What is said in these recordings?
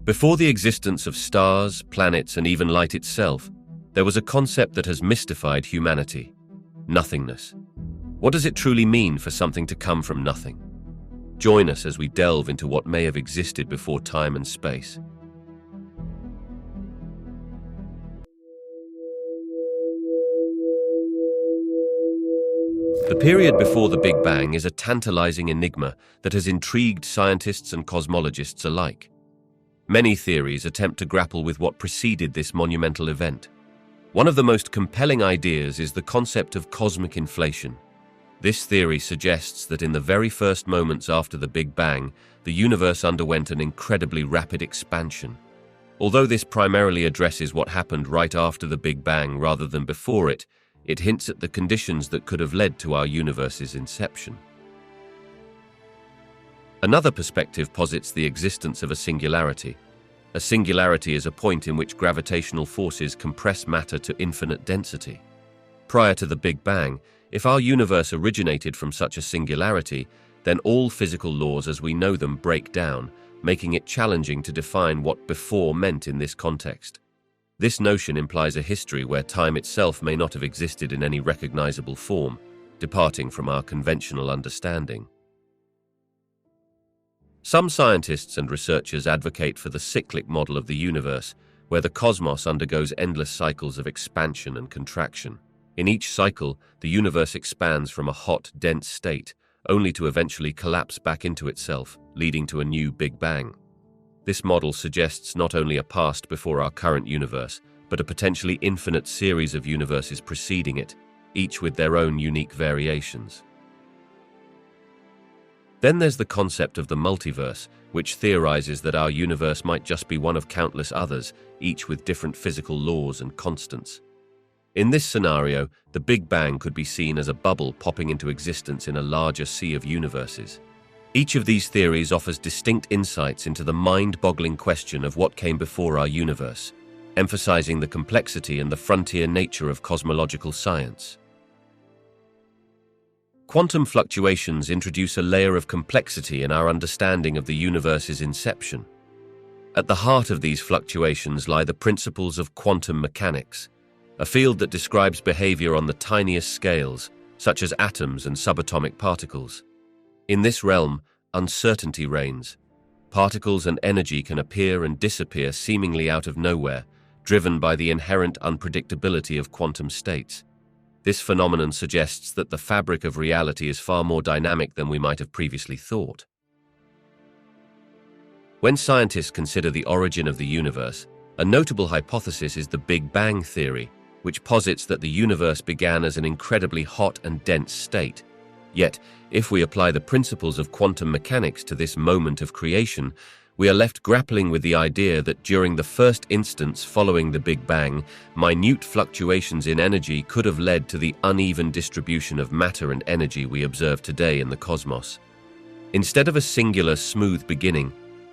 Before the existence of stars, planets, and even light itself, there was a concept that has mystified humanity: nothingness. What does it truly mean for something to come from nothing? Join us as we delve into what may have existed before time and space. The period before the Big Bang is a tantalizing enigma that has intrigued scientists and cosmologists alike. Many theories attempt to grapple with what preceded this monumental event. One of the most compelling ideas is the concept of cosmic inflation. This theory suggests that in the very first moments after the Big Bang, the universe underwent an incredibly rapid expansion. Although this primarily addresses what happened right after the Big Bang rather than before it, it hints at the conditions that could have led to our universe's inception. Another perspective posits the existence of a singularity. A singularity is a point in which gravitational forces compress matter to infinite density. Prior to the Big Bang, if our universe originated from such a singularity, then all physical laws as we know them break down, making it challenging to define what before meant in this context. This notion implies a history where time itself may not have existed in any recognizable form, departing from our conventional understanding. Some scientists and researchers advocate for the cyclic model of the universe, where the cosmos undergoes endless cycles of expansion and contraction. In each cycle, the universe expands from a hot, dense state, only to eventually collapse back into itself, leading to a new Big Bang. This model suggests not only a past before our current universe, but a potentially infinite series of universes preceding it, each with their own unique variations. Then there's the concept of the multiverse, which theorizes that our universe might just be one of countless others, each with different physical laws and constants. In this scenario, the Big Bang could be seen as a bubble popping into existence in a larger sea of universes. Each of these theories offers distinct insights into the mind-boggling question of what came before our universe, emphasizing the complexity and the frontier nature of cosmological science. Quantum fluctuations introduce a layer of complexity in our understanding of the universe's inception. At the heart of these fluctuations lie the principles of quantum mechanics, a field that describes behavior on the tiniest scales, such as atoms and subatomic particles. In this realm, uncertainty reigns. Particles and energy can appear and disappear seemingly out of nowhere, driven by the inherent unpredictability of quantum states. This phenomenon suggests that the fabric of reality is far more dynamic than we might have previously thought. When scientists consider the origin of the universe, a notable hypothesis is the Big Bang theory, which posits that the universe began as an incredibly hot and dense state. Yet, if we apply the principles of quantum mechanics to this moment of creation, we are left grappling with the idea that during the first instance following the Big Bang, minute fluctuations in energy could have led to the uneven distribution of matter and energy we observe today in the cosmos. Instead of a singular, smooth beginning,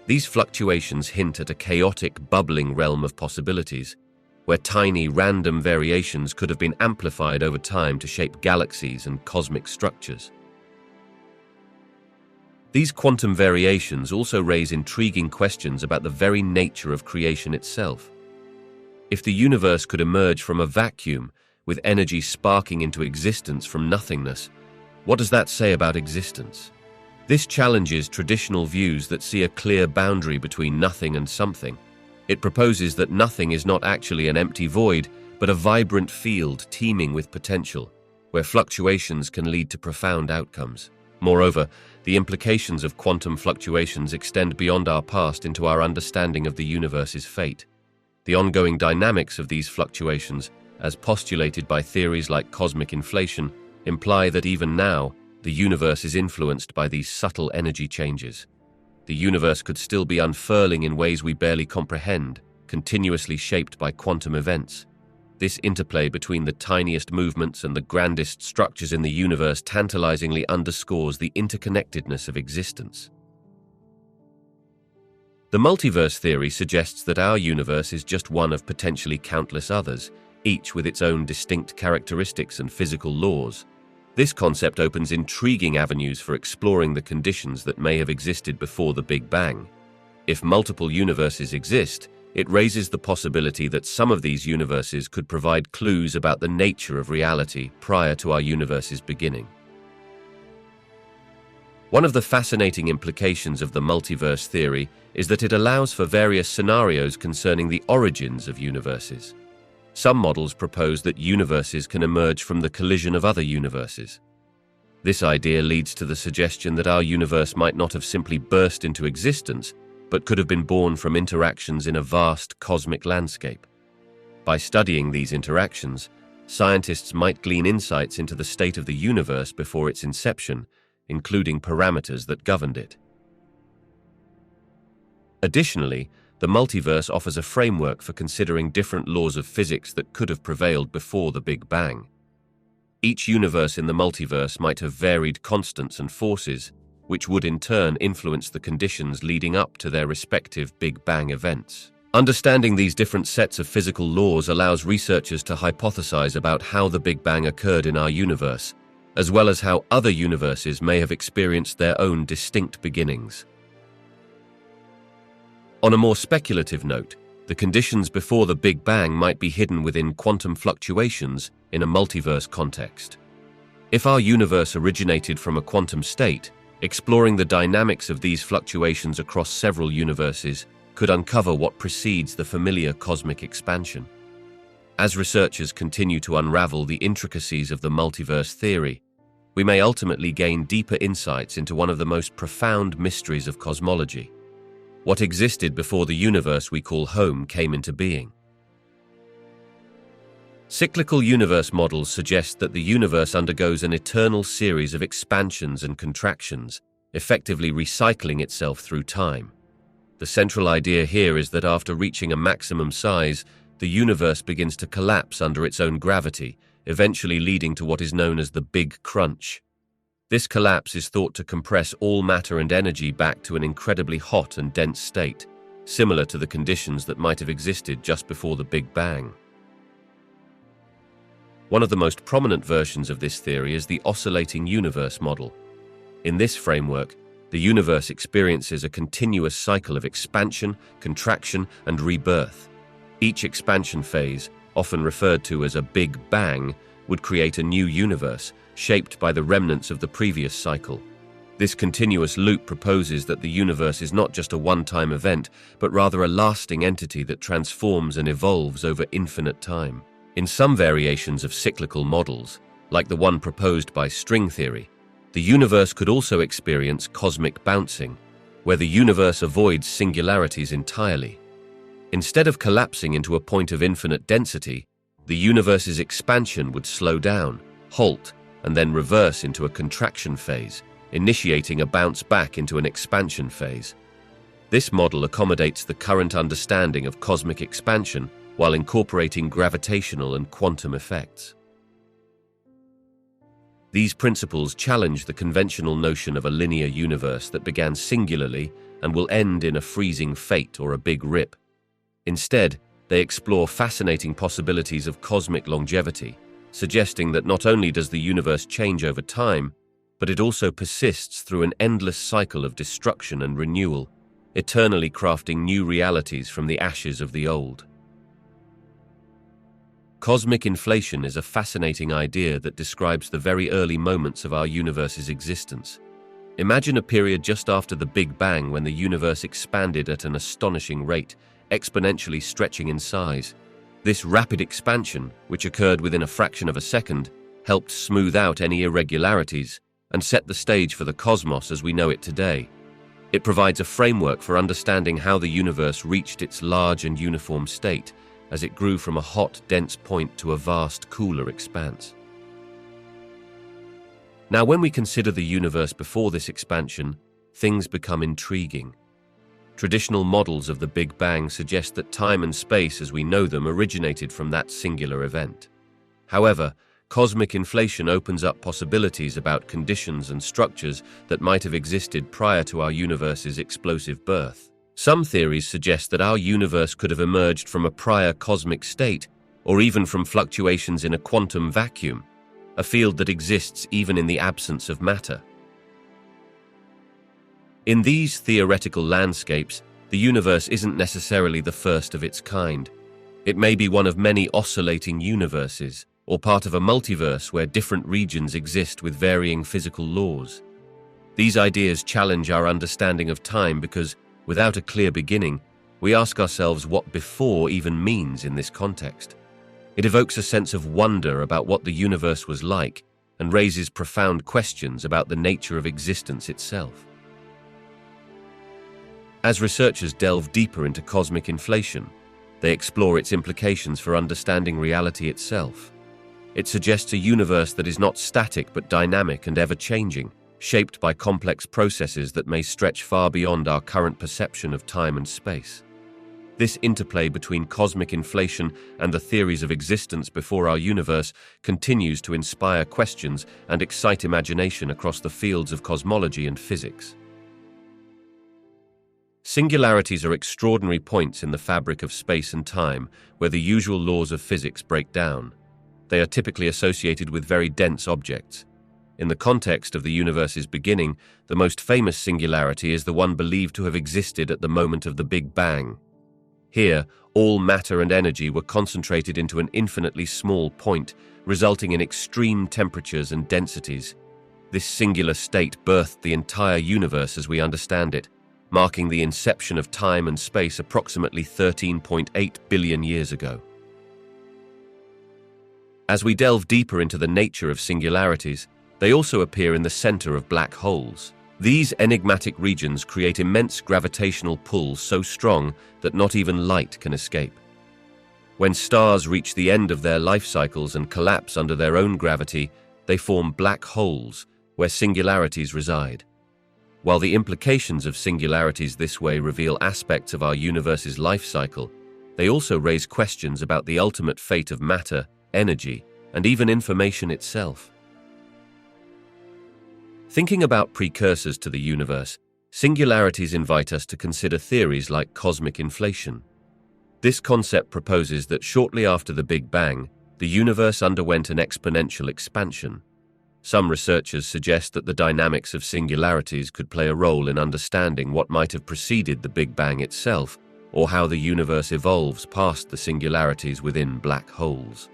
these fluctuations hint at a chaotic, bubbling realm of possibilities, where tiny, random variations could have been amplified over time to shape galaxies and cosmic structures. These quantum variations also raise intriguing questions about the very nature of creation itself. If the universe could emerge from a vacuum, with energy sparking into existence from nothingness, what does that say about existence? This challenges traditional views that see a clear boundary between nothing and something. It proposes that nothing is not actually an empty void, but a vibrant field teeming with potential, where fluctuations can lead to profound outcomes. Moreover, the implications of quantum fluctuations extend beyond our past into our understanding of the universe's fate. The ongoing dynamics of these fluctuations, as postulated by theories like cosmic inflation, imply that even now, the universe is influenced by these subtle energy changes. The universe could still be unfurling in ways we barely comprehend, continuously shaped by quantum events. This interplay between the tiniest movements and the grandest structures in the universe tantalizingly underscores the interconnectedness of existence. The multiverse theory suggests that our universe is just one of potentially countless others, each with its own distinct characteristics and physical laws. This concept opens intriguing avenues for exploring the conditions that may have existed before the Big Bang. If multiple universes exist, it raises the possibility that some of these universes could provide clues about the nature of reality prior to our universe's beginning. One of the fascinating implications of the multiverse theory is that it allows for various scenarios concerning the origins of universes. Some models propose that universes can emerge from the collision of other universes. This idea leads to the suggestion that our universe might not have simply burst into existence, but could have been born from interactions in a vast cosmic landscape. By studying these interactions, scientists might glean insights into the state of the universe before its inception, including parameters that governed it. Additionally, the multiverse offers a framework for considering different laws of physics that could have prevailed before the Big Bang. Each universe in the multiverse might have varied constants and forces, which would in turn influence the conditions leading up to their respective Big Bang events. Understanding these different sets of physical laws allows researchers to hypothesize about how the Big Bang occurred in our universe, as well as how other universes may have experienced their own distinct beginnings. On a more speculative note, the conditions before the Big Bang might be hidden within quantum fluctuations in a multiverse context. If our universe originated from a quantum state, exploring the dynamics of these fluctuations across several universes could uncover what precedes the familiar cosmic expansion. As researchers continue to unravel the intricacies of the multiverse theory, we may ultimately gain deeper insights into one of the most profound mysteries of cosmology: what existed before the universe we call home came into being. Cyclical universe models suggest that the universe undergoes an eternal series of expansions and contractions, effectively recycling itself through time. The central idea here is that after reaching a maximum size, the universe begins to collapse under its own gravity, eventually leading to what is known as the Big Crunch. This collapse is thought to compress all matter and energy back to an incredibly hot and dense state, similar to the conditions that might have existed just before the Big Bang. One of the most prominent versions of this theory is the oscillating universe model. In this framework, the universe experiences a continuous cycle of expansion, contraction, and rebirth. Each expansion phase, often referred to as a Big Bang, would create a new universe, shaped by the remnants of the previous cycle. This continuous loop proposes that the universe is not just a one-time event, but rather a lasting entity that transforms and evolves over infinite time. In some variations of cyclical models, like the one proposed by string theory, the universe could also experience cosmic bouncing, where the universe avoids singularities entirely. Instead of collapsing into a point of infinite density, the universe's expansion would slow down, halt, and then reverse into a contraction phase, initiating a bounce back into an expansion phase. This model accommodates the current understanding of cosmic expansion while incorporating gravitational and quantum effects. These principles challenge the conventional notion of a linear universe that began singularly and will end in a freezing fate or a big rip. Instead, they explore fascinating possibilities of cosmic longevity, suggesting that not only does the universe change over time, but it also persists through an endless cycle of destruction and renewal, eternally crafting new realities from the ashes of the old. Cosmic inflation is a fascinating idea that describes the very early moments of our universe's existence. Imagine a period just after the Big Bang when the universe expanded at an astonishing rate, exponentially stretching in size. This rapid expansion, which occurred within a fraction of a second, helped smooth out any irregularities and set the stage for the cosmos as we know it today. It provides a framework for understanding how the universe reached its large and uniform state, as it grew from a hot, dense point to a vast, cooler expanse. Now, when we consider the universe before this expansion, things become intriguing. Traditional models of the Big Bang suggest that time and space as we know them originated from that singular event. However, cosmic inflation opens up possibilities about conditions and structures that might have existed prior to our universe's explosive birth. Some theories suggest that our universe could have emerged from a prior cosmic state, or even from fluctuations in a quantum vacuum, a field that exists even in the absence of matter. In these theoretical landscapes, the universe isn't necessarily the first of its kind. It may be one of many oscillating universes, or part of a multiverse where different regions exist with varying physical laws. These ideas challenge our understanding of time because, without a clear beginning, we ask ourselves what before even means in this context. It evokes a sense of wonder about what the universe was like and raises profound questions about the nature of existence itself. As researchers delve deeper into cosmic inflation, they explore its implications for understanding reality itself. It suggests a universe that is not static but dynamic and ever-changing, shaped by complex processes that may stretch far beyond our current perception of time and space. This interplay between cosmic inflation and the theories of existence before our universe continues to inspire questions and excite imagination across the fields of cosmology and physics. Singularities are extraordinary points in the fabric of space and time where the usual laws of physics break down. They are typically associated with very dense objects. In the context of the universe's beginning, the most famous singularity is the one believed to have existed at the moment of the Big Bang. Here, all matter and energy were concentrated into an infinitely small point, resulting in extreme temperatures and densities. This singular state birthed the entire universe as we understand it, marking the inception of time and space approximately 13.8 billion years ago. As we delve deeper into the nature of singularities, they also appear in the center of black holes. These enigmatic regions create immense gravitational pulls so strong that not even light can escape. When stars reach the end of their life cycles and collapse under their own gravity, they form black holes, where singularities reside. While the implications of singularities this way reveal aspects of our universe's life cycle, they also raise questions about the ultimate fate of matter, energy, and even information itself. Thinking about precursors to the universe, singularities invite us to consider theories like cosmic inflation. This concept proposes that shortly after the Big Bang, the universe underwent an exponential expansion. Some researchers suggest that the dynamics of singularities could play a role in understanding what might have preceded the Big Bang itself, or how the universe evolves past the singularities within black holes.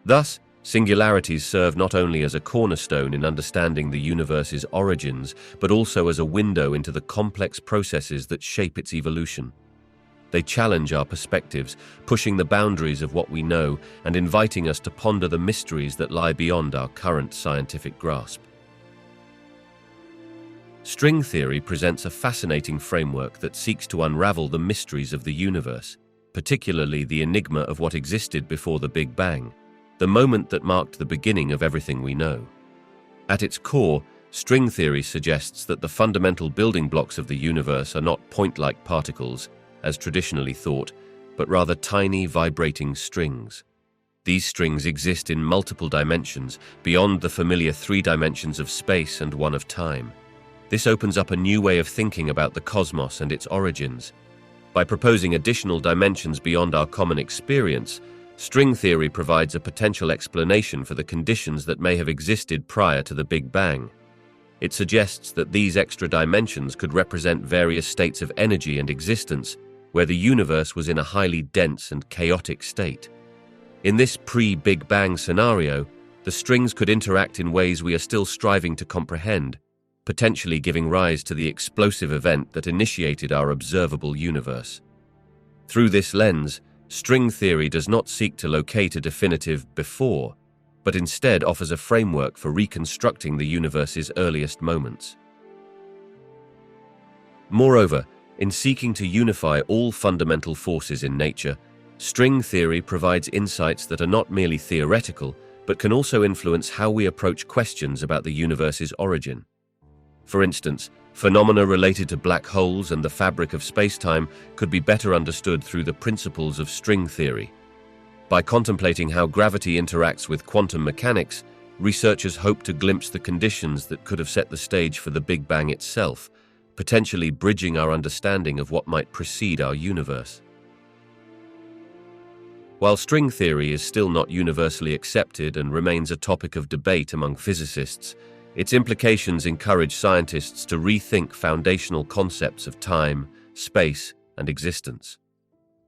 Thus, singularities serve not only as a cornerstone in understanding the universe's origins, but also as a window into the complex processes that shape its evolution. They challenge our perspectives, pushing the boundaries of what we know and inviting us to ponder the mysteries that lie beyond our current scientific grasp. String theory presents a fascinating framework that seeks to unravel the mysteries of the universe, particularly the enigma of what existed before the Big Bang, the moment that marked the beginning of everything we know. At its core, string theory suggests that the fundamental building blocks of the universe are not point-like particles, as traditionally thought, but rather tiny, vibrating strings. These strings exist in multiple dimensions, beyond the familiar 3 dimensions of space and one of time. This opens up a new way of thinking about the cosmos and its origins. By proposing additional dimensions beyond our common experience, string theory provides a potential explanation for the conditions that may have existed prior to the Big Bang. It suggests that these extra dimensions could represent various states of energy and existence, where the universe was in a highly dense and chaotic state. In this pre-Big Bang scenario, the strings could interact in ways we are still striving to comprehend, potentially giving rise to the explosive event that initiated our observable universe. Through this lens, string theory does not seek to locate a definitive before, but instead offers a framework for reconstructing the universe's earliest moments. Moreover, in seeking to unify all fundamental forces in nature, string theory provides insights that are not merely theoretical, but can also influence how we approach questions about the universe's origin. For instance, phenomena related to black holes and the fabric of spacetime could be better understood through the principles of string theory. By contemplating how gravity interacts with quantum mechanics, researchers hope to glimpse the conditions that could have set the stage for the Big Bang itself, potentially bridging our understanding of what might precede our universe. While string theory is still not universally accepted and remains a topic of debate among physicists, Its implications encourage scientists to rethink foundational concepts of time, space, and existence.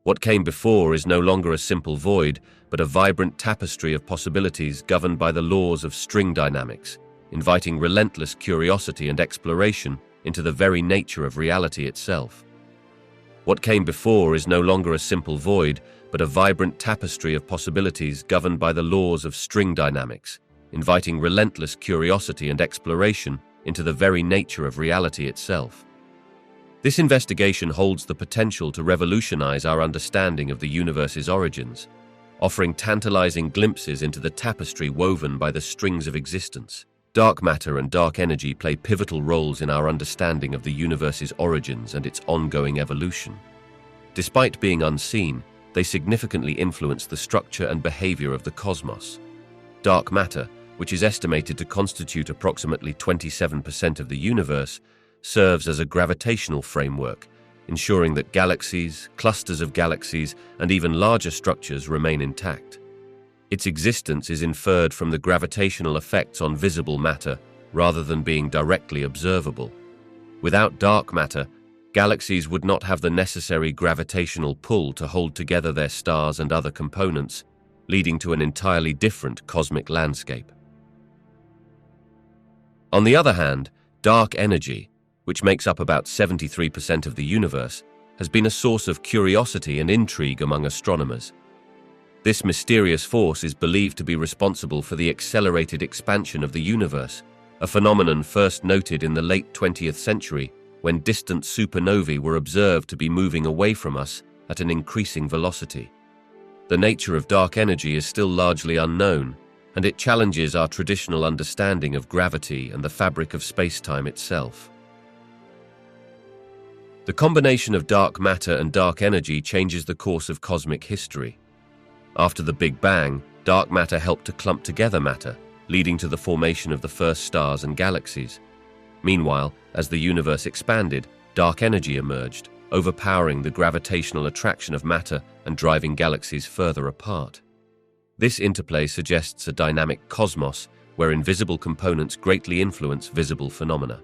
What came before is no longer a simple void, but a vibrant tapestry of possibilities governed by the laws of string dynamics, inviting relentless curiosity and exploration into the very nature of reality itself. What came before is no longer a simple void, but a vibrant tapestry of possibilities governed by the laws of string dynamics, inviting relentless curiosity and exploration into the very nature of reality itself. This investigation holds the potential to revolutionize our understanding of the universe's origins, offering tantalizing glimpses into the tapestry woven by the strings of existence. Dark matter and dark energy play pivotal roles in our understanding of the universe's origins and its ongoing evolution. Despite being unseen, they significantly influence the structure and behavior of the cosmos. Dark matter, which is estimated to constitute approximately 27% of the universe, serves as a gravitational framework, ensuring that galaxies, clusters of galaxies, and even larger structures remain intact. Its existence is inferred from the gravitational effects on visible matter rather than being directly observable. Without dark matter, galaxies would not have the necessary gravitational pull to hold together their stars and other components, leading to an entirely different cosmic landscape. On the other hand, dark energy, which makes up about 73% of the universe, has been a source of curiosity and intrigue among astronomers. This mysterious force is believed to be responsible for the accelerated expansion of the universe, a phenomenon first noted in the late 20th century when distant supernovae were observed to be moving away from us at an increasing velocity. The nature of dark energy is still largely unknown, and it challenges our traditional understanding of gravity and the fabric of space-time itself. The combination of dark matter and dark energy changes the course of cosmic history. After the Big Bang, dark matter helped to clump together matter, leading to the formation of the first stars and galaxies. Meanwhile, as the universe expanded, dark energy emerged, overpowering the gravitational attraction of matter and driving galaxies further apart. This interplay suggests a dynamic cosmos where invisible components greatly influence visible phenomena.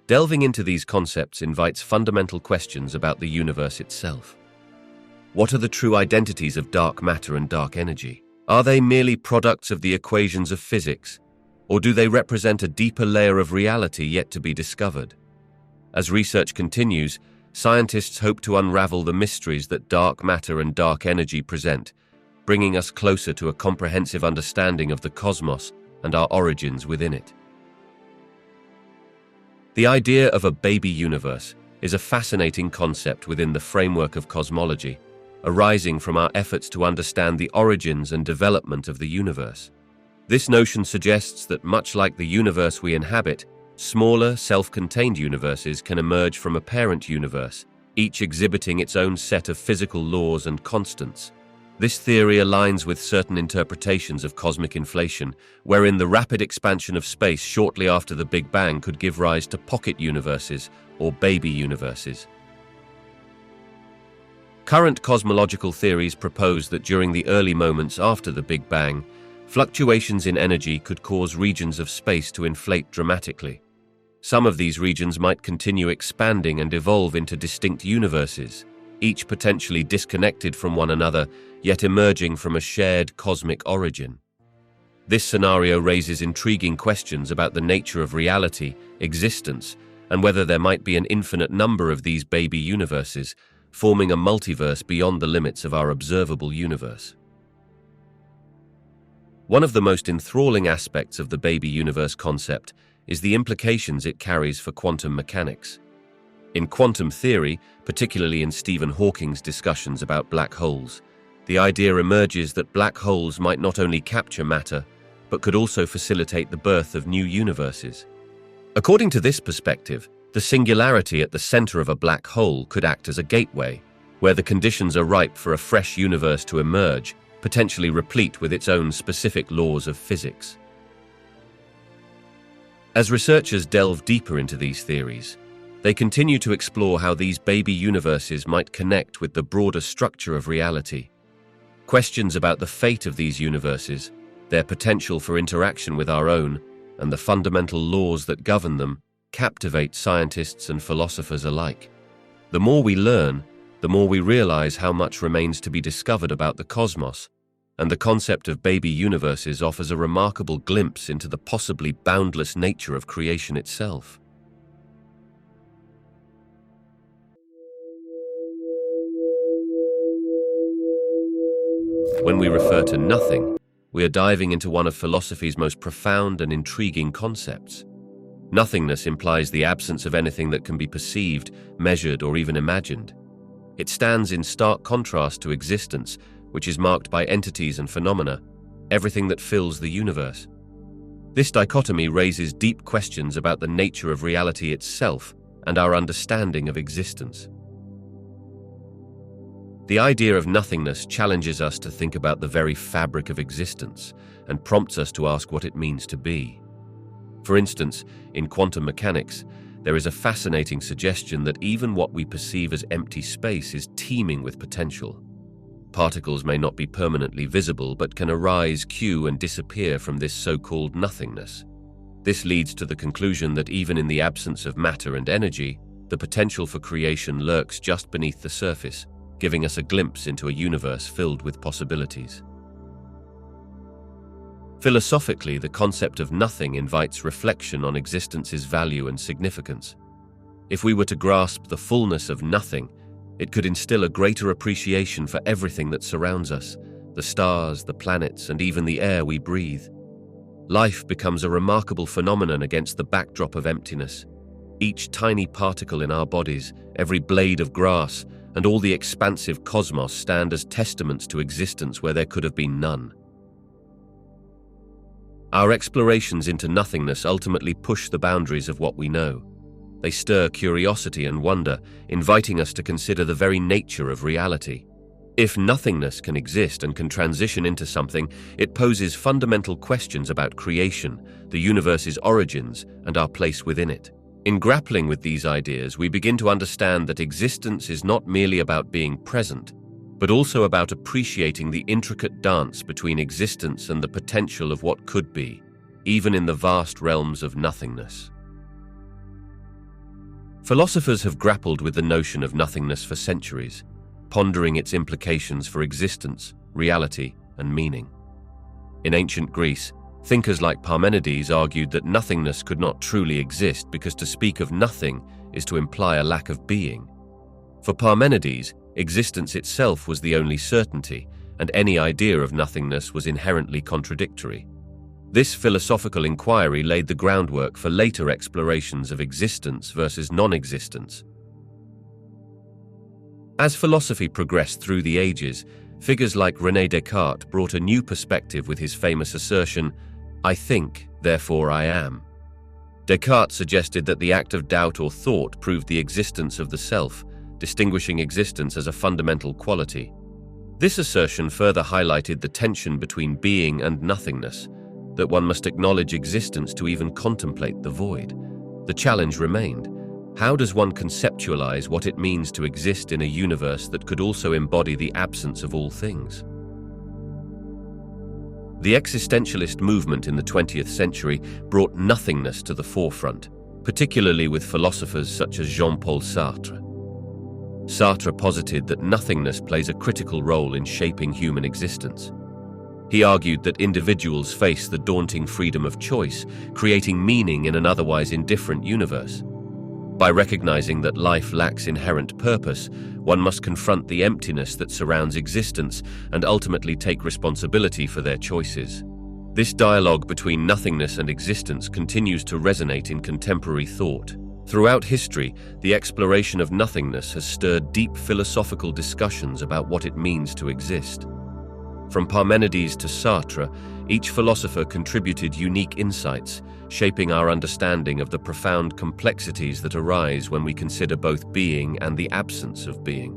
Delving into these concepts invites fundamental questions about the universe itself. What are the true identities of dark matter and dark energy? Are they merely products of the equations of physics, or do they represent a deeper layer of reality yet to be discovered? As research continues, scientists hope to unravel the mysteries that dark matter and dark energy present, bringing us closer to a comprehensive understanding of the cosmos and our origins within it. The idea of a baby universe is a fascinating concept within the framework of cosmology, arising from our efforts to understand the origins and development of the universe. This notion suggests that much like the universe we inhabit, smaller, self-contained universes can emerge from a parent universe, each exhibiting its own set of physical laws and constants. This theory aligns with certain interpretations of cosmic inflation, wherein the rapid expansion of space shortly after the Big Bang could give rise to pocket universes or baby universes. Current cosmological theories propose that during the early moments after the Big Bang, fluctuations in energy could cause regions of space to inflate dramatically. Some of these regions might continue expanding and evolve into distinct universes, each potentially disconnected from one another, yet emerging from a shared cosmic origin. This scenario raises intriguing questions about the nature of reality, existence, and whether there might be an infinite number of these baby universes, forming a multiverse beyond the limits of our observable universe. One of the most enthralling aspects of the baby universe concept is the implications it carries for quantum mechanics. In quantum theory, particularly in Stephen Hawking's discussions about black holes, the idea emerges that black holes might not only capture matter, but could also facilitate the birth of new universes. According to this perspective, the singularity at the center of a black hole could act as a gateway, where the conditions are ripe for a fresh universe to emerge, potentially replete with its own specific laws of physics. As researchers delve deeper into these theories, they continue to explore how these baby universes might connect with the broader structure of reality. Questions about the fate of these universes, Their potential for interaction with our own, and the fundamental laws that govern them, captivate scientists and philosophers alike. The more we learn, the more we realize how much remains to be discovered about the cosmos, and the concept of baby universes offers a remarkable glimpse into the possibly boundless nature of creation itself. When we refer to nothing, we are diving into one of philosophy's most profound and intriguing concepts. Nothingness implies the absence of anything that can be perceived, measured, or even imagined. It stands in stark contrast to existence, which is marked by entities and phenomena, everything that fills the universe. This dichotomy raises deep questions about the nature of reality itself and our understanding of existence. The idea of nothingness challenges us to think about the very fabric of existence and prompts us to ask what it means to be. For instance, in quantum mechanics, there is a fascinating suggestion that even what we perceive as empty space is teeming with potential. Particles may not be permanently visible but can arise, queue, and disappear from this so-called nothingness. This leads to the conclusion that even in the absence of matter and energy, the potential for creation lurks just beneath the surface, giving us a glimpse into a universe filled with possibilities. Philosophically, the concept of nothing invites reflection on existence's value and significance. If we were to grasp the fullness of nothing, it could instill a greater appreciation for everything that surrounds us, the stars, the planets, and even the air we breathe. Life becomes a remarkable phenomenon against the backdrop of emptiness. Each tiny particle in our bodies, every blade of grass, and all the expansive cosmos stand as testaments to existence where there could have been none. Our explorations into nothingness ultimately push the boundaries of what we know. They stir curiosity and wonder, inviting us to consider the very nature of reality. If nothingness can exist and can transition into something, it poses fundamental questions about creation, the universe's origins, and our place within it. In grappling with these ideas, we begin to understand that existence is not merely about being present, but also about appreciating the intricate dance between existence and the potential of what could be, even in the vast realms of nothingness. Philosophers have grappled with the notion of nothingness for centuries, pondering its implications for existence, reality, and meaning. In ancient Greece, thinkers like Parmenides argued that nothingness could not truly exist because to speak of nothing is to imply a lack of being. For Parmenides, existence itself was the only certainty, and any idea of nothingness was inherently contradictory. This philosophical inquiry laid the groundwork for later explorations of existence versus non-existence. As philosophy progressed through the ages, figures like René Descartes brought a new perspective with his famous assertion, "I think, therefore I am." Descartes suggested that the act of doubt or thought proved the existence of the self, distinguishing existence as a fundamental quality. This assertion further highlighted the tension between being and nothingness, that one must acknowledge existence to even contemplate the void. The challenge remained: how does one conceptualize what it means to exist in a universe that could also embody the absence of all things? The existentialist movement in the 20th century brought nothingness to the forefront, particularly with philosophers such as Jean-Paul Sartre. Sartre posited that nothingness plays a critical role in shaping human existence. He argued that individuals face the daunting freedom of choice, creating meaning in an otherwise indifferent universe. By recognizing that life lacks inherent purpose, one must confront the emptiness that surrounds existence and ultimately take responsibility for their choices. This dialogue between nothingness and existence continues to resonate in contemporary thought. Throughout history, the exploration of nothingness has stirred deep philosophical discussions about what it means to exist. From Parmenides to Sartre, each philosopher contributed unique insights, shaping our understanding of the profound complexities that arise when we consider both being and the absence of being.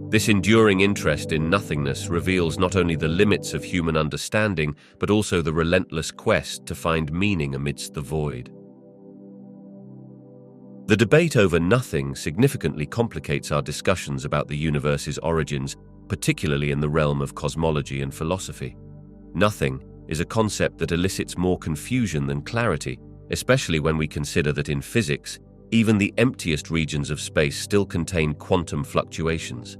This enduring interest in nothingness reveals not only the limits of human understanding, but also the relentless quest to find meaning amidst the void. The debate over nothing significantly complicates our discussions about the universe's origins, particularly in the realm of cosmology and philosophy. Nothing, is a concept that elicits more confusion than clarity, especially when we consider that in physics, even the emptiest regions of space still contain quantum fluctuations.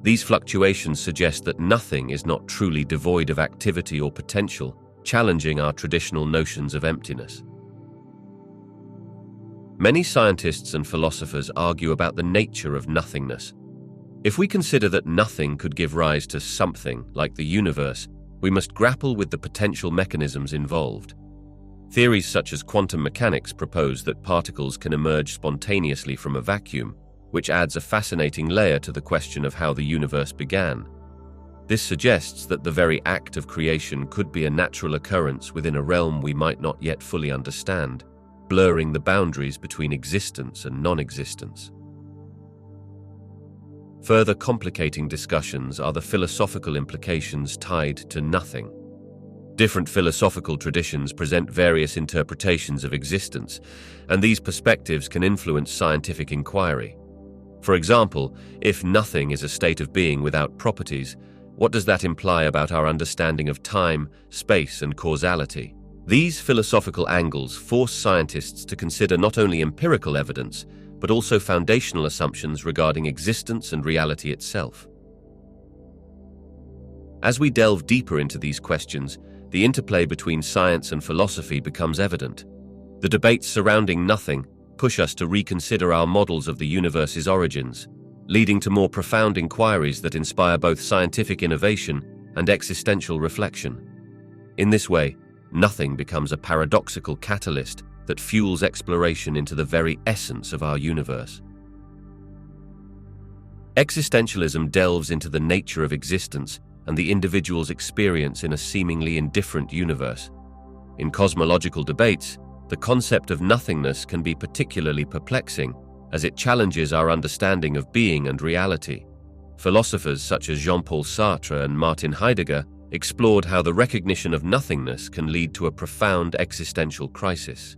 These fluctuations suggest that nothing is not truly devoid of activity or potential, challenging our traditional notions of emptiness. Many scientists and philosophers argue about the nature of nothingness. If we consider that nothing could give rise to something, like the universe, we must grapple with the potential mechanisms involved. Theories such as quantum mechanics propose that particles can emerge spontaneously from a vacuum, which adds a fascinating layer to the question of how the universe began. This suggests that the very act of creation could be a natural occurrence within a realm we might not yet fully understand, blurring the boundaries between existence and non-existence. Further complicating discussions are the philosophical implications tied to nothing. Different philosophical traditions present various interpretations of existence, and these perspectives can influence scientific inquiry. For example, if nothing is a state of being without properties, what does that imply about our understanding of time, space, and causality? These philosophical angles force scientists to consider not only empirical evidence, but also foundational assumptions regarding existence and reality itself. As we delve deeper into these questions, the interplay between science and philosophy becomes evident. The debates surrounding nothing push us to reconsider our models of the universe's origins, leading to more profound inquiries that inspire both scientific innovation and existential reflection. In this way, nothing becomes a paradoxical catalyst that fuels exploration into the very essence of our universe. Existentialism delves into the nature of existence and the individual's experience in a seemingly indifferent universe. In cosmological debates, the concept of nothingness can be particularly perplexing, as it challenges our understanding of being and reality. Philosophers such as Jean-Paul Sartre and Martin Heidegger explored how the recognition of nothingness can lead to a profound existential crisis.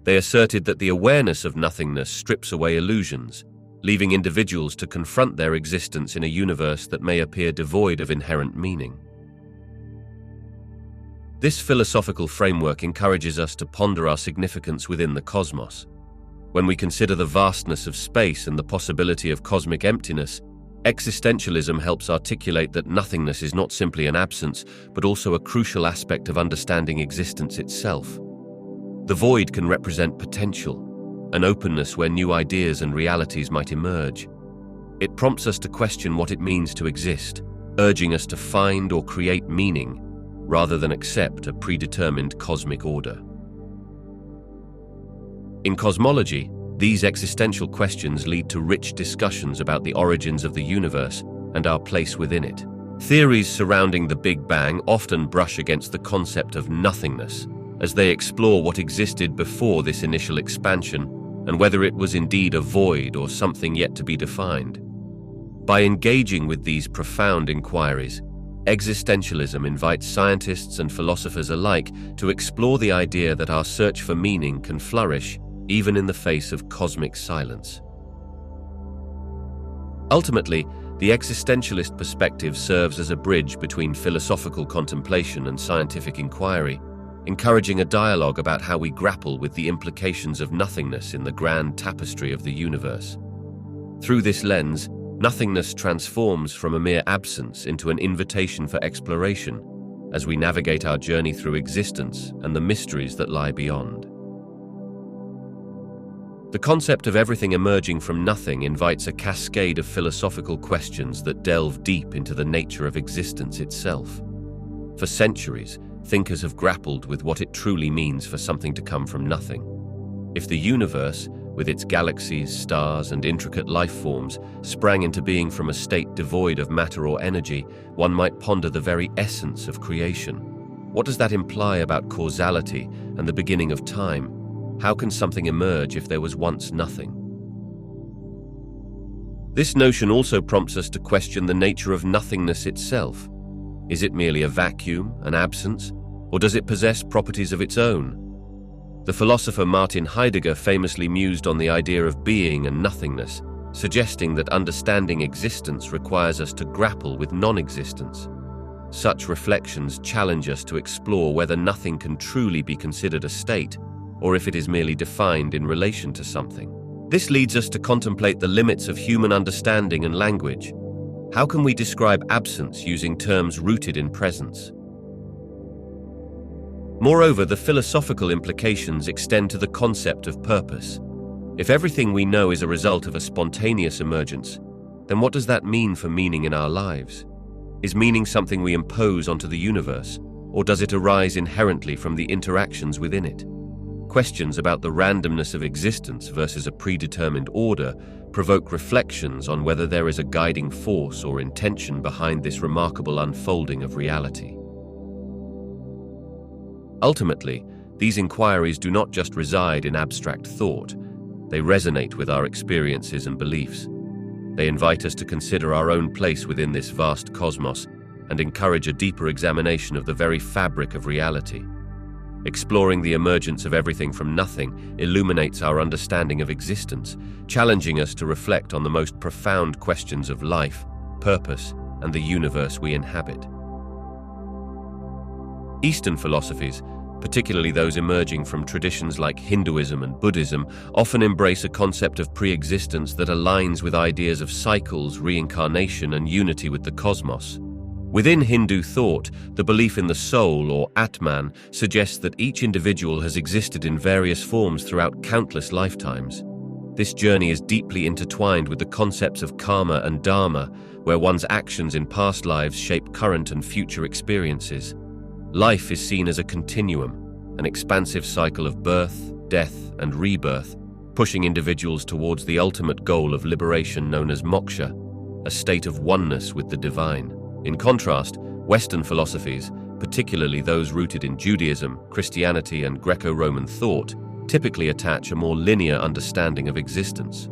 They asserted that the awareness of nothingness strips away illusions, leaving individuals to confront their existence in a universe that may appear devoid of inherent meaning. This philosophical framework encourages us to ponder our significance within the cosmos. When we consider the vastness of space and the possibility of cosmic emptiness, existentialism helps articulate that nothingness is not simply an absence, but also a crucial aspect of understanding existence itself. The void can represent potential, an openness where new ideas and realities might emerge. It prompts us to question what it means to exist, urging us to find or create meaning, rather than accept a predetermined cosmic order. In cosmology, these existential questions lead to rich discussions about the origins of the universe and our place within it. Theories surrounding the Big Bang often brush against the concept of nothingness, as they explore what existed before this initial expansion and whether it was indeed a void or something yet to be defined. By engaging with these profound inquiries, existentialism invites scientists and philosophers alike to explore the idea that our search for meaning can flourish even in the face of cosmic silence. Ultimately, the existentialist perspective serves as a bridge between philosophical contemplation and scientific inquiry, encouraging a dialogue about how we grapple with the implications of nothingness in the grand tapestry of the universe. Through this lens, nothingness transforms from a mere absence into an invitation for exploration, as we navigate our journey through existence and the mysteries that lie beyond. The concept of everything emerging from nothing invites a cascade of philosophical questions that delve deep into the nature of existence itself. For centuries, thinkers have grappled with what it truly means for something to come from nothing. If the universe, with its galaxies, stars, and intricate life forms, sprang into being from a state devoid of matter or energy, one might ponder the very essence of creation. What does that imply about causality and the beginning of time? How can something emerge if there was once nothing? This notion also prompts us to question the nature of nothingness itself. Is it merely a vacuum, an absence, or does it possess properties of its own? The philosopher Martin Heidegger famously mused on the idea of being and nothingness, suggesting that understanding existence requires us to grapple with non-existence. Such reflections challenge us to explore whether nothing can truly be considered a state, or if it is merely defined in relation to something. This leads us to contemplate the limits of human understanding and language. How can we describe absence using terms rooted in presence? Moreover, the philosophical implications extend to the concept of purpose. If everything we know is a result of a spontaneous emergence, then what does that mean for meaning in our lives? Is meaning something we impose onto the universe, or does it arise inherently from the interactions within it? Questions about the randomness of existence versus a predetermined order provoke reflections on whether there is a guiding force or intention behind this remarkable unfolding of reality. Ultimately, these inquiries do not just reside in abstract thought, they resonate with our experiences and beliefs. They invite us to consider our own place within this vast cosmos and encourage a deeper examination of the very fabric of reality. Exploring the emergence of everything from nothing illuminates our understanding of existence, challenging us to reflect on the most profound questions of life, purpose, and the universe we inhabit. Eastern philosophies, particularly those emerging from traditions like Hinduism and Buddhism, often embrace a concept of pre-existence that aligns with ideas of cycles, reincarnation, and unity with the cosmos. Within Hindu thought, the belief in the soul, or Atman, suggests that each individual has existed in various forms throughout countless lifetimes. This journey is deeply intertwined with the concepts of karma and dharma, where one's actions in past lives shape current and future experiences. Life is seen as a continuum, an expansive cycle of birth, death, and rebirth, pushing individuals towards the ultimate goal of liberation known as moksha, a state of oneness with the divine. In contrast, Western philosophies, particularly those rooted in Judaism, Christianity, and Greco-Roman thought, typically attach a more linear understanding of existence.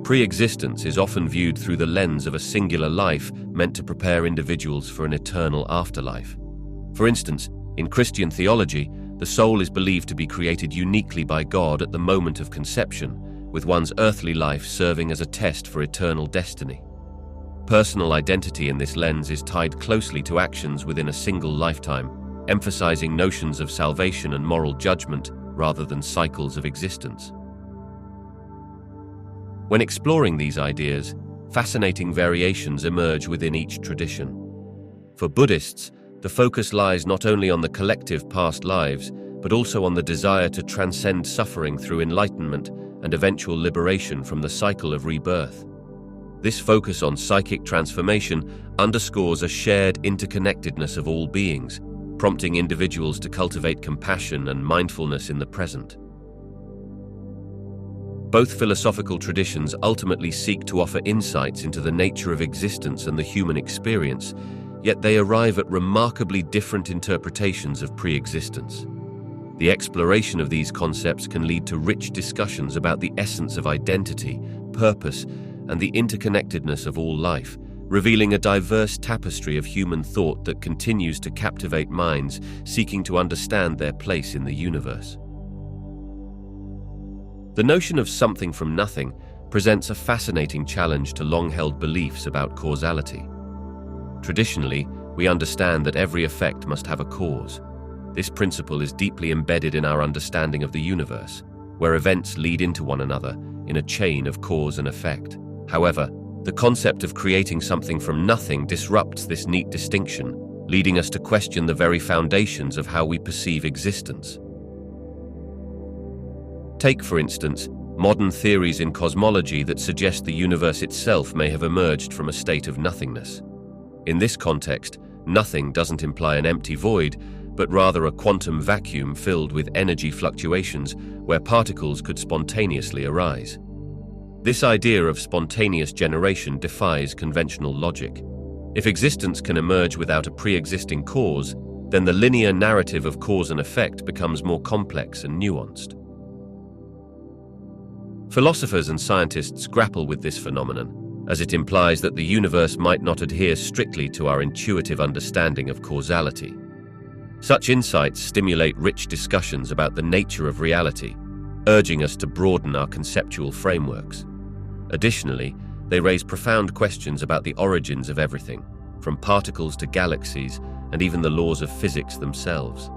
Pre-existence is often viewed through the lens of a singular life meant to prepare individuals for an eternal afterlife. For instance, in Christian theology, the soul is believed to be created uniquely by God at the moment of conception, with one's earthly life serving as a test for eternal destiny. Personal identity in this lens is tied closely to actions within a single lifetime, emphasizing notions of salvation and moral judgment rather than cycles of existence. When exploring these ideas, fascinating variations emerge within each tradition. For Buddhists, the focus lies not only on the collective past lives, but also on the desire to transcend suffering through enlightenment and eventual liberation from the cycle of rebirth. This focus on psychic transformation underscores a shared interconnectedness of all beings, prompting individuals to cultivate compassion and mindfulness in the present. Both philosophical traditions ultimately seek to offer insights into the nature of existence and the human experience, yet they arrive at remarkably different interpretations of pre-existence. The exploration of these concepts can lead to rich discussions about the essence of identity, purpose, and the interconnectedness of all life, revealing a diverse tapestry of human thought that continues to captivate minds seeking to understand their place in the universe. The notion of something from nothing presents a fascinating challenge to long-held beliefs about causality. Traditionally, we understand that every effect must have a cause. This principle is deeply embedded in our understanding of the universe, where events lead into one another in a chain of cause and effect. However, the concept of creating something from nothing disrupts this neat distinction, leading us to question the very foundations of how we perceive existence. Take, for instance, modern theories in cosmology that suggest the universe itself may have emerged from a state of nothingness. In this context, nothing doesn't imply an empty void, but rather a quantum vacuum filled with energy fluctuations where particles could spontaneously arise. This idea of spontaneous generation defies conventional logic. If existence can emerge without a pre-existing cause, then the linear narrative of cause and effect becomes more complex and nuanced. Philosophers and scientists grapple with this phenomenon, as it implies that the universe might not adhere strictly to our intuitive understanding of causality. Such insights stimulate rich discussions about the nature of reality, urging us to broaden our conceptual frameworks. Additionally, they raise profound questions about the origins of everything. from particles to galaxies, and even the laws of physics themselves.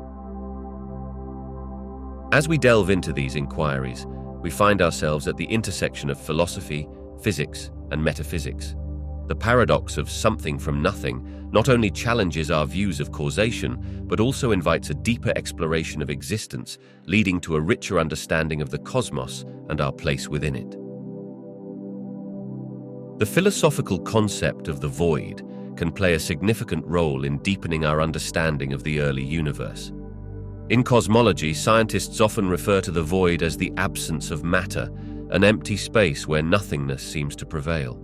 As we delve into these inquiries, we find ourselves at the intersection of philosophy, physics, and metaphysics. The paradox of something from nothing not only challenges our views of causation, but also invites a deeper exploration of existence, leading to a richer understanding of the cosmos and our place within it. The philosophical concept of the void can play a significant role in deepening our understanding of the early universe. In cosmology, scientists often refer to the void as the absence of matter, an empty space where nothingness seems to prevail.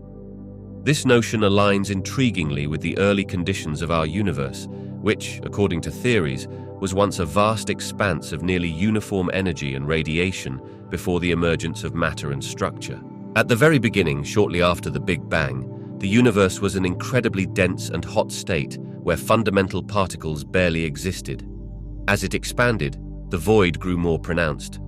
This notion aligns intriguingly with the early conditions of our universe, which, according to theories, was once a vast expanse of nearly uniform energy and radiation before the emergence of matter and structure. At the very beginning, shortly after the Big Bang, the universe was an incredibly dense and hot state where fundamental particles barely existed. As it expanded, the void grew more pronounced.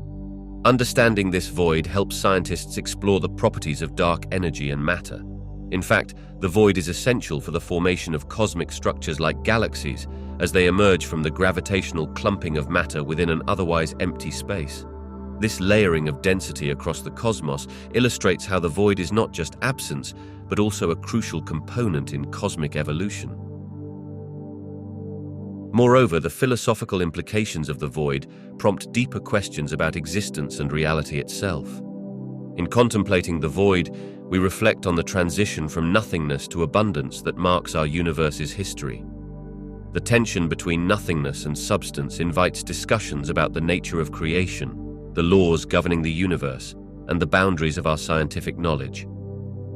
Understanding this void helps scientists explore the properties of dark energy and matter. In fact, the void is essential for the formation of cosmic structures like galaxies, as they emerge from the gravitational clumping of matter within an otherwise empty space. This layering of density across the cosmos illustrates how the void is not just absence, but also a crucial component in cosmic evolution. Moreover, the philosophical implications of the void prompt deeper questions about existence and reality itself. In contemplating the void, we reflect on the transition from nothingness to abundance that marks our universe's history. The tension between nothingness and substance invites discussions about the nature of creation, the laws governing the universe, and the boundaries of our scientific knowledge.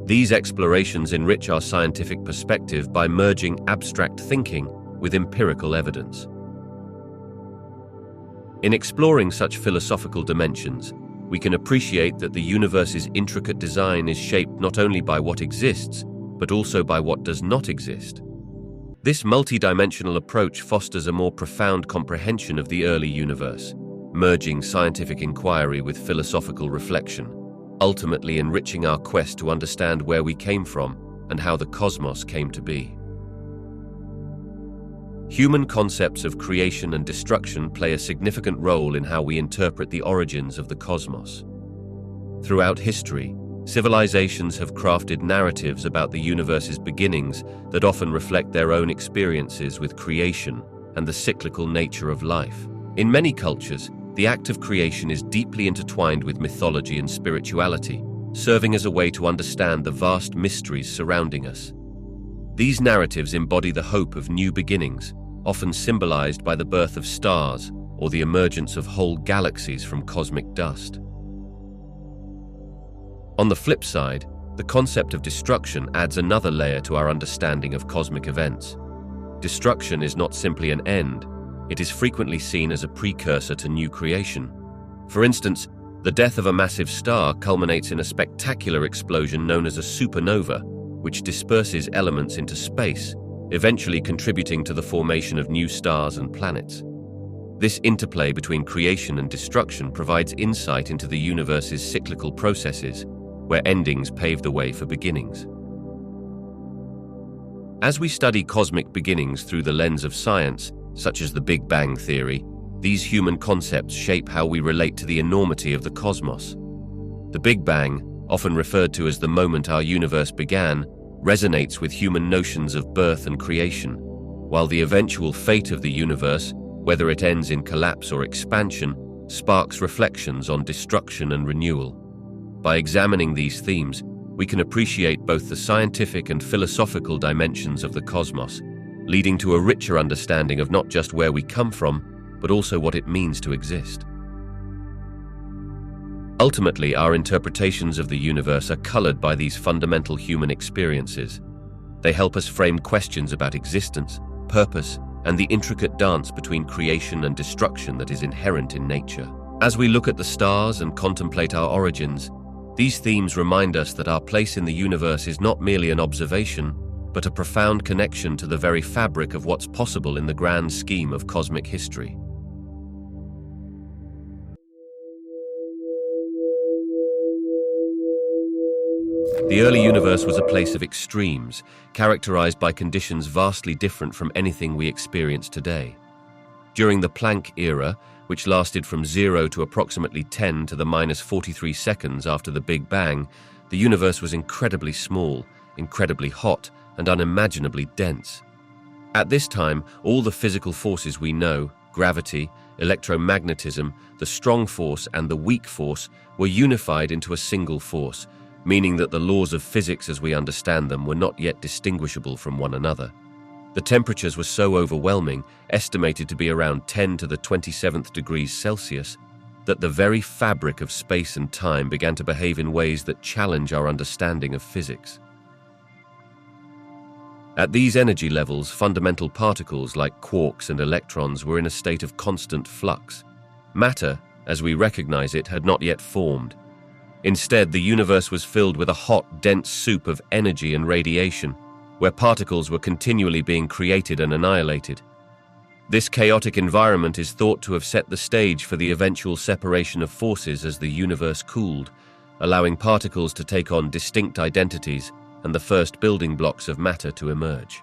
These explorations enrich our scientific perspective by merging abstract thinking with empirical evidence. In exploring such philosophical dimensions, we can appreciate that the universe's intricate design is shaped not only by what exists, but also by what does not exist. This multidimensional approach fosters a more profound comprehension of the early universe, merging scientific inquiry with philosophical reflection, ultimately enriching our quest to understand where we came from and how the cosmos came to be. Human concepts of creation and destruction play a significant role in how we interpret the origins of the cosmos. Throughout history, civilizations have crafted narratives about the universe's beginnings that often reflect their own experiences with creation and the cyclical nature of life. In many cultures, the act of creation is deeply intertwined with mythology and spirituality, serving as a way to understand the vast mysteries surrounding us. These narratives embody the hope of new beginnings, often symbolized by the birth of stars or the emergence of whole galaxies from cosmic dust. On the flip side, the concept of destruction adds another layer to our understanding of cosmic events. Destruction is not simply an end, it is frequently seen as a precursor to new creation. For instance, the death of a massive star culminates in a spectacular explosion known as a supernova, which disperses elements into space, eventually contributing to the formation of new stars and planets. This interplay between creation and destruction provides insight into the universe's cyclical processes, where endings pave the way for beginnings. As we study cosmic beginnings through the lens of science, such as the Big Bang theory, these human concepts shape how we relate to the enormity of the cosmos. The Big Bang, often referred to as the moment our universe began, resonates with human notions of birth and creation, while the eventual fate of the universe, whether it ends in collapse or expansion, sparks reflections on destruction and renewal. By examining these themes, we can appreciate both the scientific and philosophical dimensions of the cosmos, leading to a richer understanding of not just where we come from, but also what it means to exist. Ultimately, our interpretations of the universe are colored by these fundamental human experiences. They help us frame questions about existence, purpose, and the intricate dance between creation and destruction that is inherent in nature. As we look at the stars and contemplate our origins, these themes remind us that our place in the universe is not merely an observation, but a profound connection to the very fabric of what's possible in the grand scheme of cosmic history. The early universe was a place of extremes, characterized by conditions vastly different from anything we experience today. During the Planck era, which lasted from 0 to approximately 10 to the minus 43 seconds after the Big Bang, the universe was incredibly small, incredibly hot, and unimaginably dense. At this time, all the physical forces we know, gravity, electromagnetism, the strong force and the weak force, were unified into a single force, meaning that the laws of physics as we understand them were not yet distinguishable from one another. The temperatures were so overwhelming, estimated to be around 10 to the 27th degrees Celsius, that the very fabric of space and time began to behave in ways that challenge our understanding of physics. At these energy levels, fundamental particles like quarks and electrons were in a state of constant flux. Matter, as we recognize it, had not yet formed. Instead, the universe was filled with a hot, dense soup of energy and radiation, where particles were continually being created and annihilated. This chaotic environment is thought to have set the stage for the eventual separation of forces as the universe cooled, allowing particles to take on distinct identities and the first building blocks of matter to emerge.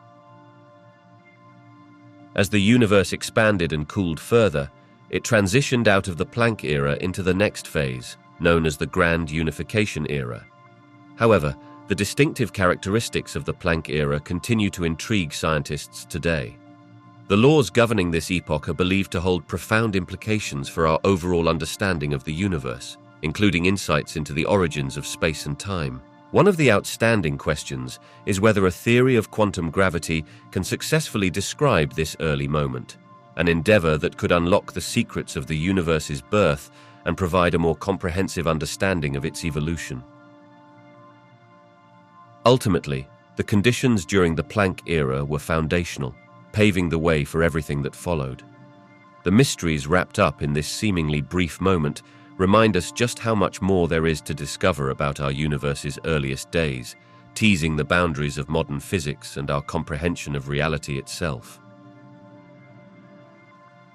As the universe expanded and cooled further, it transitioned out of the Planck era into the next phase, known as the Grand Unification era. However, the distinctive characteristics of the Planck era continue to intrigue scientists today. The laws governing this epoch are believed to hold profound implications for our overall understanding of the universe, including insights into the origins of space and time. One of the outstanding questions is whether a theory of quantum gravity can successfully describe this early moment, an endeavor that could unlock the secrets of the universe's birth and provide a more comprehensive understanding of its evolution. Ultimately, the conditions during the Planck era were foundational, paving the way for everything that followed. The mysteries wrapped up in this seemingly brief moment remind us just how much more there is to discover about our universe's earliest days, teasing the boundaries of modern physics and our comprehension of reality itself.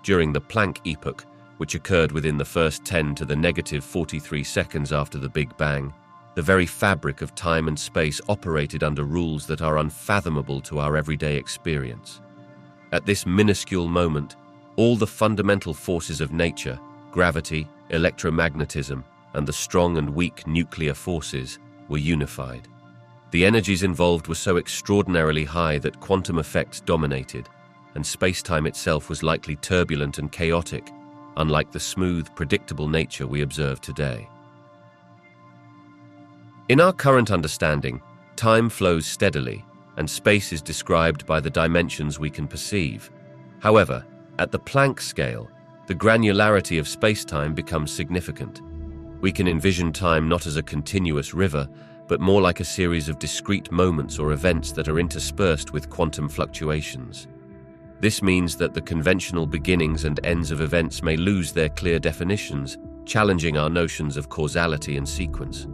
During the Planck epoch, which occurred within the first 10 to the negative 43 seconds after the Big Bang, the very fabric of time and space operated under rules that are unfathomable to our everyday experience. At this minuscule moment, all the fundamental forces of nature, gravity, electromagnetism, and the strong and weak nuclear forces, were unified. The energies involved were so extraordinarily high that quantum effects dominated, and space-time itself was likely turbulent and chaotic, unlike the smooth, predictable nature we observe today. In our current understanding, time flows steadily, and space is described by the dimensions we can perceive. However, at the Planck scale, the granularity of space-time becomes significant. We can envision time not as a continuous river, but more like a series of discrete moments or events that are interspersed with quantum fluctuations. This means that the conventional beginnings and ends of events may lose their clear definitions, challenging our notions of causality and sequence.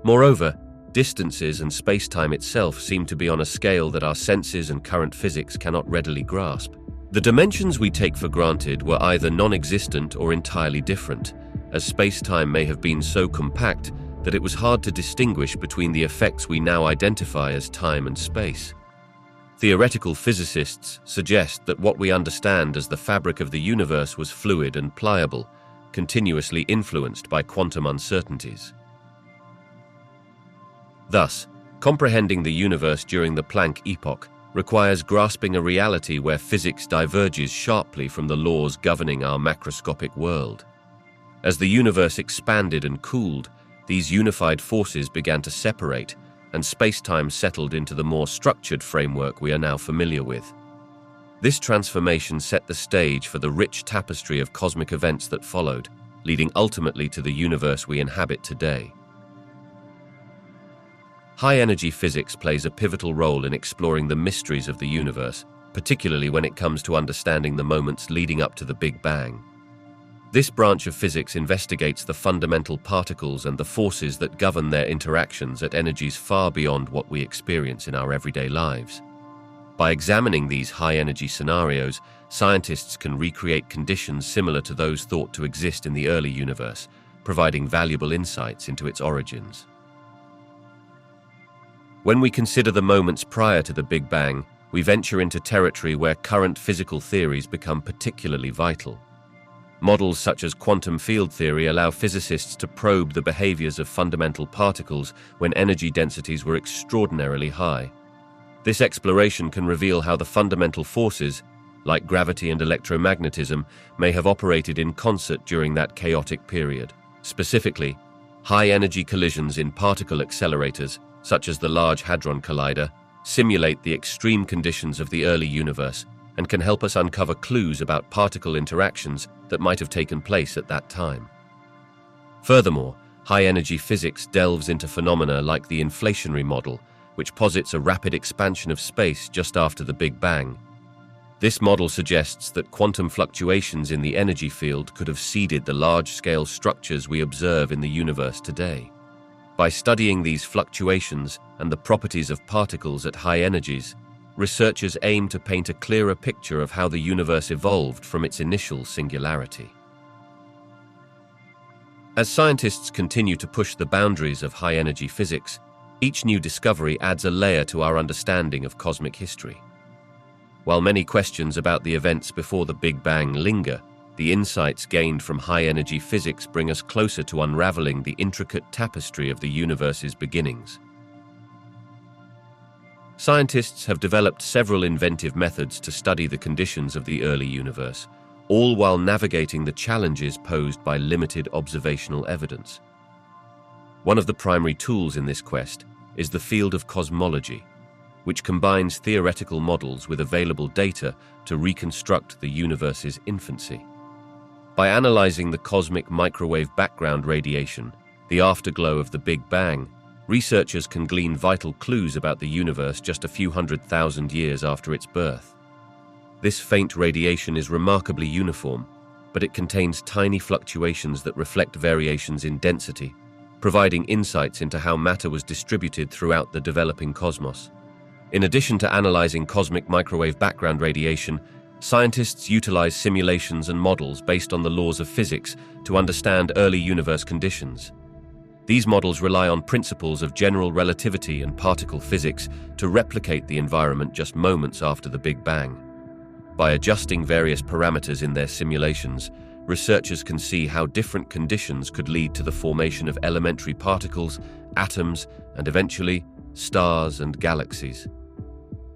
Moreover, distances and space-time itself seem to be on a scale that our senses and current physics cannot readily grasp. The dimensions we take for granted were either non-existent or entirely different, as space-time may have been so compact that it was hard to distinguish between the effects we now identify as time and space. Theoretical physicists suggest that what we understand as the fabric of the universe was fluid and pliable, continuously influenced by quantum uncertainties. Thus, comprehending the universe during the Planck epoch requires grasping a reality where physics diverges sharply from the laws governing our macroscopic world. As the universe expanded and cooled, these unified forces began to separate, and space-time settled into the more structured framework we are now familiar with. This transformation set the stage for the rich tapestry of cosmic events that followed, leading ultimately to the universe we inhabit today. High-energy physics plays a pivotal role in exploring the mysteries of the universe, particularly when it comes to understanding the moments leading up to the Big Bang. This branch of physics investigates the fundamental particles and the forces that govern their interactions at energies far beyond what we experience in our everyday lives. By examining these high-energy scenarios, scientists can recreate conditions similar to those thought to exist in the early universe, providing valuable insights into its origins. When we consider the moments prior to the Big Bang, we venture into territory where current physical theories become particularly vital. Models such as quantum field theory allow physicists to probe the behaviors of fundamental particles when energy densities were extraordinarily high. This exploration can reveal how the fundamental forces, like gravity and electromagnetism, may have operated in concert during that chaotic period. Specifically, high-energy collisions in particle accelerators, such as the Large Hadron Collider, simulate the extreme conditions of the early universe and can help us uncover clues about particle interactions that might have taken place at that time. Furthermore, high-energy physics delves into phenomena like the inflationary model, which posits a rapid expansion of space just after the Big Bang. This model suggests that quantum fluctuations in the energy field could have seeded the large-scale structures we observe in the universe today. By studying these fluctuations and the properties of particles at high energies, researchers aim to paint a clearer picture of how the universe evolved from its initial singularity. As scientists continue to push the boundaries of high-energy physics, each new discovery adds a layer to our understanding of cosmic history. While many questions about the events before the Big Bang linger, the insights gained from high-energy physics bring us closer to unraveling the intricate tapestry of the universe's beginnings. Scientists have developed several inventive methods to study the conditions of the early universe, all while navigating the challenges posed by limited observational evidence. One of the primary tools in this quest is the field of cosmology, which combines theoretical models with available data to reconstruct the universe's infancy. By analyzing the cosmic microwave background radiation, the afterglow of the Big Bang, researchers can glean vital clues about the universe just a few 100,000 years after its birth. This faint radiation is remarkably uniform, but it contains tiny fluctuations that reflect variations in density, providing insights into how matter was distributed throughout the developing cosmos. In addition to analyzing cosmic microwave background radiation, scientists utilize simulations and models based on the laws of physics to understand early universe conditions. These models rely on principles of general relativity and particle physics to replicate the environment just moments after the Big Bang. By adjusting various parameters in their simulations, researchers can see how different conditions could lead to the formation of elementary particles, atoms, and eventually, stars and galaxies.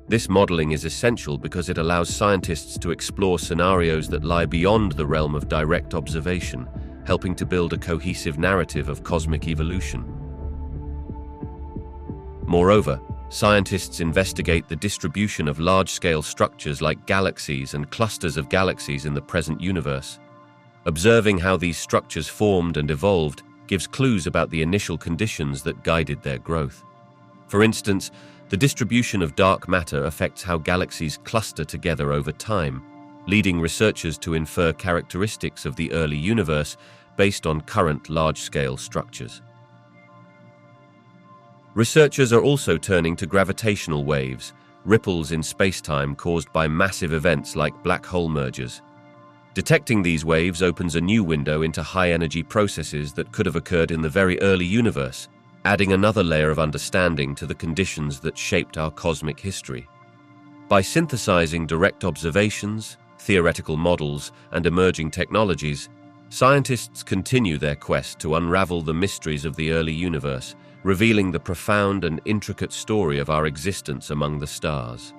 This modeling is essential because it allows scientists to explore scenarios that lie beyond the realm of direct observation, helping to build a cohesive narrative of cosmic evolution. Moreover, scientists investigate the distribution of large-scale structures like galaxies and clusters of galaxies in the present universe. Observing how these structures formed and evolved gives clues about the initial conditions that guided their growth. For instance, the distribution of dark matter affects how galaxies cluster together over time, leading researchers to infer characteristics of the early universe based on current large-scale structures. Researchers are also turning to gravitational waves, ripples in spacetime caused by massive events like black hole mergers. Detecting these waves opens a new window into high-energy processes that could have occurred in the very early universe, adding another layer of understanding to the conditions that shaped our cosmic history. By synthesizing direct observations, theoretical models, and emerging technologies, scientists continue their quest to unravel the mysteries of the early universe, revealing the profound and intricate story of our existence among the stars.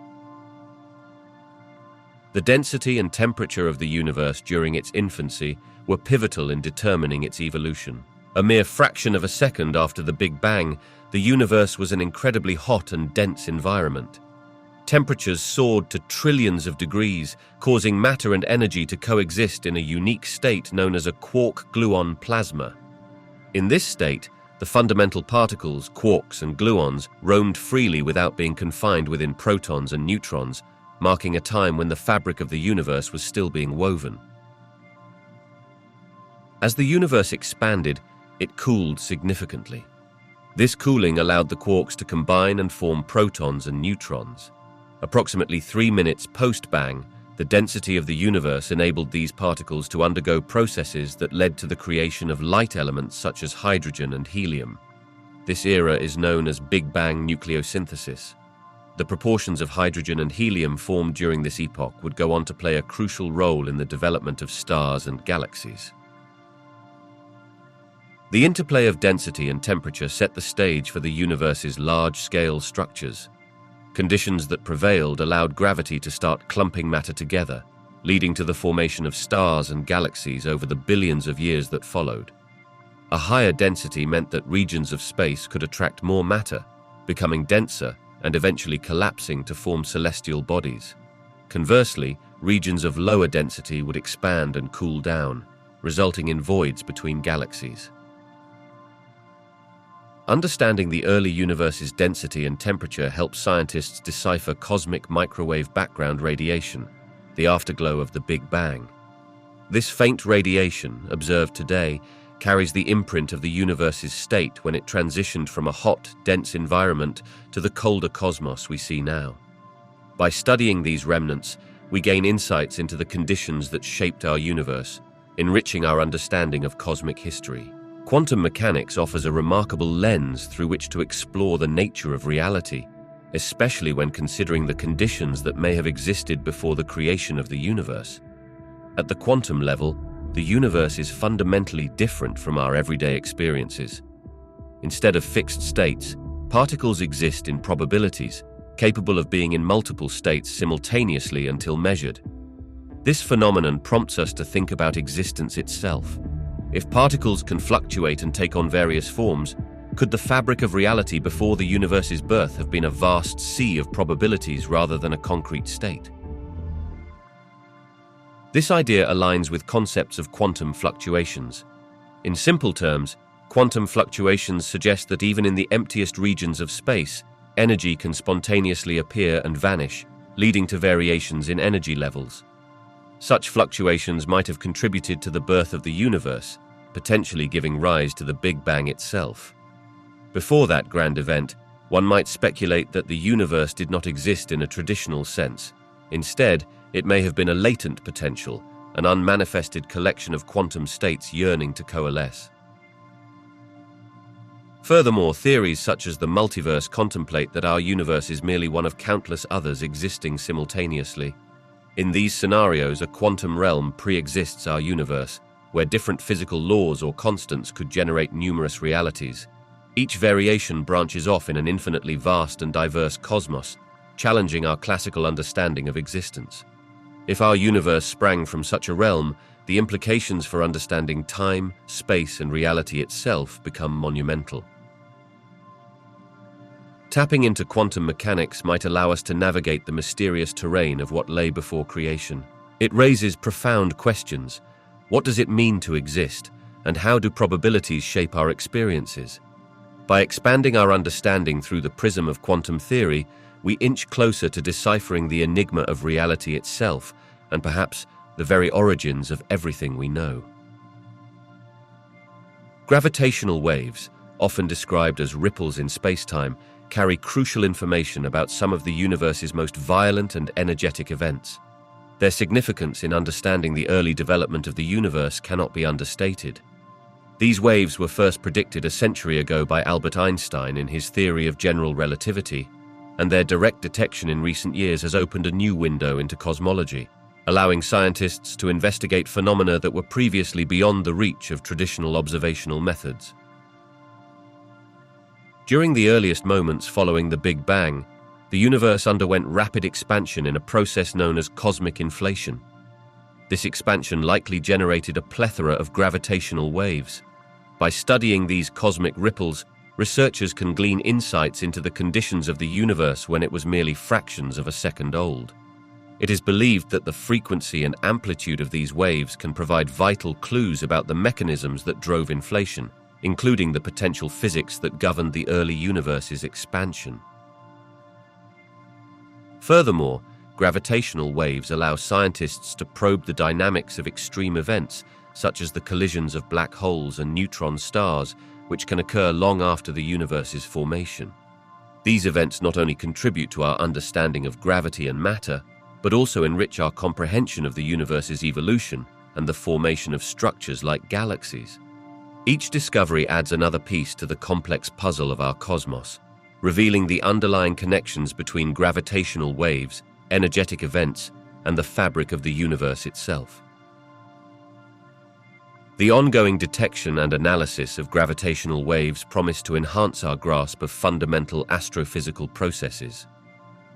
The density and temperature of the universe during its infancy were pivotal in determining its evolution. A mere fraction of a second after the Big Bang, the universe was an incredibly hot and dense environment. Temperatures soared to trillions of degrees, causing matter and energy to coexist in a unique state known as a quark-gluon plasma. In this state, the fundamental particles, quarks and gluons, roamed freely without being confined within protons and neutrons, marking a time when the fabric of the universe was still being woven. As the universe expanded, it cooled significantly. This cooling allowed the quarks to combine and form protons and neutrons. Approximately 3 minutes post-bang, The density of the universe enabled these particles to undergo processes that led to the creation of light elements such as hydrogen and helium. This era is known as Big Bang nucleosynthesis. The proportions of hydrogen and helium formed during this epoch would go on to play a crucial role in the development of stars and galaxies. The interplay of density and temperature set the stage for the universe's large-scale structures. Conditions that prevailed allowed gravity to start clumping matter together, leading to the formation of stars and galaxies over the billions of years that followed. A higher density meant that regions of space could attract more matter, becoming denser and eventually collapsing to form celestial bodies. Conversely, regions of lower density would expand and cool down, resulting in voids between galaxies. Understanding the early universe's density and temperature helps scientists decipher cosmic microwave background radiation, the afterglow of the Big Bang. This faint radiation, observed today, carries the imprint of the universe's state when it transitioned from a hot, dense environment to the colder cosmos we see now. By studying these remnants, we gain insights into the conditions that shaped our universe, enriching our understanding of cosmic history. Quantum mechanics offers a remarkable lens through which to explore the nature of reality, especially when considering the conditions that may have existed before the creation of the universe. At the quantum level, the universe is fundamentally different from our everyday experiences. Instead of fixed states, particles exist in probabilities, capable of being in multiple states simultaneously until measured. This phenomenon prompts us to think about existence itself. If particles can fluctuate and take on various forms, could the fabric of reality before the universe's birth have been a vast sea of probabilities rather than a concrete state? This idea aligns with concepts of quantum fluctuations. In simple terms, quantum fluctuations suggest that even in the emptiest regions of space, energy can spontaneously appear and vanish, leading to variations in energy levels. Such fluctuations might have contributed to the birth of the universe, potentially giving rise to the Big Bang itself. Before that grand event, one might speculate that the universe did not exist in a traditional sense. Instead, it may have been a latent potential, an unmanifested collection of quantum states yearning to coalesce. Furthermore, theories such as the multiverse contemplate that our universe is merely one of countless others existing simultaneously. In these scenarios, a quantum realm pre-exists our universe, where different physical laws or constants could generate numerous realities. Each variation branches off in an infinitely vast and diverse cosmos, challenging our classical understanding of existence. If our universe sprang from such a realm, the implications for understanding time, space, and reality itself become monumental. Tapping into quantum mechanics might allow us to navigate the mysterious terrain of what lay before creation. It raises profound questions. What does it mean to exist, and how do probabilities shape our experiences? By expanding our understanding through the prism of quantum theory, we inch closer to deciphering the enigma of reality itself, and perhaps the very origins of everything we know. Gravitational waves, often described as ripples in space-time, carry crucial information about some of the universe's most violent and energetic events. Their significance in understanding the early development of the universe cannot be understated. These waves were first predicted a century ago by Albert Einstein in his theory of general relativity, and their direct detection in recent years has opened a new window into cosmology, allowing scientists to investigate phenomena that were previously beyond the reach of traditional observational methods. During the earliest moments following the Big Bang, the universe underwent rapid expansion in a process known as cosmic inflation. This expansion likely generated a plethora of gravitational waves. By studying these cosmic ripples, researchers can glean insights into the conditions of the universe when it was merely fractions of a second old. It is believed that the frequency and amplitude of these waves can provide vital clues about the mechanisms that drove inflation, including the potential physics that governed the early universe's expansion. Furthermore, gravitational waves allow scientists to probe the dynamics of extreme events, such as the collisions of black holes and neutron stars, which can occur long after the universe's formation. These events not only contribute to our understanding of gravity and matter, but also enrich our comprehension of the universe's evolution and the formation of structures like galaxies. Each discovery adds another piece to the complex puzzle of our cosmos, revealing the underlying connections between gravitational waves, energetic events, and the fabric of the universe itself. The ongoing detection and analysis of gravitational waves promise to enhance our grasp of fundamental astrophysical processes.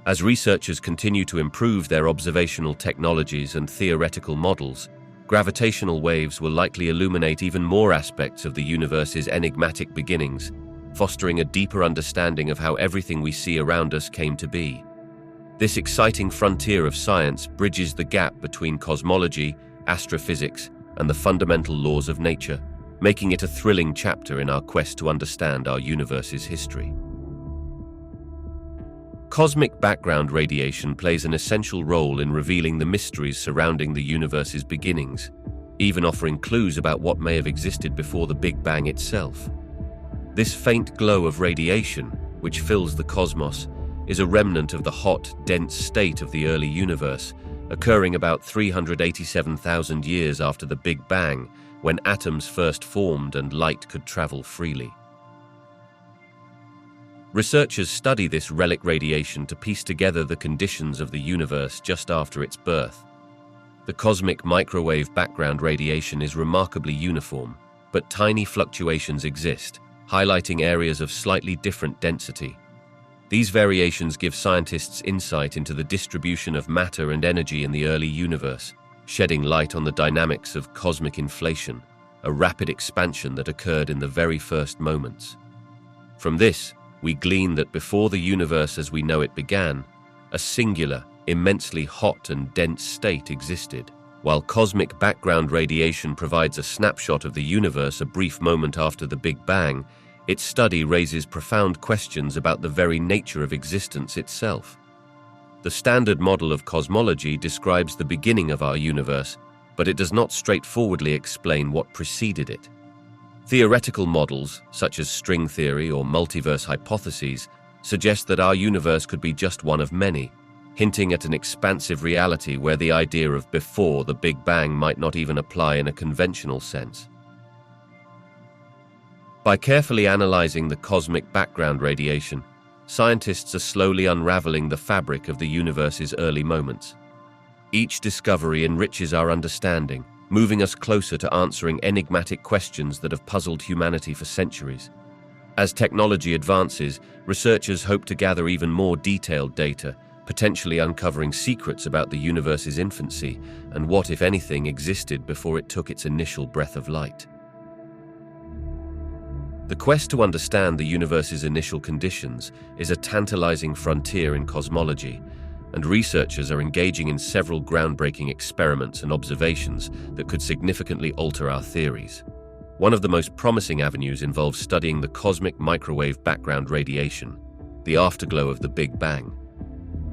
As researchers continue to improve their observational technologies and theoretical models, gravitational waves will likely illuminate even more aspects of the universe's enigmatic beginnings, fostering a deeper understanding of how everything we see around us came to be. This exciting frontier of science bridges the gap between cosmology, astrophysics, and the fundamental laws of nature, making it a thrilling chapter in our quest to understand our universe's history. Cosmic background radiation plays an essential role in revealing the mysteries surrounding the universe's beginnings, even offering clues about what may have existed before the Big Bang itself. This faint glow of radiation, which fills the cosmos, is a remnant of the hot, dense state of the early universe, occurring about 387,000 years after the Big Bang, when atoms first formed and light could travel freely. Researchers study this relic radiation to piece together the conditions of the universe just after its birth. The cosmic microwave background radiation is remarkably uniform, but tiny fluctuations exist, highlighting areas of slightly different density. These variations give scientists insight into the distribution of matter and energy in the early universe, shedding light on the dynamics of cosmic inflation, a rapid expansion that occurred in the very first moments. From this, we glean that before the universe as we know it began, a singular, immensely hot and dense state existed. While cosmic background radiation provides a snapshot of the universe a brief moment after the Big Bang, its study raises profound questions about the very nature of existence itself. The standard model of cosmology describes the beginning of our universe, but it does not straightforwardly explain what preceded it. Theoretical models, such as string theory or multiverse hypotheses, suggest that our universe could be just one of many, hinting at an expansive reality where the idea of before the Big Bang might not even apply in a conventional sense. By carefully analyzing the cosmic background radiation, scientists are slowly unraveling the fabric of the universe's early moments. Each discovery enriches our understanding, moving us closer to answering enigmatic questions that have puzzled humanity for centuries. As technology advances, researchers hope to gather even more detailed data, potentially uncovering secrets about the universe's infancy and what, if anything, existed before it took its initial breath of light. The quest to understand the universe's initial conditions is a tantalizing frontier in cosmology, and researchers are engaging in several groundbreaking experiments and observations that could significantly alter our theories. One of the most promising avenues involves studying the cosmic microwave background radiation, the afterglow of the Big Bang.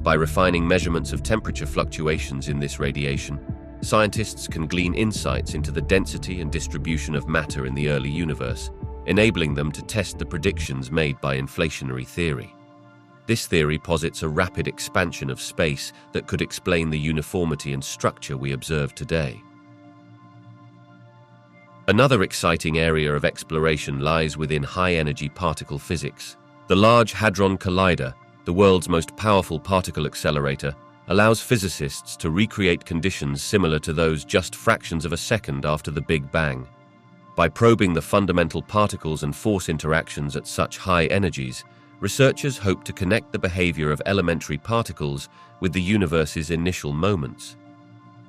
By refining measurements of temperature fluctuations in this radiation, scientists can glean insights into the density and distribution of matter in the early universe, enabling them to test the predictions made by inflationary theory. This theory posits a rapid expansion of space that could explain the uniformity and structure we observe today. Another exciting area of exploration lies within high-energy particle physics. The Large Hadron Collider, the world's most powerful particle accelerator, allows physicists to recreate conditions similar to those just fractions of a second after the Big Bang. By probing the fundamental particles and force interactions at such high energies, researchers hope to connect the behavior of elementary particles with the universe's initial moments.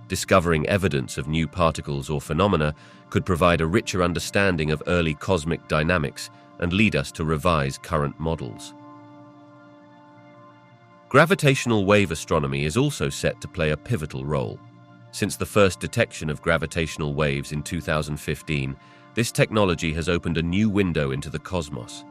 Discovering evidence of new particles or phenomena could provide a richer understanding of early cosmic dynamics and lead us to revise current models. Gravitational wave astronomy is also set to play a pivotal role. Since the first detection of gravitational waves in 2015, this technology has opened a new window into the cosmos.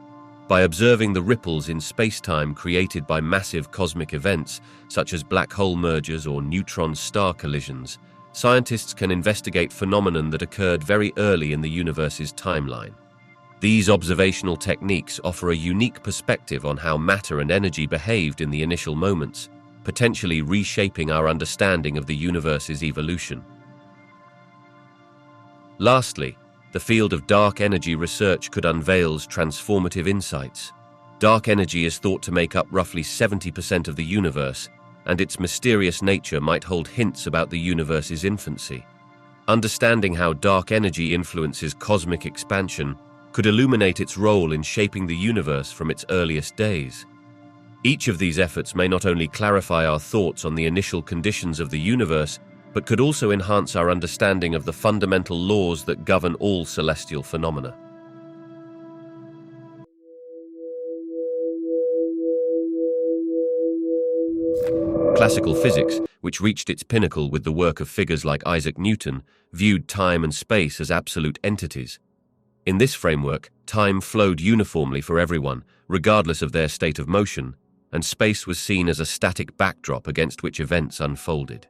By observing the ripples in space-time created by massive cosmic events, such as black hole mergers or neutron-star collisions, scientists can investigate phenomena that occurred very early in the universe's timeline. These observational techniques offer a unique perspective on how matter and energy behaved in the initial moments, potentially reshaping our understanding of the universe's evolution. Lastly, the field of dark energy research could unveil transformative insights. Dark energy is thought to make up roughly 70% of the universe, and its mysterious nature might hold hints about the universe's infancy. Understanding how dark energy influences cosmic expansion could illuminate its role in shaping the universe from its earliest days. Each of these efforts may not only clarify our thoughts on the initial conditions of the universe, but could also enhance our understanding of the fundamental laws that govern all celestial phenomena. Classical physics, which reached its pinnacle with the work of figures like Isaac Newton, viewed time and space as absolute entities. In this framework, time flowed uniformly for everyone, regardless of their state of motion, and space was seen as a static backdrop against which events unfolded.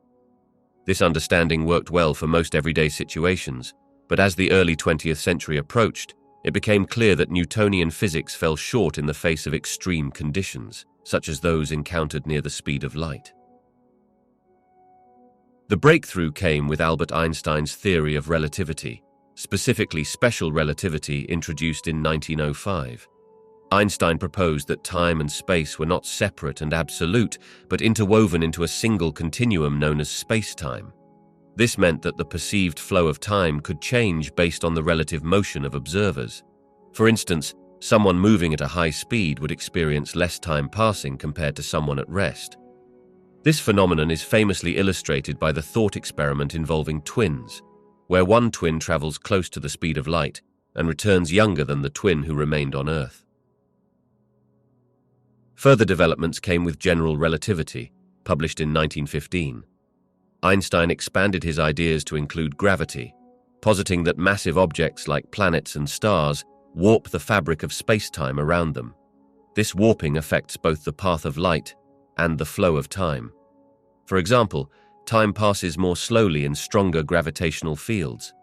This understanding worked well for most everyday situations, but as the early 20th century approached, it became clear that Newtonian physics fell short in the face of extreme conditions, such as those encountered near the speed of light. The breakthrough came with Albert Einstein's theory of relativity, specifically special relativity, introduced in 1905. Einstein proposed that time and space were not separate and absolute, but interwoven into a single continuum known as space-time. This meant that the perceived flow of time could change based on the relative motion of observers. For instance, someone moving at a high speed would experience less time passing compared to someone at rest. This phenomenon is famously illustrated by the thought experiment involving twins, where one twin travels close to the speed of light and returns younger than the twin who remained on Earth. Further developments came with general relativity, published in 1915. Einstein expanded his ideas to include gravity, positing that massive objects like planets and stars warp the fabric of space-time around them. This warping affects both the path of light and the flow of time. For example, time passes more slowly in stronger gravitational fields.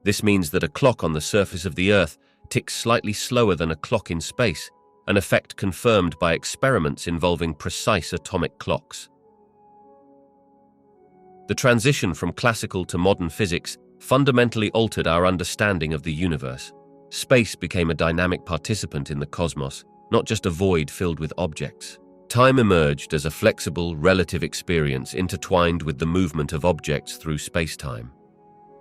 This means that a clock on the surface of the Earth ticks slightly slower than a clock in space, an effect confirmed by experiments involving precise atomic clocks. The transition from classical to modern physics fundamentally altered our understanding of the universe. Space became a dynamic participant in the cosmos, not just a void filled with objects. Time emerged as a flexible, relative experience intertwined with the movement of objects through space-time.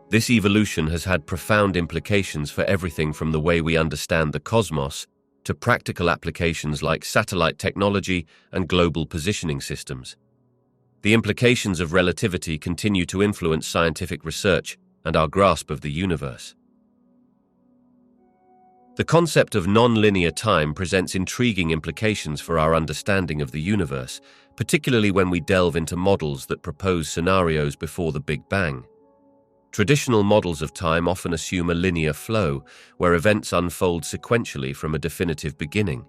This evolution has had profound implications for everything from the way we understand the cosmos to practical applications like satellite technology and global positioning systems. The implications of relativity continue to influence scientific research and our grasp of the universe. The concept of non-linear time presents intriguing implications for our understanding of the universe, particularly when we delve into models that propose scenarios before the Big Bang. Traditional models of time often assume a linear flow, where events unfold sequentially from a definitive beginning.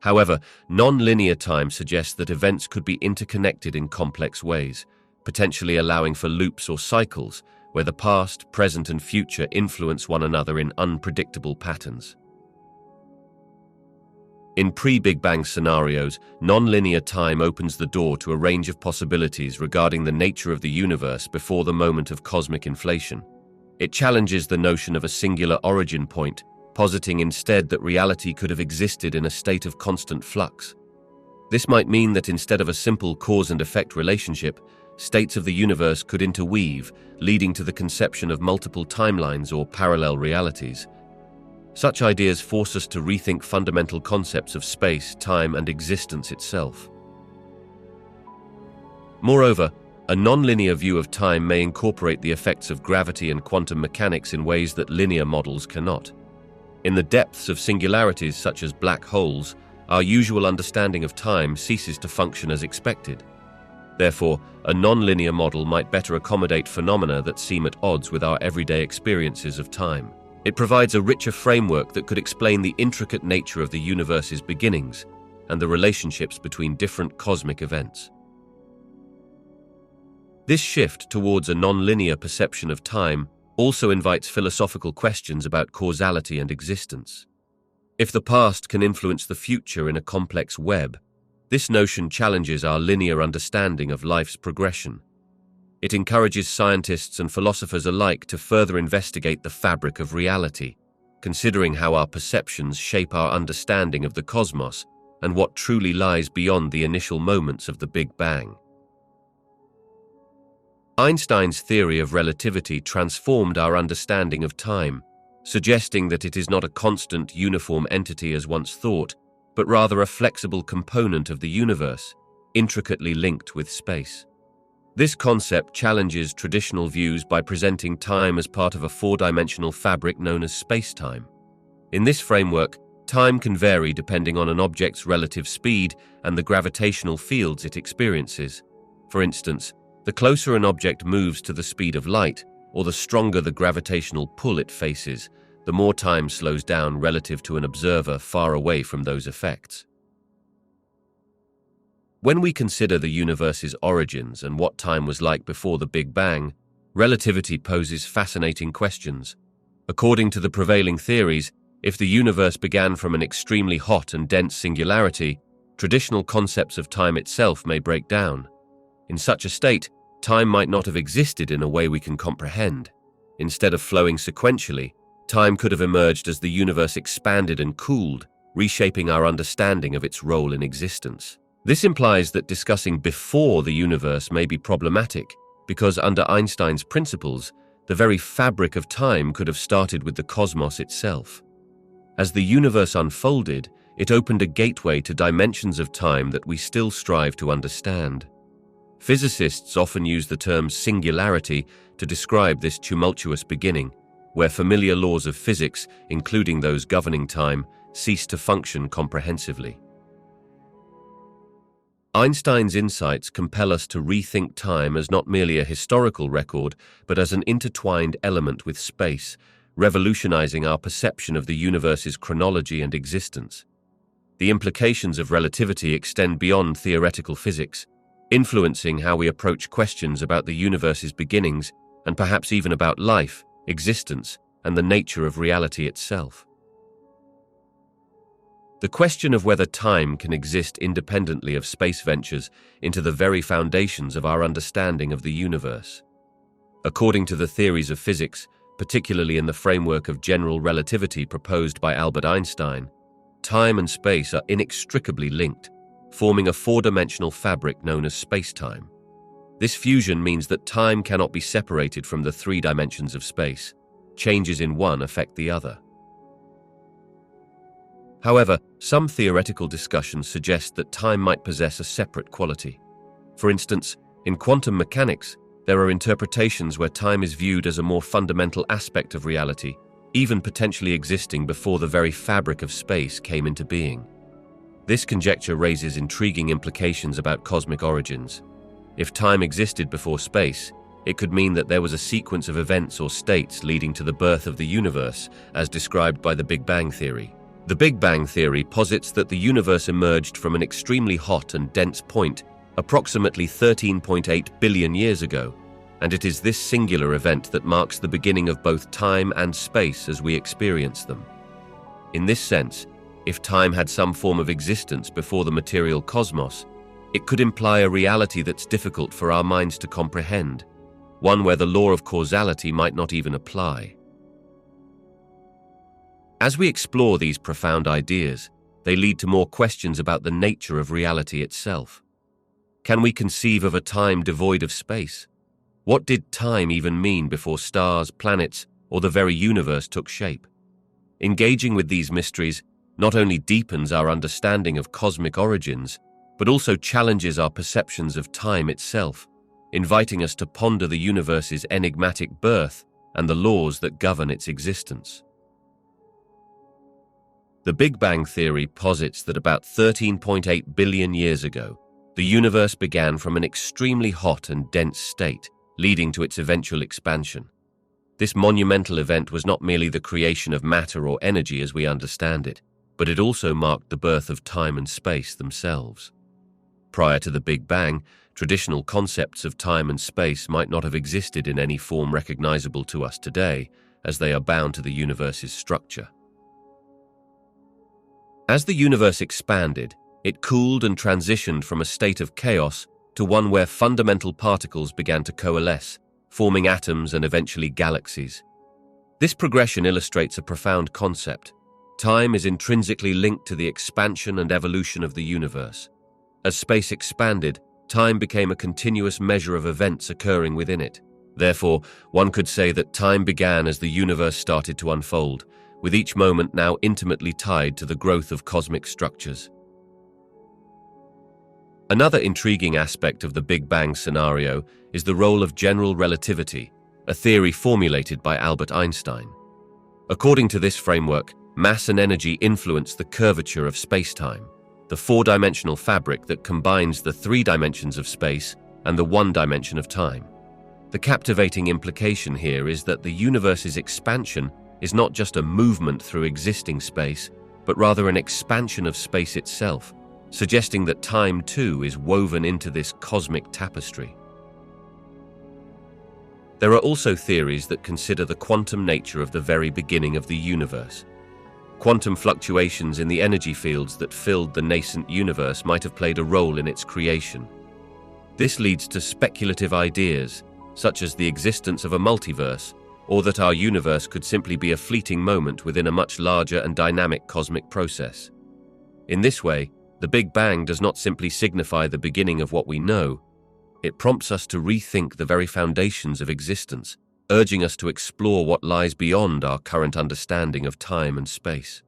However, non-linear time suggests that events could be interconnected in complex ways, potentially allowing for loops or cycles, where the past, present, and future influence one another in unpredictable patterns. In pre-Big Bang scenarios, non-linear time opens the door to a range of possibilities regarding the nature of the universe before the moment of cosmic inflation. It challenges the notion of a singular origin point, positing instead that reality could have existed in a state of constant flux. This might mean that instead of a simple cause and effect relationship, states of the universe could interweave, leading to the conception of multiple timelines or parallel realities. Such ideas force us to rethink fundamental concepts of space, time, and existence itself. Moreover, a non-linear view of time may incorporate the effects of gravity and quantum mechanics in ways that linear models cannot. In the depths of singularities such as black holes, our usual understanding of time ceases to function as expected. Therefore, a non-linear model might better accommodate phenomena that seem at odds with our everyday experiences of time. It provides a richer framework that could explain the intricate nature of the universe's beginnings and the relationships between different cosmic events. This shift towards a non-linear perception of time also invites philosophical questions about causality and existence. If the past can influence the future in a complex web, This notion challenges our linear understanding of life's progression. It encourages scientists and philosophers alike to further investigate the fabric of reality, considering how our perceptions shape our understanding of the cosmos and what truly lies beyond the initial moments of the Big Bang. Einstein's theory of relativity transformed our understanding of time, suggesting that it is not a constant, uniform entity as once thought, but rather a flexible component of the universe, intricately linked with space. This concept challenges traditional views by presenting time as part of a four-dimensional fabric known as spacetime. In this framework, time can vary depending on an object's relative speed and the gravitational fields it experiences. For instance, the closer an object moves to the speed of light, or the stronger the gravitational pull it faces, the more time slows down relative to an observer far away from those effects. When we consider the universe's origins and what time was like before the Big Bang, relativity poses fascinating questions. According to the prevailing theories, if the universe began from an extremely hot and dense singularity, traditional concepts of time itself may break down. In such a state, time might not have existed in a way we can comprehend. Instead of flowing sequentially, time could have emerged as the universe expanded and cooled, reshaping our understanding of its role in existence. This implies that discussing before the universe may be problematic, because under Einstein's principles, the very fabric of time could have started with the cosmos itself. As the universe unfolded, it opened a gateway to dimensions of time that we still strive to understand. Physicists often use the term singularity to describe this tumultuous beginning, where familiar laws of physics, including those governing time, cease to function comprehensively. Einstein's insights compel us to rethink time as not merely a historical record, but as an intertwined element with space, revolutionizing our perception of the universe's chronology and existence. The implications of relativity extend beyond theoretical physics, influencing how we approach questions about the universe's beginnings and perhaps even about life, existence, and the nature of reality itself. The question of whether time can exist independently of space ventures into the very foundations of our understanding of the universe. According to the theories of physics, particularly in the framework of general relativity proposed by Albert Einstein, time and space are inextricably linked, forming a four-dimensional fabric known as spacetime. This fusion means that time cannot be separated from the three dimensions of space. Changes in one affect the other. However, some theoretical discussions suggest that time might possess a separate quality. For instance, in quantum mechanics, there are interpretations where time is viewed as a more fundamental aspect of reality, even potentially existing before the very fabric of space came into being. This conjecture raises intriguing implications about cosmic origins. If time existed before space, it could mean that there was a sequence of events or states leading to the birth of the universe, as described by the Big Bang theory. The Big Bang theory posits that the universe emerged from an extremely hot and dense point approximately 13.8 billion years ago, and it is this singular event that marks the beginning of both time and space as we experience them. In this sense, if time had some form of existence before the material cosmos, it could imply a reality that's difficult for our minds to comprehend, one where the law of causality might not even apply. As we explore these profound ideas, they lead to more questions about the nature of reality itself. Can we conceive of a time devoid of space? What did time even mean before stars, planets, or the very universe took shape? Engaging with these mysteries not only deepens our understanding of cosmic origins, but also challenges our perceptions of time itself, inviting us to ponder the universe's enigmatic birth and the laws that govern its existence. The Big Bang theory posits that about 13.8 billion years ago, the universe began from an extremely hot and dense state, leading to its eventual expansion. This monumental event was not merely the creation of matter or energy as we understand it, but it also marked the birth of time and space themselves. Prior to the Big Bang, traditional concepts of time and space might not have existed in any form recognizable to us today, as they are bound to the universe's structure. As the universe expanded, It cooled and transitioned from a state of chaos to one where fundamental particles began to coalesce, forming atoms and eventually galaxies. This progression illustrates a profound concept. Time is intrinsically linked to the expansion and evolution of the universe. As space expanded, time became a continuous measure of events occurring within it. Therefore, one could say that time began as the universe started to unfold, with each moment now intimately tied to the growth of cosmic structures. Another intriguing aspect of the Big Bang scenario is the role of general relativity, a theory formulated by Albert Einstein. According to this framework, mass and energy influence the curvature of space-time, the four-dimensional fabric that combines the three dimensions of space and the one dimension of time. The captivating implication here is that the universe's expansion is not just a movement through existing space, but rather an expansion of space itself, suggesting that time too is woven into this cosmic tapestry. There are also theories that consider the quantum nature of the very beginning of the universe. Quantum fluctuations in the energy fields that filled the nascent universe might have played a role in its creation. This leads to speculative ideas, such as the existence of a multiverse, or that our universe could simply be a fleeting moment within a much larger and dynamic cosmic process. In this way, the Big Bang does not simply signify the beginning of what we know. It prompts us to rethink the very foundations of existence, urging us to explore what lies beyond our current understanding of time and space.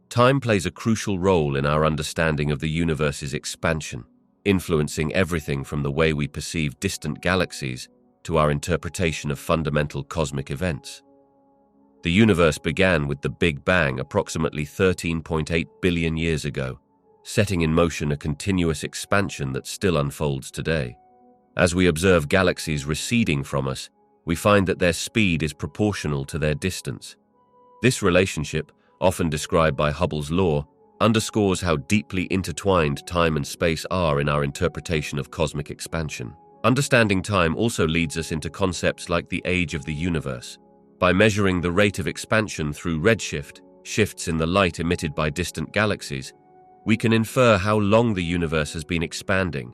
Time plays a crucial role in our understanding of the universe's expansion, influencing everything from the way we perceive distant galaxies to our interpretation of fundamental cosmic events. The universe began with the Big Bang approximately 13.8 billion years ago, setting in motion a continuous expansion that still unfolds today. As we observe galaxies receding from us, we find that their speed is proportional to their distance. This relationship, often described by Hubble's law, underscores how deeply intertwined time and space are in our interpretation of cosmic expansion. Understanding time also leads us into concepts like the age of the universe. By measuring the rate of expansion through redshift, shifts in the light emitted by distant galaxies, we can infer how long the universe has been expanding.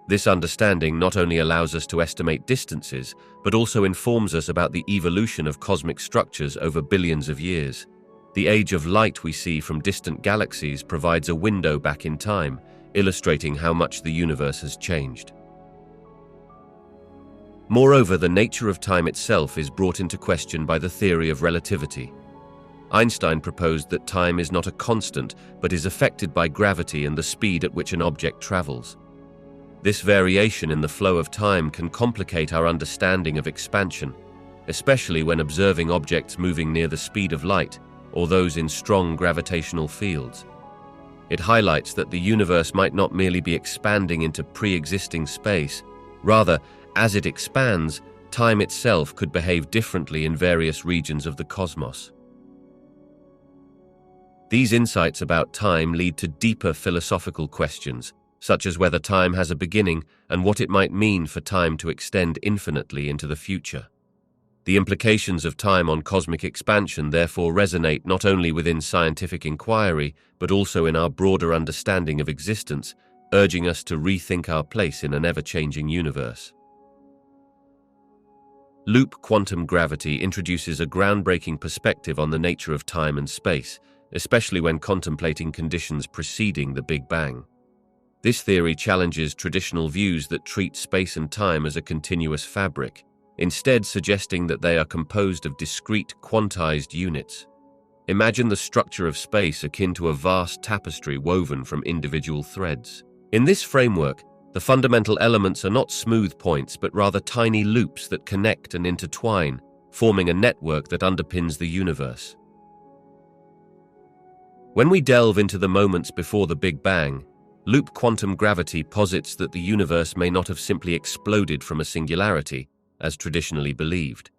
This understanding not only allows us to estimate distances, but also informs us about the evolution of cosmic structures over billions of years. The age of light we see from distant galaxies provides a window back in time, illustrating how much the universe has changed. Moreover, the nature of time itself is brought into question by the theory of relativity. Einstein proposed that time is not a constant, but is affected by gravity and the speed at which an object travels. This variation in the flow of time can complicate our understanding of expansion, especially when observing objects moving near the speed of light or those in strong gravitational fields. It highlights that the universe might not merely be expanding into pre-existing space. Rather, as it expands, time itself could behave differently in various regions of the cosmos. These insights about time lead to deeper philosophical questions, such as whether time has a beginning and what it might mean for time to extend infinitely into the future. The implications of time on cosmic expansion therefore resonate not only within scientific inquiry, but also in our broader understanding of existence, urging us to rethink our place in an ever-changing universe. Loop quantum gravity introduces a groundbreaking perspective on the nature of time and space, especially when contemplating conditions preceding the Big Bang. This theory challenges traditional views that treat space and time as a continuous fabric, instead suggesting that they are composed of discrete, quantized units. Imagine the structure of space akin to a vast tapestry woven from individual threads. In this framework, the fundamental elements are not smooth points, but rather tiny loops that connect and intertwine, forming a network that underpins the universe. When we delve into the moments before the Big Bang, loop quantum gravity posits that the universe may not have simply exploded from a singularity, as traditionally believed.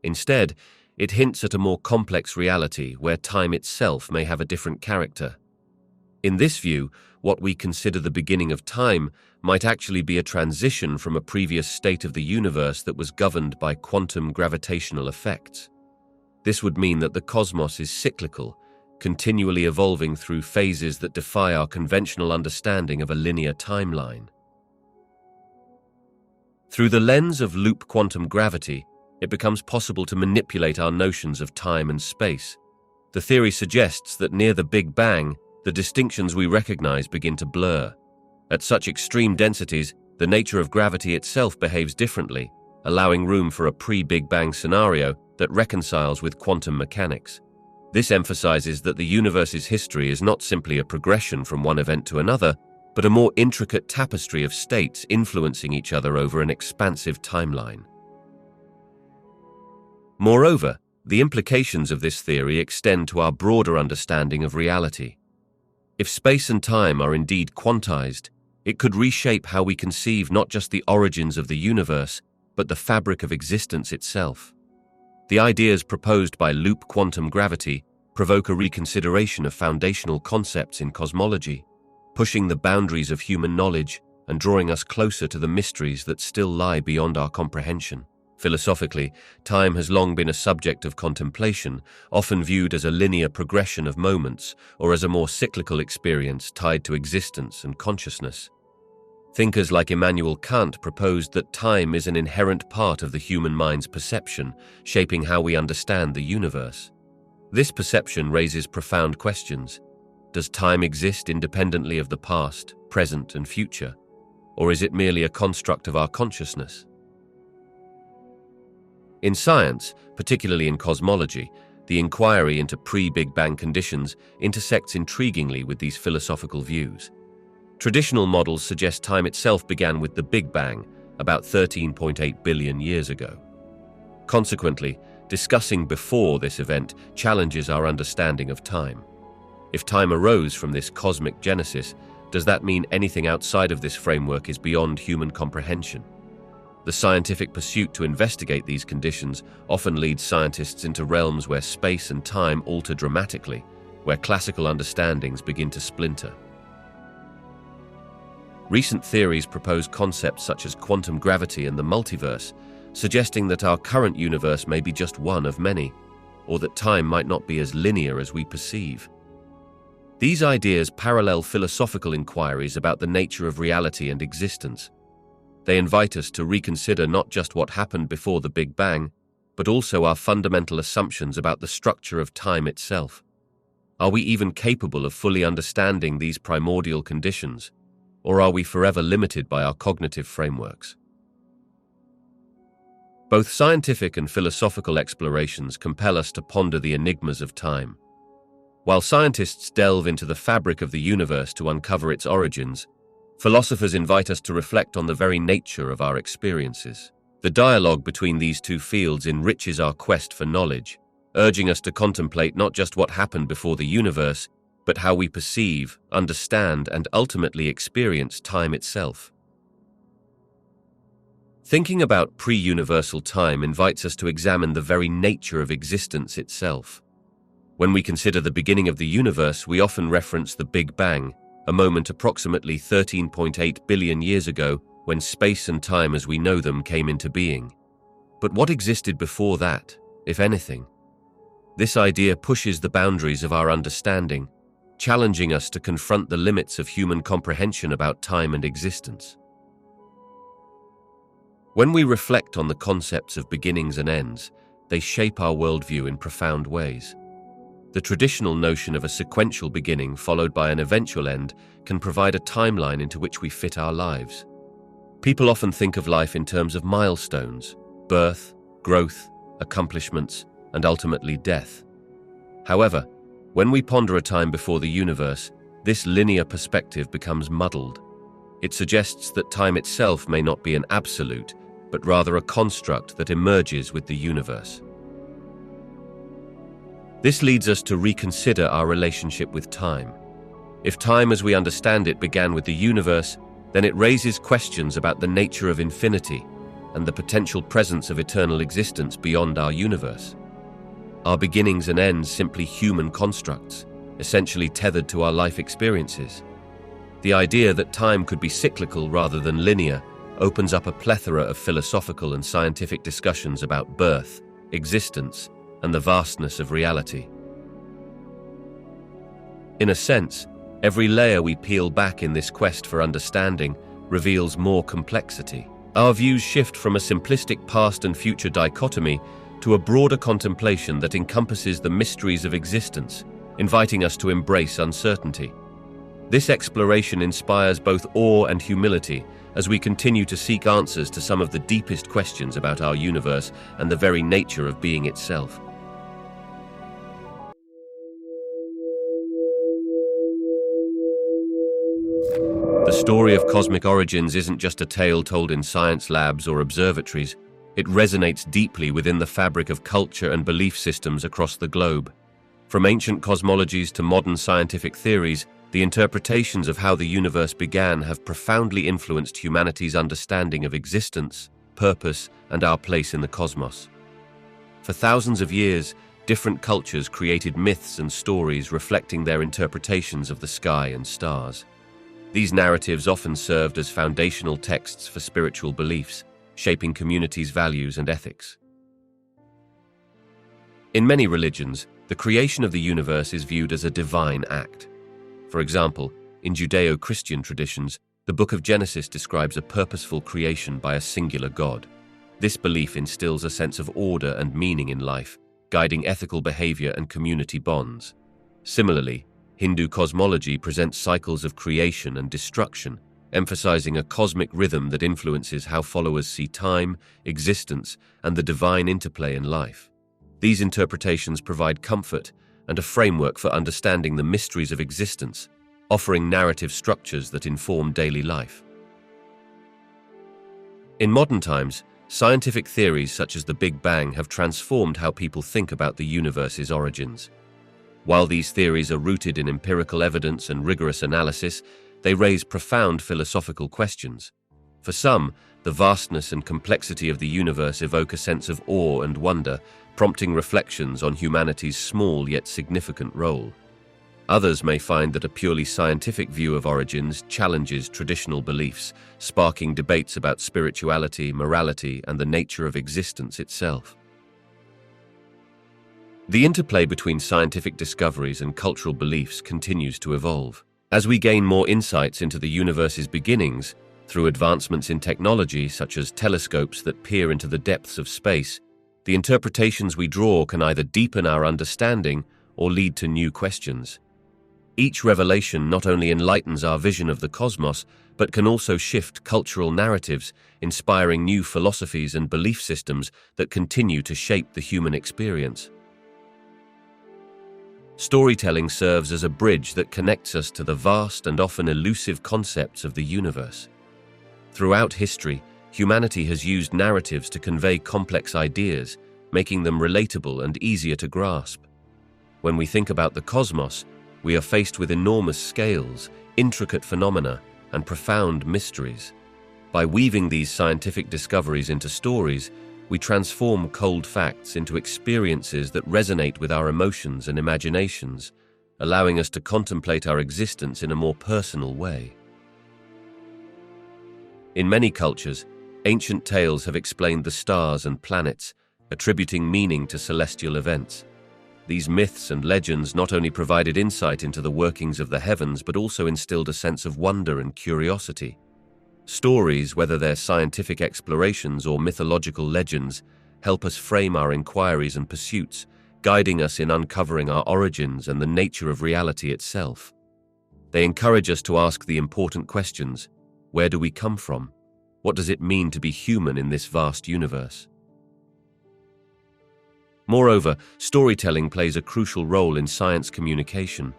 Instead, it hints at a more complex reality where time itself may have a different character. In this view, what we consider the beginning of time might actually be a transition from a previous state of the universe that was governed by quantum gravitational effects. This would mean that the cosmos is cyclical, continually evolving through phases that defy our conventional understanding of a linear timeline. Through the lens of loop quantum gravity, it becomes possible to manipulate our notions of time and space. The theory suggests that near the Big Bang, the distinctions we recognize begin to blur. At such extreme densities, the nature of gravity itself behaves differently, allowing room for a pre-Big Bang scenario that reconciles with quantum mechanics. This emphasizes that the universe's history is not simply a progression from one event to another, but a more intricate tapestry of states influencing each other over an expansive timeline. Moreover, the implications of this theory extend to our broader understanding of reality. If space and time are indeed quantized, it could reshape how we conceive not just the origins of the universe, but the fabric of existence itself. The ideas proposed by loop quantum gravity provoke a reconsideration of foundational concepts in cosmology, pushing the boundaries of human knowledge and drawing us closer to the mysteries that still lie beyond our comprehension. Philosophically, time has long been a subject of contemplation, often viewed as a linear progression of moments or as a more cyclical experience tied to existence and consciousness. Thinkers like Immanuel Kant proposed that time is an inherent part of the human mind's perception, shaping how we understand the universe. This perception raises profound questions. Does time exist independently of the past, present, and future? Or is it merely a construct of our consciousness? In science, particularly in cosmology, the inquiry into pre-Big Bang conditions intersects intriguingly with these philosophical views. Traditional models suggest time itself began with the Big Bang, about 13.8 billion years ago. Consequently, discussing before this event challenges our understanding of time. If time arose from this cosmic genesis, does that mean anything outside of this framework is beyond human comprehension? The scientific pursuit to investigate these conditions often leads scientists into realms where space and time alter dramatically, where classical understandings begin to splinter. Recent theories propose concepts such as quantum gravity and the multiverse, suggesting that our current universe may be just one of many, or that time might not be as linear as we perceive. These ideas parallel philosophical inquiries about the nature of reality and existence. They invite us to reconsider not just what happened before the Big Bang, but also our fundamental assumptions about the structure of time itself. Are we even capable of fully understanding these primordial conditions, or are we forever limited by our cognitive frameworks? Both scientific and philosophical explorations compel us to ponder the enigmas of time. While scientists delve into the fabric of the universe to uncover its origins, philosophers invite us to reflect on the very nature of our experiences. The dialogue between these two fields enriches our quest for knowledge, urging us to contemplate not just what happened before the universe, but how we perceive, understand, and ultimately experience time itself. Thinking about pre-universal time invites us to examine the very nature of existence itself. When we consider the beginning of the universe, we often reference the Big Bang, a moment approximately 13.8 billion years ago when space and time as we know them came into being. But what existed before that, if anything? This idea pushes the boundaries of our understanding, challenging us to confront the limits of human comprehension about time and existence. When we reflect on the concepts of beginnings and ends, they shape our worldview in profound ways. The traditional notion of a sequential beginning followed by an eventual end can provide a timeline into which we fit our lives. People often think of life in terms of milestones: birth, growth, accomplishments, and ultimately death. However, when we ponder a time before the universe, this linear perspective becomes muddled. It suggests that time itself may not be an absolute, but rather a construct that emerges with the universe. This leads us to reconsider our relationship with time. If time as we understand it began with the universe, then it raises questions about the nature of infinity and the potential presence of eternal existence beyond our universe. Are beginnings and ends simply human constructs, essentially tethered to our life experiences? The idea that time could be cyclical rather than linear opens up a plethora of philosophical and scientific discussions about birth, existence, and the vastness of reality. In a sense, every layer we peel back in this quest for understanding reveals more complexity. Our views shift from a simplistic past and future dichotomy to a broader contemplation that encompasses the mysteries of existence, inviting us to embrace uncertainty. This exploration inspires both awe and humility as we continue to seek answers to some of the deepest questions about our universe and the very nature of being itself. The story of cosmic origins isn't just a tale told in science labs or observatories. It resonates deeply within the fabric of culture and belief systems across the globe. From ancient cosmologies to modern scientific theories, the interpretations of how the universe began have profoundly influenced humanity's understanding of existence, purpose, and our place in the cosmos. For thousands of years, different cultures created myths and stories reflecting their interpretations of the sky and stars. These narratives often served as foundational texts for spiritual beliefs, shaping communities' values and ethics. In many religions, the creation of the universe is viewed as a divine act. For example, in Judeo-Christian traditions, the Book of Genesis describes a purposeful creation by a singular God. This belief instills a sense of order and meaning in life, guiding ethical behavior and community bonds. Similarly, Hindu cosmology presents cycles of creation and destruction, emphasizing a cosmic rhythm that influences how followers see time, existence, and the divine interplay in life. These interpretations provide comfort and a framework for understanding the mysteries of existence, offering narrative structures that inform daily life. In modern times, scientific theories such as the Big Bang have transformed how people think about the universe's origins. While these theories are rooted in empirical evidence and rigorous analysis, they raise profound philosophical questions. For some, the vastness and complexity of the universe evoke a sense of awe and wonder, prompting reflections on humanity's small yet significant role. Others may find that a purely scientific view of origins challenges traditional beliefs, sparking debates about spirituality, morality, and the nature of existence itself. The interplay between scientific discoveries and cultural beliefs continues to evolve. As we gain more insights into the universe's beginnings, through advancements in technology such as telescopes that peer into the depths of space, the interpretations we draw can either deepen our understanding or lead to new questions. Each revelation not only enlightens our vision of the cosmos, but can also shift cultural narratives, inspiring new philosophies and belief systems that continue to shape the human experience. Storytelling serves as a bridge that connects us to the vast and often elusive concepts of the universe. Throughout history, humanity has used narratives to convey complex ideas, making them relatable and easier to grasp. When we think about the cosmos, we are faced with enormous scales, intricate phenomena, and profound mysteries. By weaving these scientific discoveries into stories, we transform cold facts into experiences that resonate with our emotions and imaginations, allowing us to contemplate our existence in a more personal way. In many cultures, ancient tales have explained the stars and planets, attributing meaning to celestial events. These myths and legends not only provided insight into the workings of the heavens, but also instilled a sense of wonder and curiosity. Stories, whether they're scientific explorations or mythological legends, help us frame our inquiries and pursuits, guiding us in uncovering our origins and the nature of reality itself. They encourage us to ask the important questions: where do we come from? What does it mean to be human in this vast universe? Moreover, storytelling plays a crucial role in science communication.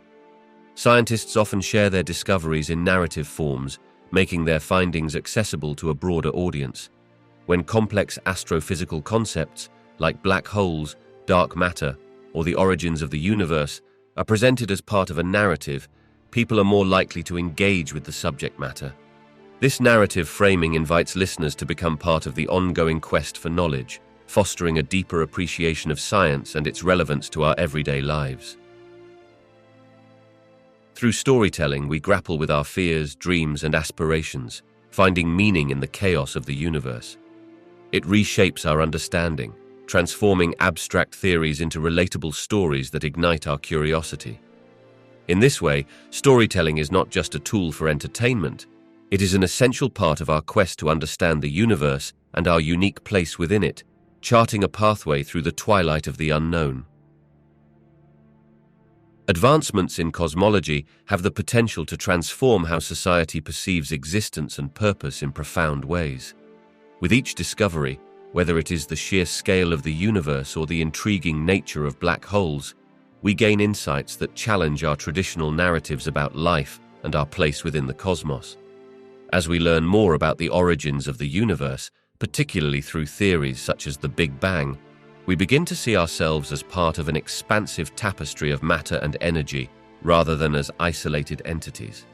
Scientists often share their discoveries in narrative forms, making their findings accessible to a broader audience. When complex astrophysical concepts, like black holes, dark matter, or the origins of the universe, are presented as part of a narrative, people are more likely to engage with the subject matter. This narrative framing invites listeners to become part of the ongoing quest for knowledge, fostering a deeper appreciation of science and its relevance to our everyday lives. Through storytelling, we grapple with our fears, dreams, and aspirations, finding meaning in the chaos of the universe. It reshapes our understanding, transforming abstract theories into relatable stories that ignite our curiosity. In this way, storytelling is not just a tool for entertainment. It is an essential part of our quest to understand the universe and our unique place within it, charting a pathway through the twilight of the unknown. Advancements in cosmology have the potential to transform how society perceives existence and purpose in profound ways. With each discovery, whether it is the sheer scale of the universe or the intriguing nature of black holes, we gain insights that challenge our traditional narratives about life and our place within the cosmos. As we learn more about the origins of the universe, particularly through theories such as the Big Bang, we begin to see ourselves as part of an expansive tapestry of matter and energy, rather than as isolated entities.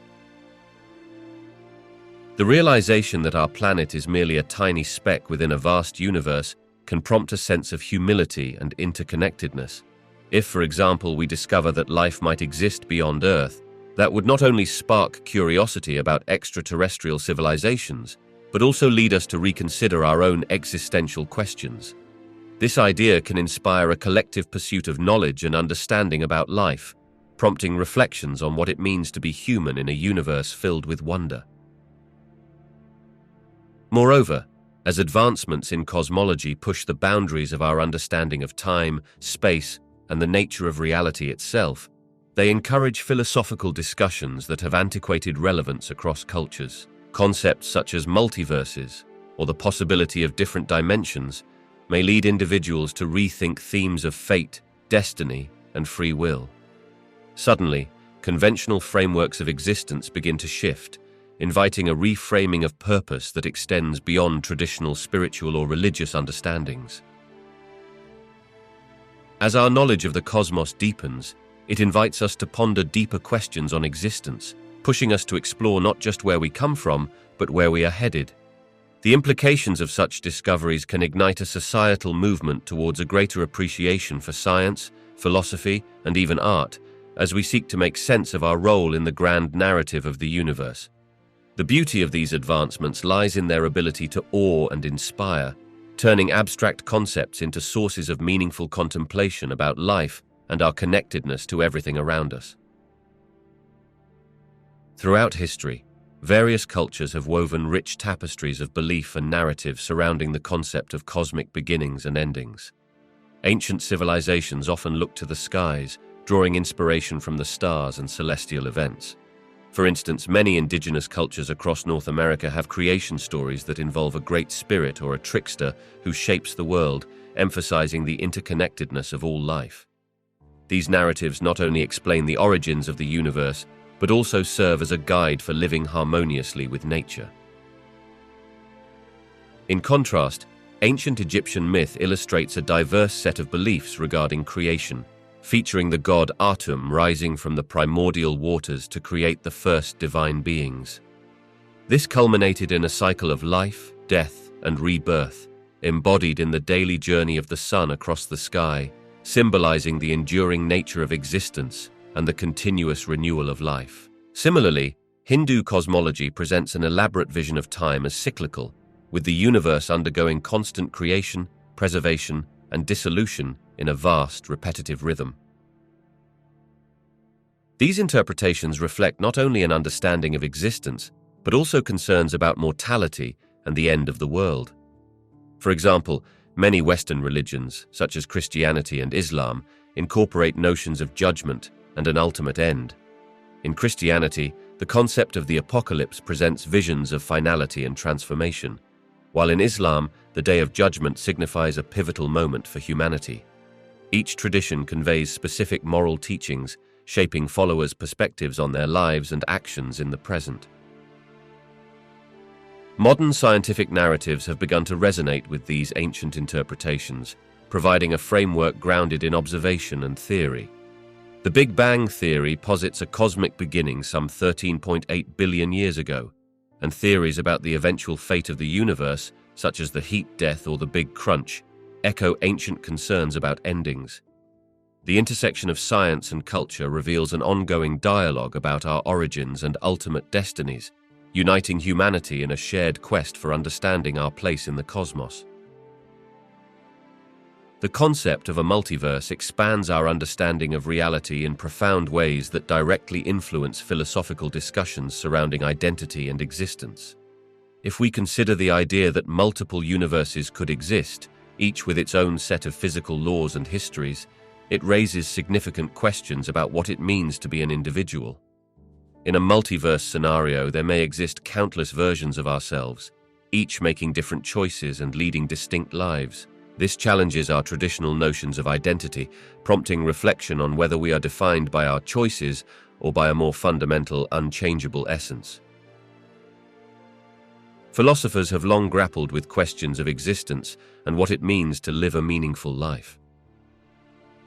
The realization that our planet is merely a tiny speck within a vast universe can prompt a sense of humility and interconnectedness. If, for example, we discover that life might exist beyond Earth, that would not only spark curiosity about extraterrestrial civilizations, but also lead us to reconsider our own existential questions. This idea can inspire a collective pursuit of knowledge and understanding about life, prompting reflections on what it means to be human in a universe filled with wonder. Moreover, as advancements in cosmology push the boundaries of our understanding of time, space, and the nature of reality itself, they encourage philosophical discussions that have antiquated relevance across cultures. Concepts such as multiverses, or the possibility of different dimensions, may lead individuals to rethink themes of fate, destiny, and free will. Suddenly, conventional frameworks of existence begin to shift, inviting a reframing of purpose that extends beyond traditional spiritual or religious understandings. As our knowledge of the cosmos deepens, it invites us to ponder deeper questions on existence, pushing us to explore not just where we come from, but where we are headed. The implications of such discoveries can ignite a societal movement towards a greater appreciation for science, philosophy, and even art, as we seek to make sense of our role in the grand narrative of the universe. The beauty of these advancements lies in their ability to awe and inspire, turning abstract concepts into sources of meaningful contemplation about life and our connectedness to everything around us. Throughout history, various cultures have woven rich tapestries of belief and narrative surrounding the concept of cosmic beginnings and endings. Ancient civilizations often looked to the skies, drawing inspiration from the stars and celestial events. For instance, many indigenous cultures across North America have creation stories that involve a great spirit or a trickster who shapes the world, emphasizing the interconnectedness of all life. These narratives not only explain the origins of the universe, but also serve as a guide for living harmoniously with nature. In contrast, ancient Egyptian myth illustrates a diverse set of beliefs regarding creation, featuring the god Atum rising from the primordial waters to create the first divine beings. This culminated in a cycle of life, death, and rebirth, embodied in the daily journey of the sun across the sky, symbolizing the enduring nature of existence and the continuous renewal of life. Similarly, Hindu cosmology presents an elaborate vision of time as cyclical, with the universe undergoing constant creation, preservation, and dissolution in a vast, repetitive rhythm. These interpretations reflect not only an understanding of existence, but also concerns about mortality and the end of the world. For example, many Western religions, such as Christianity and Islam, incorporate notions of judgment and an ultimate end. In Christianity, the concept of the apocalypse presents visions of finality and transformation, while in Islam, the Day of Judgment signifies a pivotal moment for humanity. Each tradition conveys specific moral teachings, shaping followers' perspectives on their lives and actions in the present. Modern scientific narratives have begun to resonate with these ancient interpretations, providing a framework grounded in observation and theory. The Big Bang theory posits a cosmic beginning some 13.8 billion years ago, and theories about the eventual fate of the universe, such as the heat death or the Big Crunch, echo ancient concerns about endings. The intersection of science and culture reveals an ongoing dialogue about our origins and ultimate destinies, uniting humanity in a shared quest for understanding our place in the cosmos. The concept of a multiverse expands our understanding of reality in profound ways that directly influence philosophical discussions surrounding identity and existence. If we consider the idea that multiple universes could exist, each with its own set of physical laws and histories, it raises significant questions about what it means to be an individual. In a multiverse scenario, there may exist countless versions of ourselves, each making different choices and leading distinct lives. This challenges our traditional notions of identity, prompting reflection on whether we are defined by our choices or by a more fundamental, unchangeable essence. Philosophers have long grappled with questions of existence and what it means to live a meaningful life.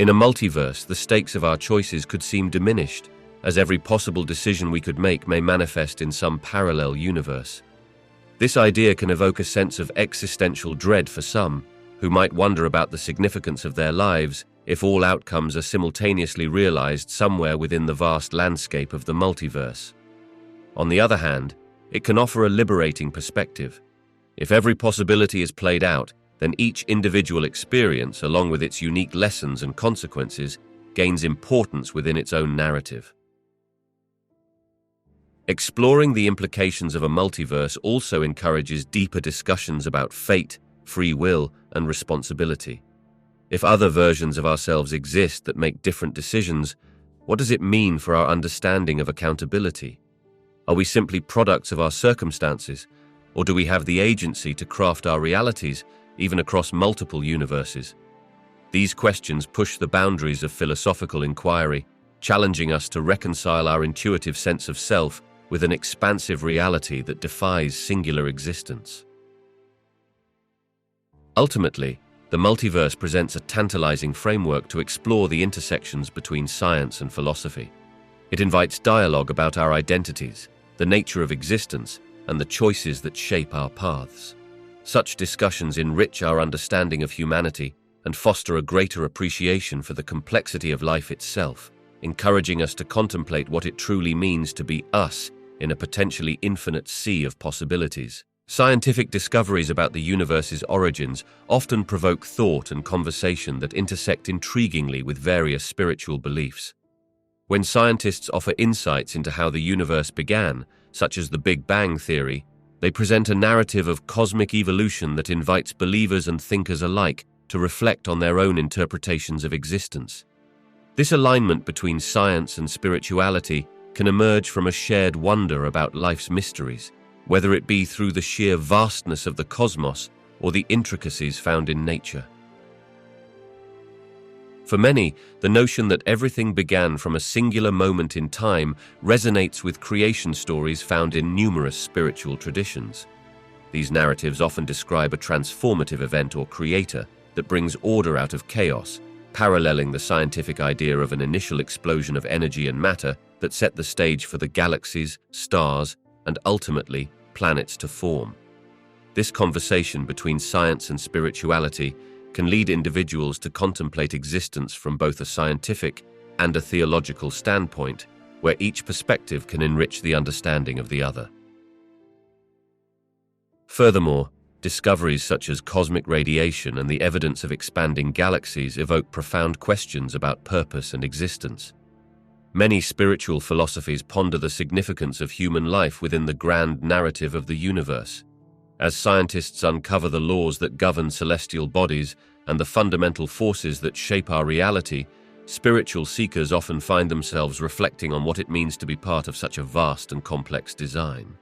In a multiverse, the stakes of our choices could seem diminished, as every possible decision we could make may manifest in some parallel universe. This idea can evoke a sense of existential dread for some, who might wonder about the significance of their lives if all outcomes are simultaneously realized somewhere within the vast landscape of the multiverse. On the other hand, it can offer a liberating perspective. If every possibility is played out, then each individual experience, along with its unique lessons and consequences, gains importance within its own narrative. Exploring the implications of a multiverse also encourages deeper discussions about fate, free will, and responsibility. If other versions of ourselves exist that make different decisions, what does it mean for our understanding of accountability? Are we simply products of our circumstances, or do we have the agency to craft our realities, even across multiple universes? These questions push the boundaries of philosophical inquiry, challenging us to reconcile our intuitive sense of self with an expansive reality that defies singular existence. Ultimately, the multiverse presents a tantalizing framework to explore the intersections between science and philosophy. It invites dialogue about our identities, the nature of existence, and the choices that shape our paths. Such discussions enrich our understanding of humanity and foster a greater appreciation for the complexity of life itself, encouraging us to contemplate what it truly means to be us in a potentially infinite sea of possibilities. Scientific discoveries about the universe's origins often provoke thought and conversation that intersect intriguingly with various spiritual beliefs. When scientists offer insights into how the universe began, such as the Big Bang theory, they present a narrative of cosmic evolution that invites believers and thinkers alike to reflect on their own interpretations of existence. This alignment between science and spirituality can emerge from a shared wonder about life's mysteries, whether it be through the sheer vastness of the cosmos or the intricacies found in nature. For many, the notion that everything began from a singular moment in time resonates with creation stories found in numerous spiritual traditions. These narratives often describe a transformative event or creator that brings order out of chaos, paralleling the scientific idea of an initial explosion of energy and matter that set the stage for the galaxies, stars, and ultimately, planets to form. This conversation between science and spirituality can lead individuals to contemplate existence from both a scientific and a theological standpoint, where each perspective can enrich the understanding of the other. Furthermore, discoveries such as cosmic radiation and the evidence of expanding galaxies evoke profound questions about purpose and existence. Many spiritual philosophies ponder the significance of human life within the grand narrative of the universe. As scientists uncover the laws that govern celestial bodies and the fundamental forces that shape our reality, spiritual seekers often find themselves reflecting on what it means to be part of such a vast and complex design.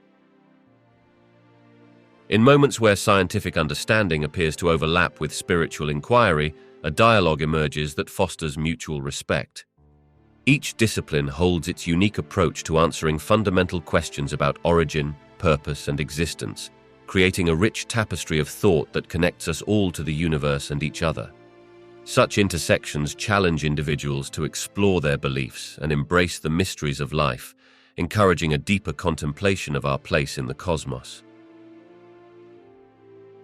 In moments where scientific understanding appears to overlap with spiritual inquiry, a dialogue emerges that fosters mutual respect. Each discipline holds its unique approach to answering fundamental questions about origin, purpose, and existence, creating a rich tapestry of thought that connects us all to the universe and each other. Such intersections challenge individuals to explore their beliefs and embrace the mysteries of life, encouraging a deeper contemplation of our place in the cosmos.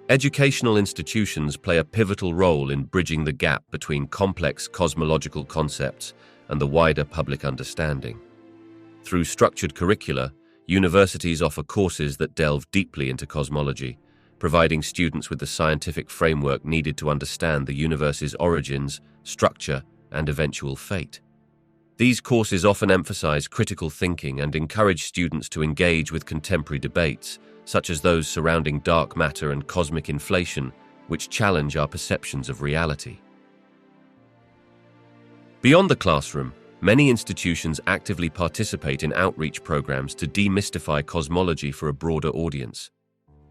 Educational institutions play a pivotal role in bridging the gap between complex cosmological concepts and the wider public understanding. Through structured curricula, universities offer courses that delve deeply into cosmology, providing students with the scientific framework needed to understand the universe's origins, structure, and eventual fate. These courses often emphasize critical thinking and encourage students to engage with contemporary debates, such as those surrounding dark matter and cosmic inflation, which challenge our perceptions of reality. Beyond the classroom, many institutions actively participate in outreach programs to demystify cosmology for a broader audience.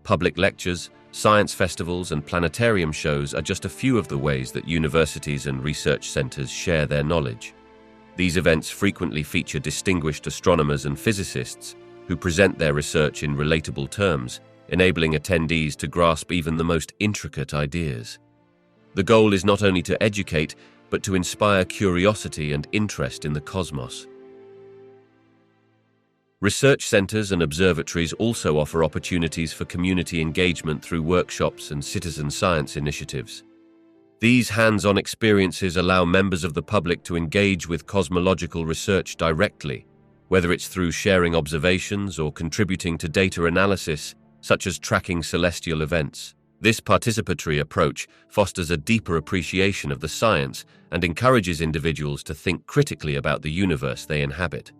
Public lectures, science festivals, and planetarium shows are just a few of the ways that universities and research centers share their knowledge. These events frequently feature distinguished astronomers and physicists who present their research in relatable terms, enabling attendees to grasp even the most intricate ideas. The goal is not only to educate, but to inspire curiosity and interest in the cosmos. Research centers and observatories also offer opportunities for community engagement through workshops and citizen science initiatives. These hands-on experiences allow members of the public to engage with cosmological research directly, whether it's through sharing observations or contributing to data analysis, such as tracking celestial events. This participatory approach fosters a deeper appreciation of the science and encourages individuals to think critically about the universe they inhabit.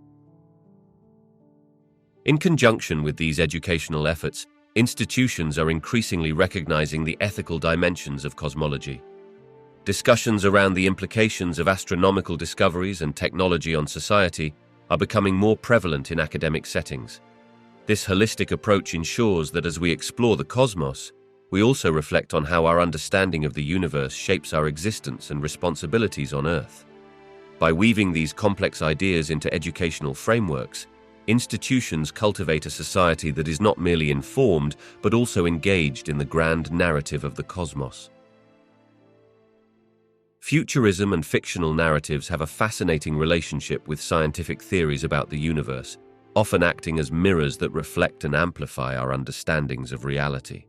In conjunction with these educational efforts, institutions are increasingly recognizing the ethical dimensions of cosmology. Discussions around the implications of astronomical discoveries and technology on society are becoming more prevalent in academic settings. This holistic approach ensures that as we explore the cosmos, we also reflect on how our understanding of the universe shapes our existence and responsibilities on Earth. By weaving these complex ideas into educational frameworks, institutions cultivate a society that is not merely informed, but also engaged in the grand narrative of the cosmos. Futurism and fictional narratives have a fascinating relationship with scientific theories about the universe, often acting as mirrors that reflect and amplify our understandings of reality.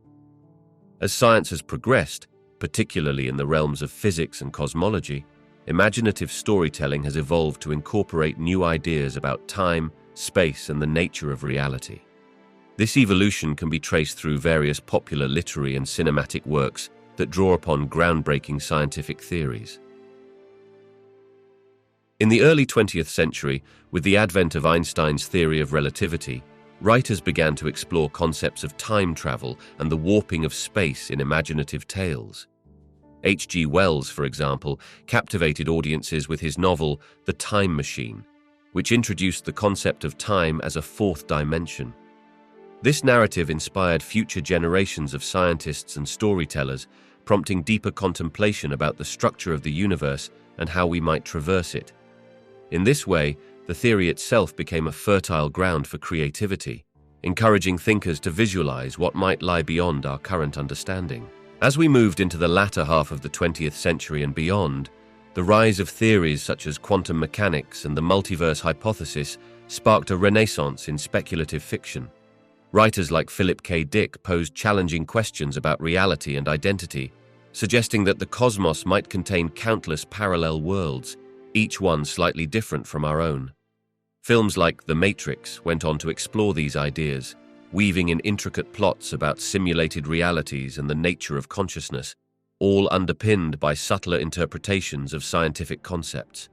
As science has progressed, particularly in the realms of physics and cosmology, imaginative storytelling has evolved to incorporate new ideas about time, space, and the nature of reality. This evolution can be traced through various popular literary and cinematic works that draw upon groundbreaking scientific theories. In the early 20th century, with the advent of Einstein's theory of relativity, writers began to explore concepts of time travel and the warping of space in imaginative tales. H.G. Wells, for example, captivated audiences with his novel The Time Machine, which introduced the concept of time as a fourth dimension. This narrative inspired future generations of scientists and storytellers, prompting deeper contemplation about the structure of the universe and how we might traverse it. In this way, the theory itself became a fertile ground for creativity, encouraging thinkers to visualize what might lie beyond our current understanding. As we moved into the latter half of the 20th century and beyond, the rise of theories such as quantum mechanics and the multiverse hypothesis sparked a renaissance in speculative fiction. Writers like Philip K. Dick posed challenging questions about reality and identity, suggesting that the cosmos might contain countless parallel worlds, each one slightly different from our own. Films like The Matrix went on to explore these ideas, weaving in intricate plots about simulated realities and the nature of consciousness, all underpinned by subtler interpretations of scientific concepts.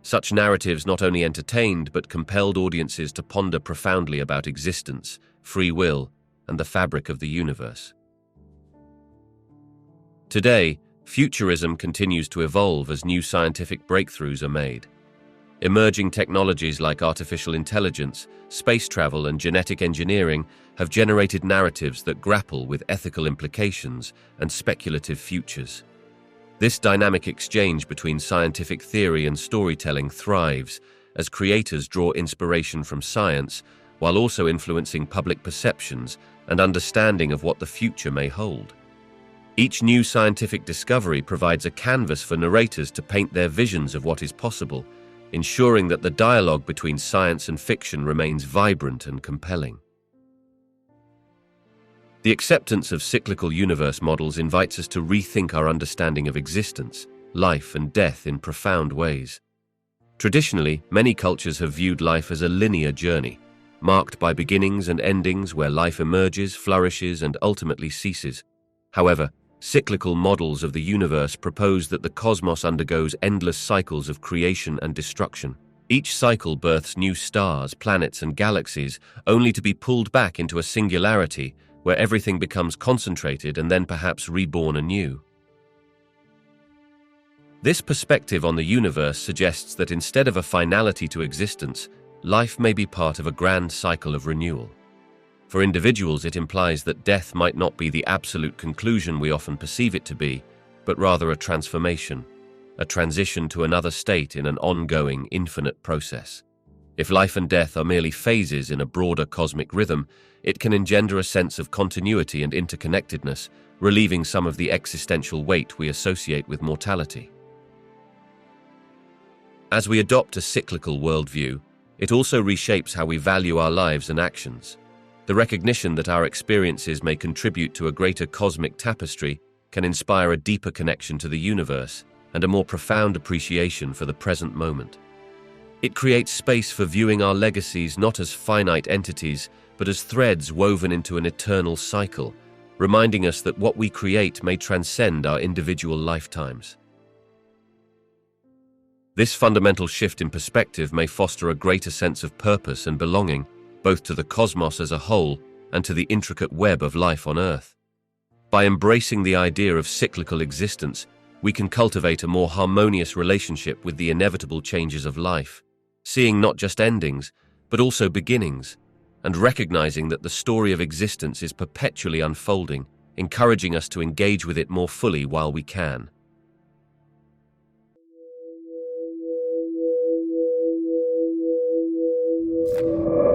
Such narratives not only entertained but compelled audiences to ponder profoundly about existence, free will, and the fabric of the universe. Today, futurism continues to evolve as new scientific breakthroughs are made. Emerging technologies like artificial intelligence, space travel, and genetic engineering have generated narratives that grapple with ethical implications and speculative futures. This dynamic exchange between scientific theory and storytelling thrives as creators draw inspiration from science while also influencing public perceptions and understanding of what the future may hold. Each new scientific discovery provides a canvas for narrators to paint their visions of what is possible, ensuring that the dialogue between science and fiction remains vibrant and compelling. The acceptance of cyclical universe models invites us to rethink our understanding of existence, life, and death in profound ways. Traditionally, many cultures have viewed life as a linear journey, marked by beginnings and endings where life emerges, flourishes, and ultimately ceases. However, cyclical models of the universe propose that the cosmos undergoes endless cycles of creation and destruction. Each cycle births new stars, planets, and galaxies, only to be pulled back into a singularity where everything becomes concentrated and then perhaps reborn anew. This perspective on the universe suggests that instead of a finality to existence, life may be part of a grand cycle of renewal. For individuals, it implies that death might not be the absolute conclusion we often perceive it to be, but rather a transformation, a transition to another state in an ongoing, infinite process. If life and death are merely phases in a broader cosmic rhythm, it can engender a sense of continuity and interconnectedness, relieving some of the existential weight we associate with mortality. As we adopt a cyclical worldview, it also reshapes how we value our lives and actions. The recognition that our experiences may contribute to a greater cosmic tapestry can inspire a deeper connection to the universe and a more profound appreciation for the present moment. It creates space for viewing our legacies not as finite entities, but as threads woven into an eternal cycle, reminding us that what we create may transcend our individual lifetimes. This fundamental shift in perspective may foster a greater sense of purpose and belonging, both to the cosmos as a whole and to the intricate web of life on Earth. By embracing the idea of cyclical existence, we can cultivate a more harmonious relationship with the inevitable changes of life, seeing not just endings, but also beginnings, and recognizing that the story of existence is perpetually unfolding, encouraging us to engage with it more fully while we can.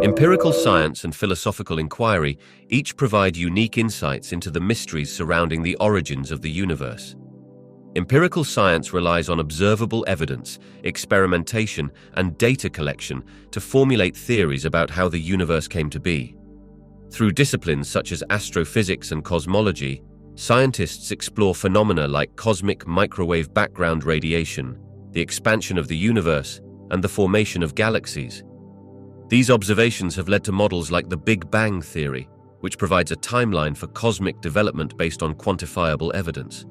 Empirical science and philosophical inquiry each provide unique insights into the mysteries surrounding the origins of the universe. Empirical science relies on observable evidence, experimentation, and data collection to formulate theories about how the universe came to be. Through disciplines such as astrophysics and cosmology, scientists explore phenomena like cosmic microwave background radiation, the expansion of the universe, and the formation of galaxies. These observations have led to models like the Big Bang theory, which provides a timeline for cosmic development based on quantifiable evidence.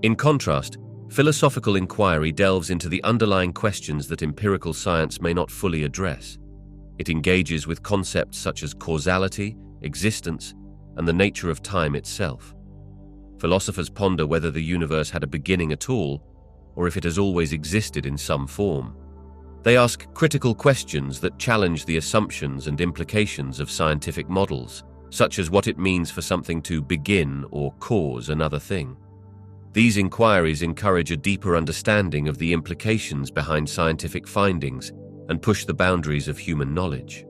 In contrast, philosophical inquiry delves into the underlying questions that empirical science may not fully address. It engages with concepts such as causality, existence, and the nature of time itself. Philosophers ponder whether the universe had a beginning at all, or if it has always existed in some form. They ask critical questions that challenge the assumptions and implications of scientific models, such as what it means for something to begin or cause another thing. These inquiries encourage a deeper understanding of the implications behind scientific findings and push the boundaries of human knowledge.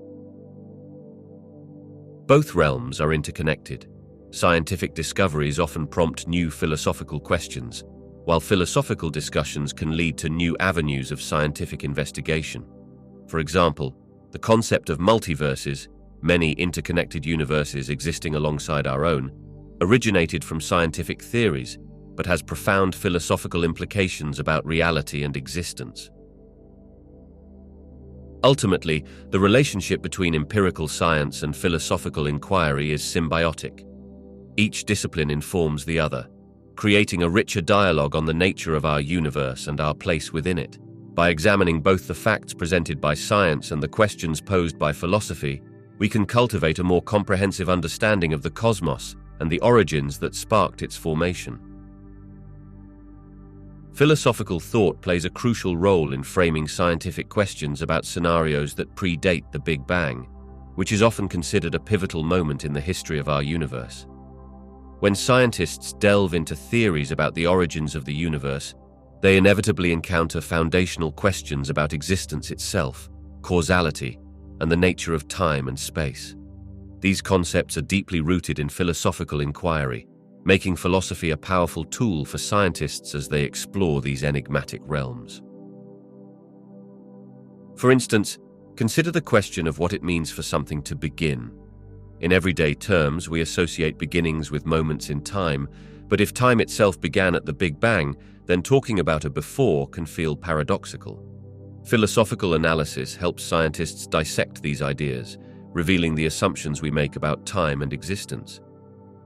Both realms are interconnected. Scientific discoveries often prompt new philosophical questions, while philosophical discussions can lead to new avenues of scientific investigation. For example, the concept of multiverses, many interconnected universes existing alongside our own, originated from scientific theories, but has profound philosophical implications about reality and existence. Ultimately, the relationship between empirical science and philosophical inquiry is symbiotic. Each discipline informs the other, creating a richer dialogue on the nature of our universe and our place within it. By examining both the facts presented by science and the questions posed by philosophy, we can cultivate a more comprehensive understanding of the cosmos and the origins that sparked its formation. Philosophical thought plays a crucial role in framing scientific questions about scenarios that predate the Big Bang, which is often considered a pivotal moment in the history of our universe. When scientists delve into theories about the origins of the universe, they inevitably encounter foundational questions about existence itself, causality, and the nature of time and space. These concepts are deeply rooted in philosophical inquiry, making philosophy a powerful tool for scientists as they explore these enigmatic realms. For instance, consider the question of what it means for something to begin. In everyday terms, we associate beginnings with moments in time, but if time itself began at the Big Bang, then talking about a before can feel paradoxical. Philosophical analysis helps scientists dissect these ideas, revealing the assumptions we make about time and existence.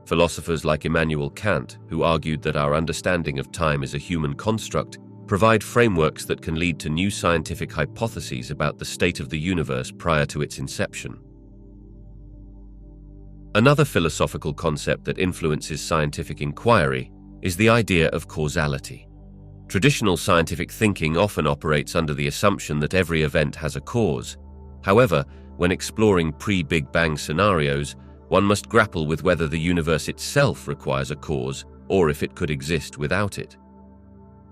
Philosophers like Immanuel Kant, who argued that our understanding of time is a human construct, provide frameworks that can lead to new scientific hypotheses about the state of the universe prior to its inception. Another philosophical concept that influences scientific inquiry is the idea of causality. Traditional scientific thinking often operates under the assumption that every event has a cause. However, when exploring pre-Big Bang scenarios, one must grapple with whether the universe itself requires a cause or if it could exist without it.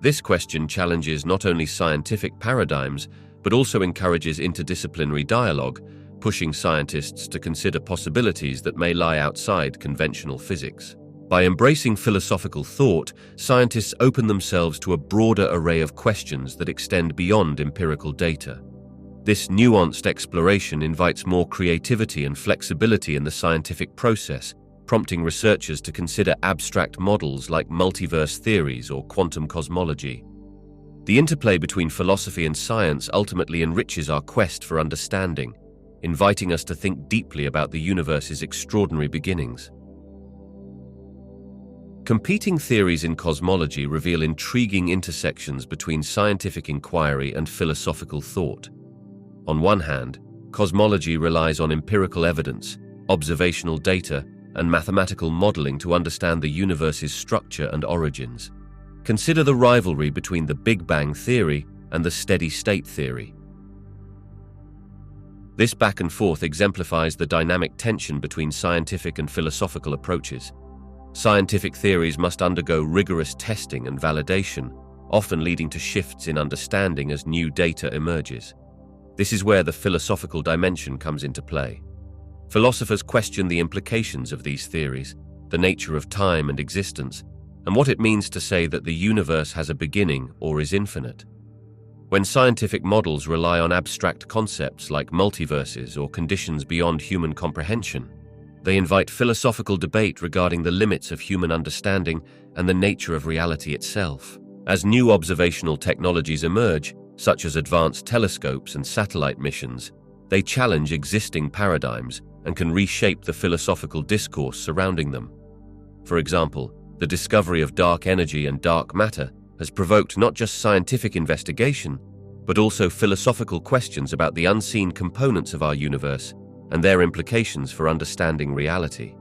This question challenges not only scientific paradigms, but also encourages interdisciplinary dialogue, pushing scientists to consider possibilities that may lie outside conventional physics. By embracing philosophical thought, scientists open themselves to a broader array of questions that extend beyond empirical data. This nuanced exploration invites more creativity and flexibility in the scientific process, prompting researchers to consider abstract models like multiverse theories or quantum cosmology. The interplay between philosophy and science ultimately enriches our quest for understanding, inviting us to think deeply about the universe's extraordinary beginnings. Competing theories in cosmology reveal intriguing intersections between scientific inquiry and philosophical thought. On one hand, cosmology relies on empirical evidence, observational data, and mathematical modeling to understand the universe's structure and origins. Consider the rivalry between the Big Bang theory and the steady-state theory. This back and forth exemplifies the dynamic tension between scientific and philosophical approaches. Scientific theories must undergo rigorous testing and validation, often leading to shifts in understanding as new data emerges. This is where the philosophical dimension comes into play. Philosophers question the implications of these theories, the nature of time and existence, and what it means to say that the universe has a beginning or is infinite. When scientific models rely on abstract concepts like multiverses or conditions beyond human comprehension, they invite philosophical debate regarding the limits of human understanding and the nature of reality itself. As new observational technologies emerge, such as advanced telescopes and satellite missions, they challenge existing paradigms and can reshape the philosophical discourse surrounding them. For example, the discovery of dark energy and dark matter has provoked not just scientific investigation, but also philosophical questions about the unseen components of our universe and their implications for understanding reality.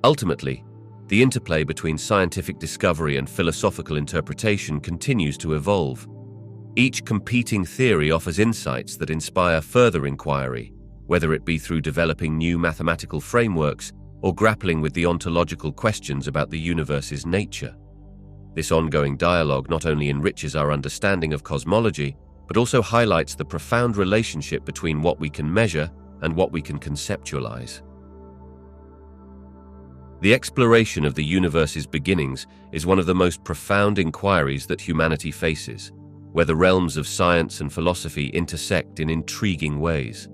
Ultimately, the interplay between scientific discovery and philosophical interpretation continues to evolve. Each competing theory offers insights that inspire further inquiry, whether it be through developing new mathematical frameworks or grappling with the ontological questions about the universe's nature. This ongoing dialogue not only enriches our understanding of cosmology, but also highlights the profound relationship between what we can measure and what we can conceptualize. The exploration of the universe's beginnings is one of the most profound inquiries that humanity faces, where the realms of science and philosophy intersect in intriguing ways.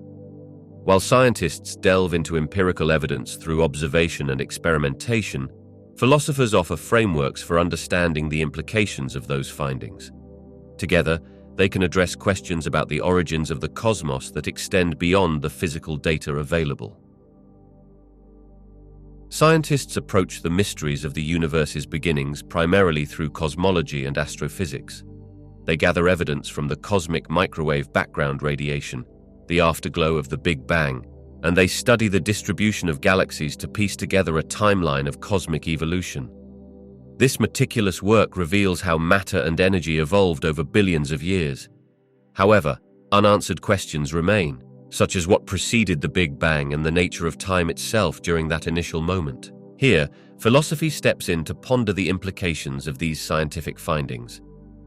While scientists delve into empirical evidence through observation and experimentation, philosophers offer frameworks for understanding the implications of those findings. Together, they can address questions about the origins of the cosmos that extend beyond the physical data available. Scientists approach the mysteries of the universe's beginnings primarily through cosmology and astrophysics. They gather evidence from the cosmic microwave background radiation, the afterglow of the Big Bang, and they study the distribution of galaxies to piece together a timeline of cosmic evolution. This meticulous work reveals how matter and energy evolved over billions of years. However, unanswered questions remain, such as what preceded the Big Bang and the nature of time itself during that initial moment. Here, philosophy steps in to ponder the implications of these scientific findings.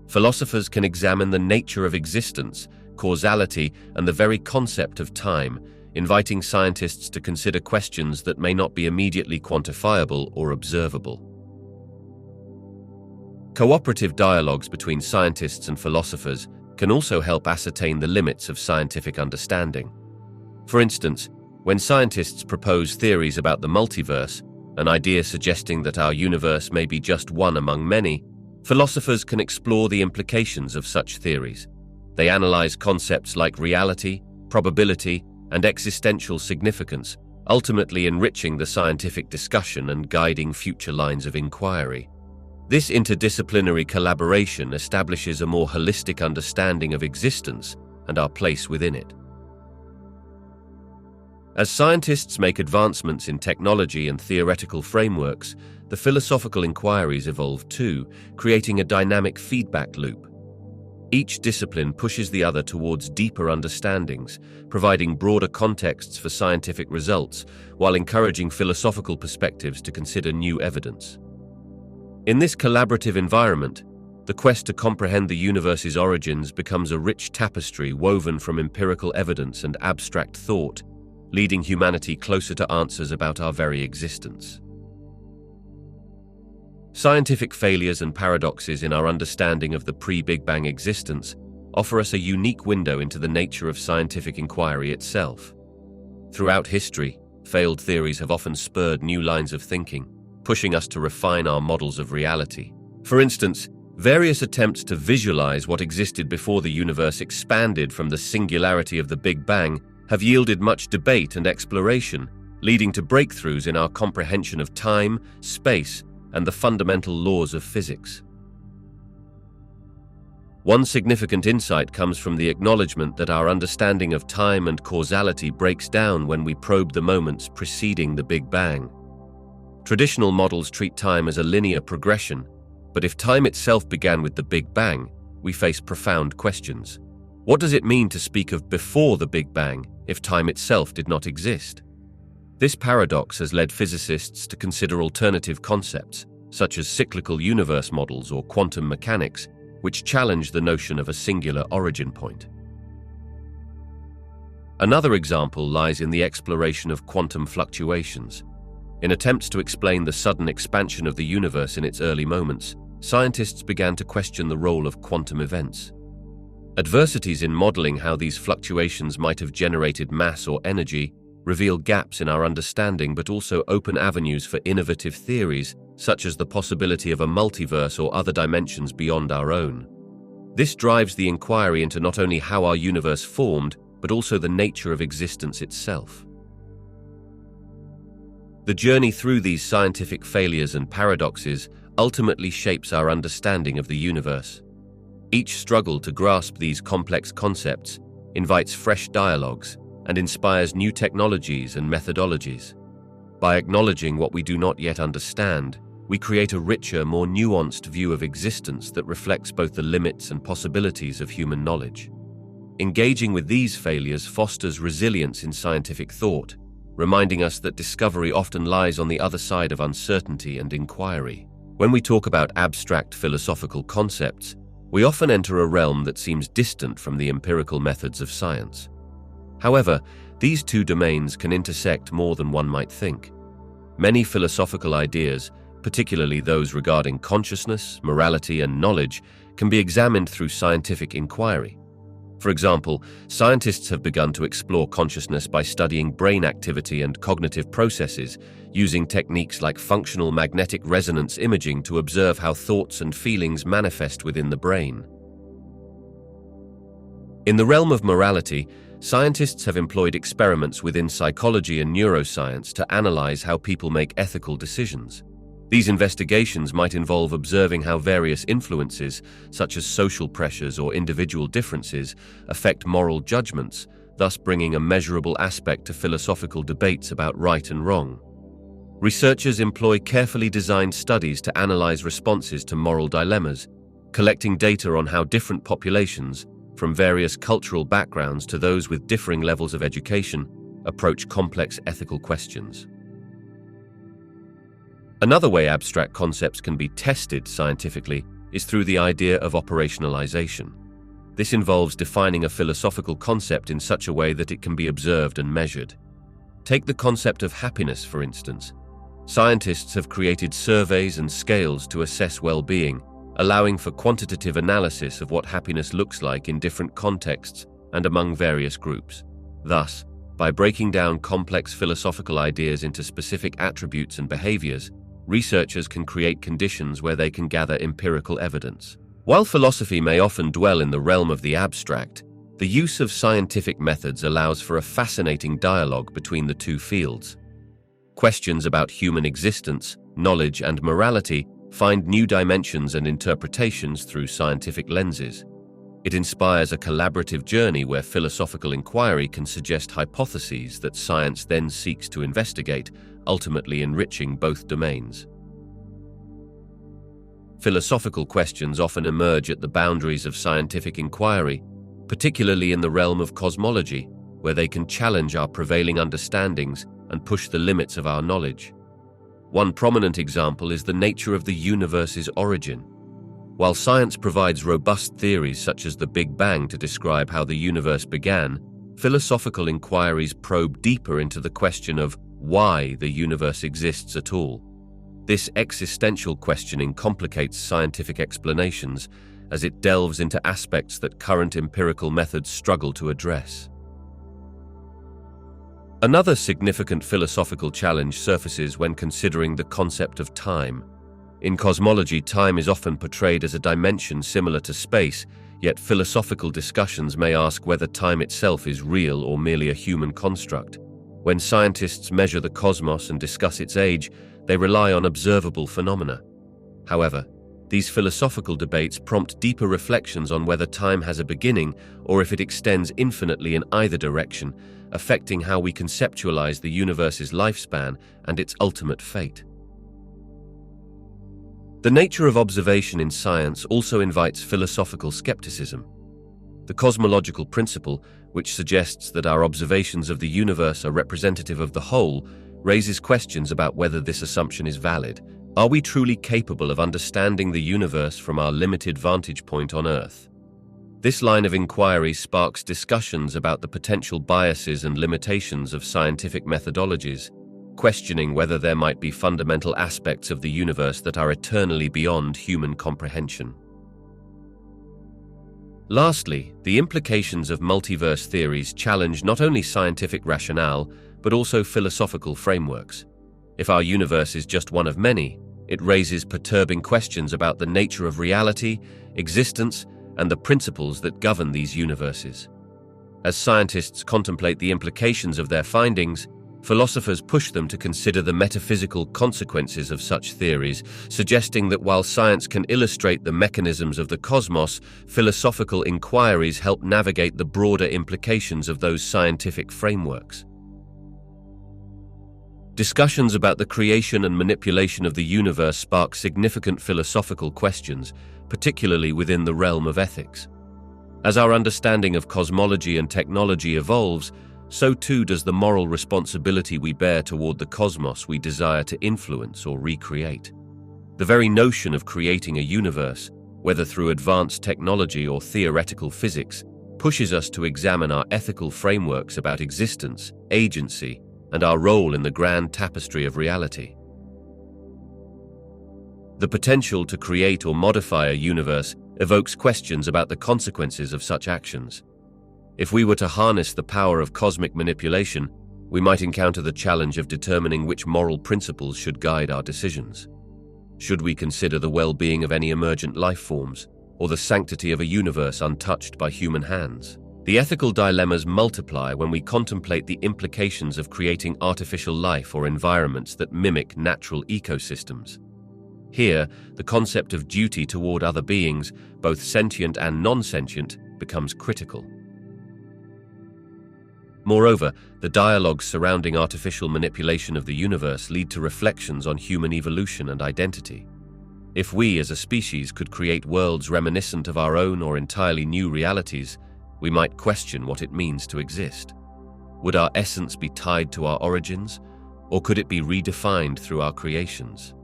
Philosophers can examine the nature of existence, causality, and the very concept of time, inviting scientists to consider questions that may not be immediately quantifiable or observable. Cooperative dialogues between scientists and philosophers can also help ascertain the limits of scientific understanding. For instance, when scientists propose theories about the multiverse, an idea suggesting that our universe may be just one among many, Philosophers can explore the implications of such theories. They analyze concepts like reality, probability, and existential significance, ultimately enriching the scientific discussion and guiding future lines of inquiry. This interdisciplinary collaboration establishes a more holistic understanding of existence and our place within it. As scientists make advancements in technology and theoretical frameworks, the philosophical inquiries evolve too, creating a dynamic feedback loop. Each discipline pushes the other towards deeper understandings, providing broader contexts for scientific results, while encouraging philosophical perspectives to consider new evidence. In this collaborative environment, the quest to comprehend the universe's origins becomes a rich tapestry woven from empirical evidence and abstract thought, leading humanity closer to answers about our very existence. Scientific failures and paradoxes in our understanding of the pre-Big Bang existence offer us a unique window into the nature of scientific inquiry itself. Throughout history, failed theories have often spurred new lines of thinking, pushing us to refine our models of reality. For instance, various attempts to visualize what existed before the universe expanded from the singularity of the Big Bang have yielded much debate and exploration, leading to breakthroughs in our comprehension of time, space, and the fundamental laws of physics. One significant insight comes from the acknowledgement that our understanding of time and causality breaks down when we probe the moments preceding the Big Bang. Traditional models treat time as a linear progression, but if time itself began with the Big Bang, we face profound questions. What does it mean to speak of before the Big Bang if time itself did not exist? This paradox has led physicists to consider alternative concepts, such as cyclical universe models or quantum mechanics, which challenge the notion of a singular origin point. Another example lies in the exploration of quantum fluctuations. In attempts to explain the sudden expansion of the universe in its early moments, scientists began to question the role of quantum events. Adversities in modeling how these fluctuations might have generated mass or energy reveal gaps in our understanding, but also open avenues for innovative theories, such as the possibility of a multiverse or other dimensions beyond our own. This drives the inquiry into not only how our universe formed, but also the nature of existence itself. The journey through these scientific failures and paradoxes ultimately shapes our understanding of the universe. Each struggle to grasp these complex concepts invites fresh dialogues and inspires new technologies and methodologies. By acknowledging what we do not yet understand, we create a richer, more nuanced view of existence that reflects both the limits and possibilities of human knowledge. Engaging with these failures fosters resilience in scientific thought, reminding us that discovery often lies on the other side of uncertainty and inquiry. When we talk about abstract philosophical concepts, we often enter a realm that seems distant from the empirical methods of science. However, these two domains can intersect more than one might think. Many philosophical ideas, particularly those regarding consciousness, morality, and knowledge, can be examined through scientific inquiry. For example, scientists have begun to explore consciousness by studying brain activity and cognitive processes, using techniques like functional magnetic resonance imaging to observe how thoughts and feelings manifest within the brain. In the realm of morality, scientists have employed experiments within psychology and neuroscience to analyze how people make ethical decisions. These investigations might involve observing how various influences, such as social pressures or individual differences, affect moral judgments, thus bringing a measurable aspect to philosophical debates about right and wrong. Researchers employ carefully designed studies to analyze responses to moral dilemmas, collecting data on how different populations, from various cultural backgrounds to those with differing levels of education, approach complex ethical questions. Another way abstract concepts can be tested scientifically is through the idea of operationalization. This involves defining a philosophical concept in such a way that it can be observed and measured. Take the concept of happiness, for instance. Scientists have created surveys and scales to assess well-being, allowing for quantitative analysis of what happiness looks like in different contexts and among various groups. Thus, by breaking down complex philosophical ideas into specific attributes and behaviors, researchers can create conditions where they can gather empirical evidence. While philosophy may often dwell in the realm of the abstract, the use of scientific methods allows for a fascinating dialogue between the two fields. Questions about human existence, knowledge, and morality find new dimensions and interpretations through scientific lenses. It inspires a collaborative journey where philosophical inquiry can suggest hypotheses that science then seeks to investigate, ultimately enriching both domains. Philosophical questions often emerge at the boundaries of scientific inquiry, particularly in the realm of cosmology, where they can challenge our prevailing understandings and push the limits of our knowledge. One prominent example is the nature of the universe's origin. While science provides robust theories such as the Big Bang to describe how the universe began, philosophical inquiries probe deeper into the question of why the universe exists at all. This existential questioning complicates scientific explanations as it delves into aspects that current empirical methods struggle to address. Another significant philosophical challenge surfaces when considering the concept of time. In cosmology, time is often portrayed as a dimension similar to space, yet philosophical discussions may ask whether time itself is real or merely a human construct. When scientists measure the cosmos and discuss its age, they rely on observable phenomena. However, these philosophical debates prompt deeper reflections on whether time has a beginning or if it extends infinitely in either direction, affecting how we conceptualize the universe's lifespan and its ultimate fate. The nature of observation in science also invites philosophical skepticism. The cosmological principle, which suggests that our observations of the universe are representative of the whole, raises questions about whether this assumption is valid. Are we truly capable of understanding the universe from our limited vantage point on Earth? This line of inquiry sparks discussions about the potential biases and limitations of scientific methodologies, questioning whether there might be fundamental aspects of the universe that are eternally beyond human comprehension. Lastly, the implications of multiverse theories challenge not only scientific rationale, but also philosophical frameworks. If our universe is just one of many, it raises perturbing questions about the nature of reality, existence, and the principles that govern these universes. As scientists contemplate the implications of their findings, philosophers push them to consider the metaphysical consequences of such theories, suggesting that while science can illustrate the mechanisms of the cosmos, philosophical inquiries help navigate the broader implications of those scientific frameworks. Discussions about the creation and manipulation of the universe spark significant philosophical questions, particularly within the realm of ethics. As our understanding of cosmology and technology evolves, so too does the moral responsibility we bear toward the cosmos we desire to influence or recreate. The very notion of creating a universe, whether through advanced technology or theoretical physics, pushes us to examine our ethical frameworks about existence, agency, and our role in the grand tapestry of reality. The potential to create or modify a universe evokes questions about the consequences of such actions. If we were to harness the power of cosmic manipulation, we might encounter the challenge of determining which moral principles should guide our decisions. Should we consider the well-being of any emergent life forms, or the sanctity of a universe untouched by human hands? The ethical dilemmas multiply when we contemplate the implications of creating artificial life or environments that mimic natural ecosystems. Here, the concept of duty toward other beings, both sentient and non-sentient, becomes critical. Moreover, the dialogues surrounding artificial manipulation of the universe lead to reflections on human evolution and identity. If we as a species could create worlds reminiscent of our own or entirely new realities, we might question what it means to exist. Would our essence be tied to our origins, or could it be redefined through our creations?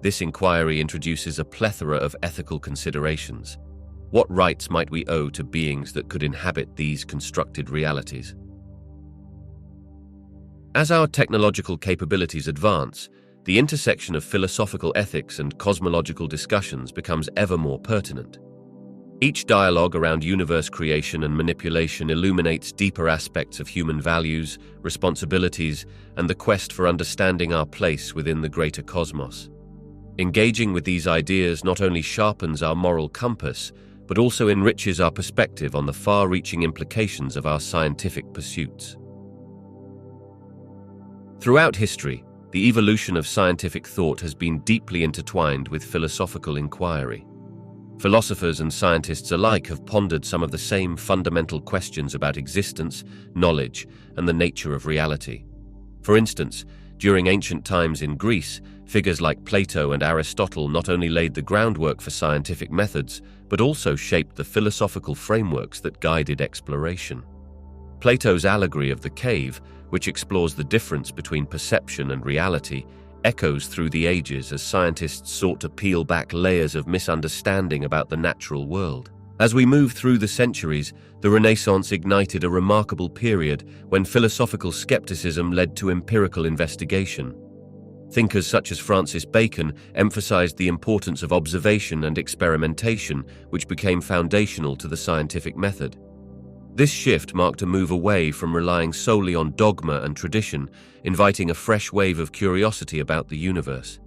This inquiry introduces a plethora of ethical considerations. What rights might we owe to beings that could inhabit these constructed realities? As our technological capabilities advance, the intersection of philosophical ethics and cosmological discussions becomes ever more pertinent. Each dialogue around universe creation and manipulation illuminates deeper aspects of human values, responsibilities, and the quest for understanding our place within the greater cosmos. Engaging with these ideas not only sharpens our moral compass, but also enriches our perspective on the far-reaching implications of our scientific pursuits. Throughout history, the evolution of scientific thought has been deeply intertwined with philosophical inquiry. Philosophers and scientists alike have pondered some of the same fundamental questions about existence, knowledge, and the nature of reality. For instance, during ancient times in Greece, figures like Plato and Aristotle not only laid the groundwork for scientific methods, but also shaped the philosophical frameworks that guided exploration. Plato's allegory of the cave, which explores the difference between perception and reality, echoes through the ages as scientists sought to peel back layers of misunderstanding about the natural world. As we move through the centuries, the Renaissance ignited a remarkable period when philosophical skepticism led to empirical investigation. Thinkers such as Francis Bacon emphasized the importance of observation and experimentation, which became foundational to the scientific method. This shift marked a move away from relying solely on dogma and tradition, inviting a fresh wave of curiosity about the universe.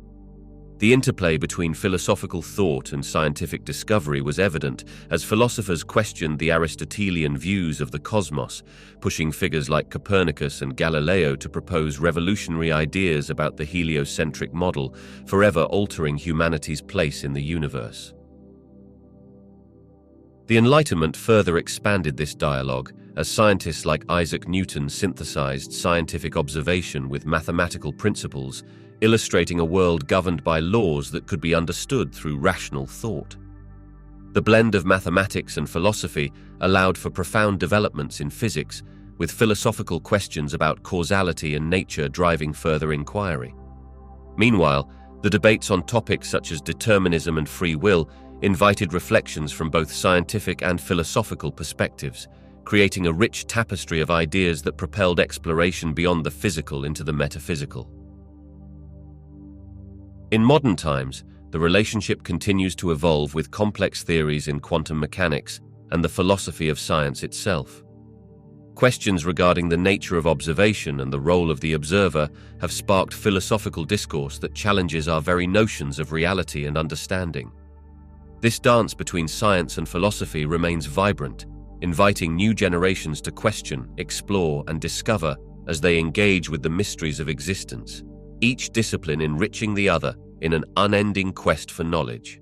The interplay between philosophical thought and scientific discovery was evident as philosophers questioned the Aristotelian views of the cosmos, pushing figures like Copernicus and Galileo to propose revolutionary ideas about the heliocentric model, forever altering humanity's place in the universe. The Enlightenment further expanded this dialogue as scientists like Isaac Newton synthesized scientific observation with mathematical principles, illustrating a world governed by laws that could be understood through rational thought. The blend of mathematics and philosophy allowed for profound developments in physics, with philosophical questions about causality and nature driving further inquiry. Meanwhile, the debates on topics such as determinism and free will invited reflections from both scientific and philosophical perspectives, creating a rich tapestry of ideas that propelled exploration beyond the physical into the metaphysical. In modern times, the relationship continues to evolve with complex theories in quantum mechanics and the philosophy of science itself. Questions regarding the nature of observation and the role of the observer have sparked philosophical discourse that challenges our very notions of reality and understanding. This dance between science and philosophy remains vibrant, inviting new generations to question, explore, and discover as they engage with the mysteries of existence, each discipline enriching the other in an unending quest for knowledge.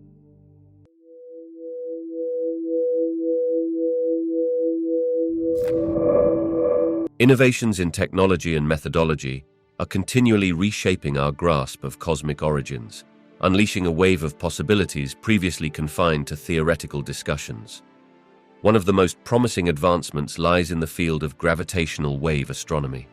Innovations in technology and methodology are continually reshaping our grasp of cosmic origins, unleashing a wave of possibilities previously confined to theoretical discussions. One of the most promising advancements lies in the field of gravitational wave astronomy.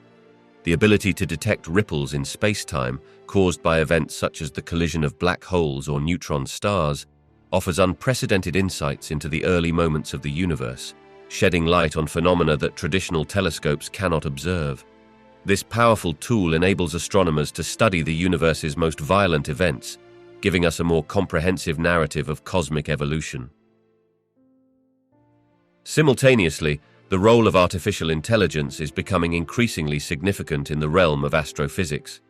The ability to detect ripples in space-time caused by events such as the collision of black holes or neutron stars offers unprecedented insights into the early moments of the universe, shedding light on phenomena that traditional telescopes cannot observe. This powerful tool enables astronomers to study the universe's most violent events, giving us a more comprehensive narrative of cosmic evolution. Simultaneously, the role of artificial intelligence is becoming increasingly significant in the realm of astrophysics.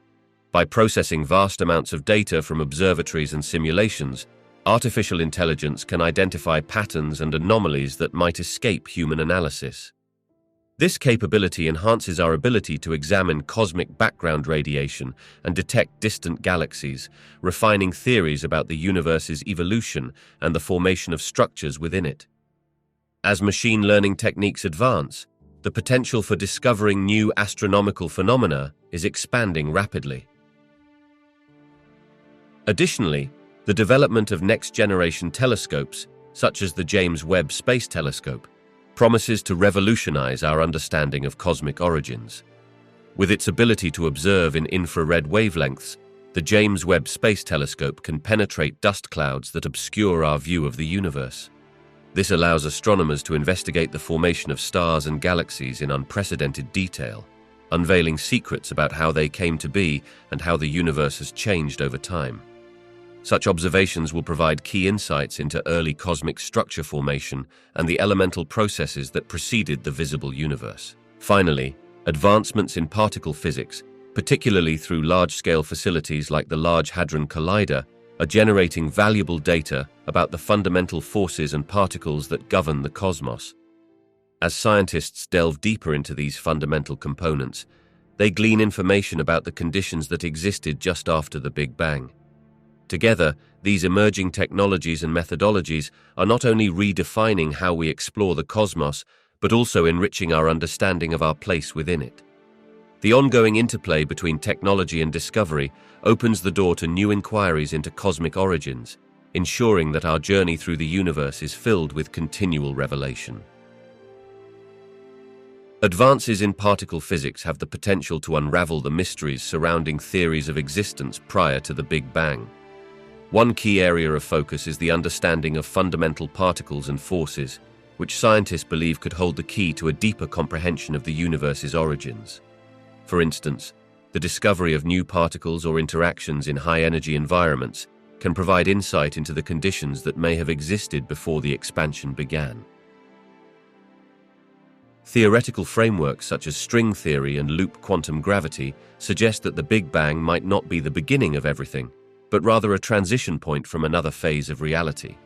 By processing vast amounts of data from observatories and simulations, artificial intelligence can identify patterns and anomalies that might escape human analysis. This capability enhances our ability to examine cosmic background radiation and detect distant galaxies, refining theories about the universe's evolution and the formation of structures within it. As machine learning techniques advance, the potential for discovering new astronomical phenomena is expanding rapidly. Additionally, the development of next-generation telescopes, such as the James Webb Space Telescope, promises to revolutionize our understanding of cosmic origins. With its ability to observe in infrared wavelengths, the James Webb Space Telescope can penetrate dust clouds that obscure our view of the universe. This allows astronomers to investigate the formation of stars and galaxies in unprecedented detail, unveiling secrets about how they came to be and how the universe has changed over time. Such observations will provide key insights into early cosmic structure formation and the elemental processes that preceded the visible universe. Finally, advancements in particle physics, particularly through large-scale facilities like the Large Hadron Collider, are generating valuable data about the fundamental forces and particles that govern the cosmos. As scientists delve deeper into these fundamental components, they glean information about the conditions that existed just after the Big Bang. Together, these emerging technologies and methodologies are not only redefining how we explore the cosmos, but also enriching our understanding of our place within it. The ongoing interplay between technology and discovery opens the door to new inquiries into cosmic origins, ensuring that our journey through the universe is filled with continual revelation. Advances in particle physics have the potential to unravel the mysteries surrounding theories of existence prior to the Big Bang. One key area of focus is the understanding of fundamental particles and forces, which scientists believe could hold the key to a deeper comprehension of the universe's origins. For instance, the discovery of new particles or interactions in high-energy environments can provide insight into the conditions that may have existed before the expansion began. Theoretical frameworks such as string theory and loop quantum gravity suggest that the Big Bang might not be the beginning of everything, but rather a transition point from another phase of reality.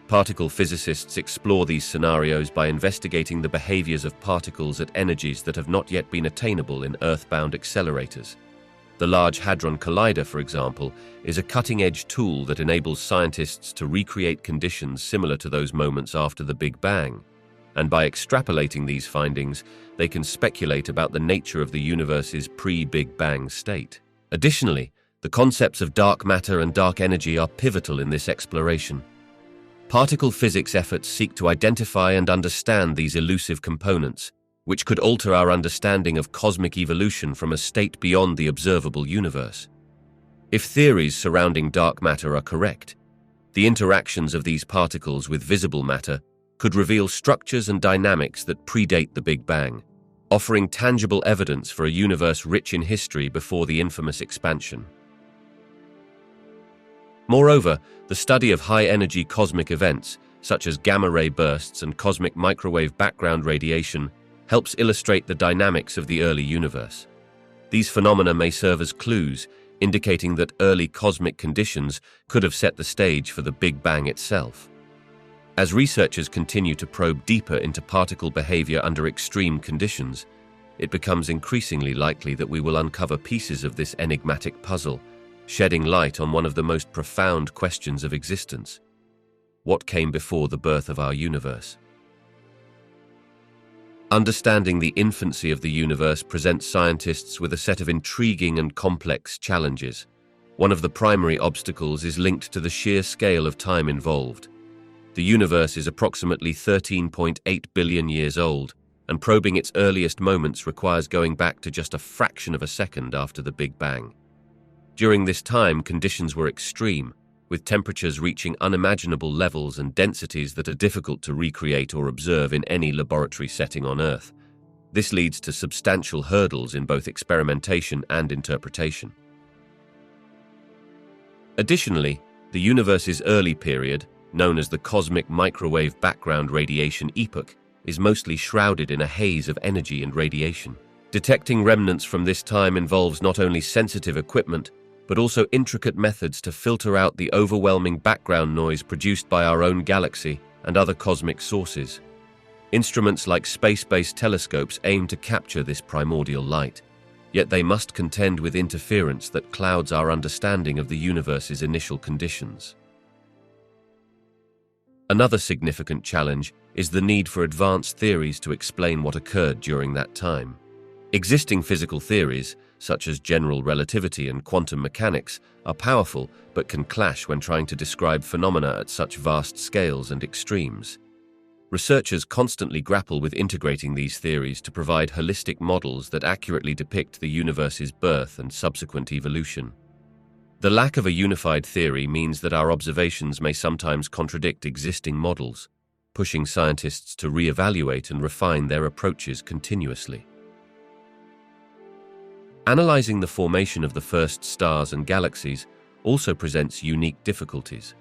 Particle physicists explore these scenarios by investigating the behaviors of particles at energies that have not yet been attainable in Earth-bound accelerators. The Large Hadron Collider, for example, is a cutting-edge tool that enables scientists to recreate conditions similar to those moments after the Big Bang. And by extrapolating these findings, they can speculate about the nature of the universe's pre-Big Bang state. Additionally, the concepts of dark matter and dark energy are pivotal in this exploration. Particle physics efforts seek to identify and understand these elusive components, which could alter our understanding of cosmic evolution from a state beyond the observable universe. If theories surrounding dark matter are correct, the interactions of these particles with visible matter could reveal structures and dynamics that predate the Big Bang, offering tangible evidence for a universe rich in history before the infamous expansion. Moreover, the study of high-energy cosmic events, such as gamma-ray bursts and cosmic microwave background radiation, helps illustrate the dynamics of the early universe. These phenomena may serve as clues, indicating that early cosmic conditions could have set the stage for the Big Bang itself. As researchers continue to probe deeper into particle behavior under extreme conditions, it becomes increasingly likely that we will uncover pieces of this enigmatic puzzle, shedding light on one of the most profound questions of existence. What came before the birth of our universe? Understanding the infancy of the universe presents scientists with a set of intriguing and complex challenges. One of the primary obstacles is linked to the sheer scale of time involved. The universe is approximately 13.8 billion years old, and probing its earliest moments requires going back to just a fraction of a second after the Big Bang. During this time, conditions were extreme, with temperatures reaching unimaginable levels and densities that are difficult to recreate or observe in any laboratory setting on Earth. This leads to substantial hurdles in both experimentation and interpretation. Additionally, the universe's early period, known as the cosmic microwave background radiation epoch, is mostly shrouded in a haze of energy and radiation. Detecting remnants from this time involves not only sensitive equipment, but also intricate methods to filter out the overwhelming background noise produced by our own galaxy and other cosmic sources. Instruments like space-based telescopes aim to capture this primordial light, yet they must contend with interference that clouds our understanding of the universe's initial conditions. Another significant challenge is the need for advanced theories to explain what occurred during that time. Existing physical theories, such as general relativity and quantum mechanics, are powerful but can clash when trying to describe phenomena at such vast scales and extremes. Researchers constantly grapple with integrating these theories to provide holistic models that accurately depict the universe's birth and subsequent evolution. The lack of a unified theory means that our observations may sometimes contradict existing models, pushing scientists to reevaluate and refine their approaches continuously. Analyzing the formation of the first stars and galaxies also presents unique difficulties.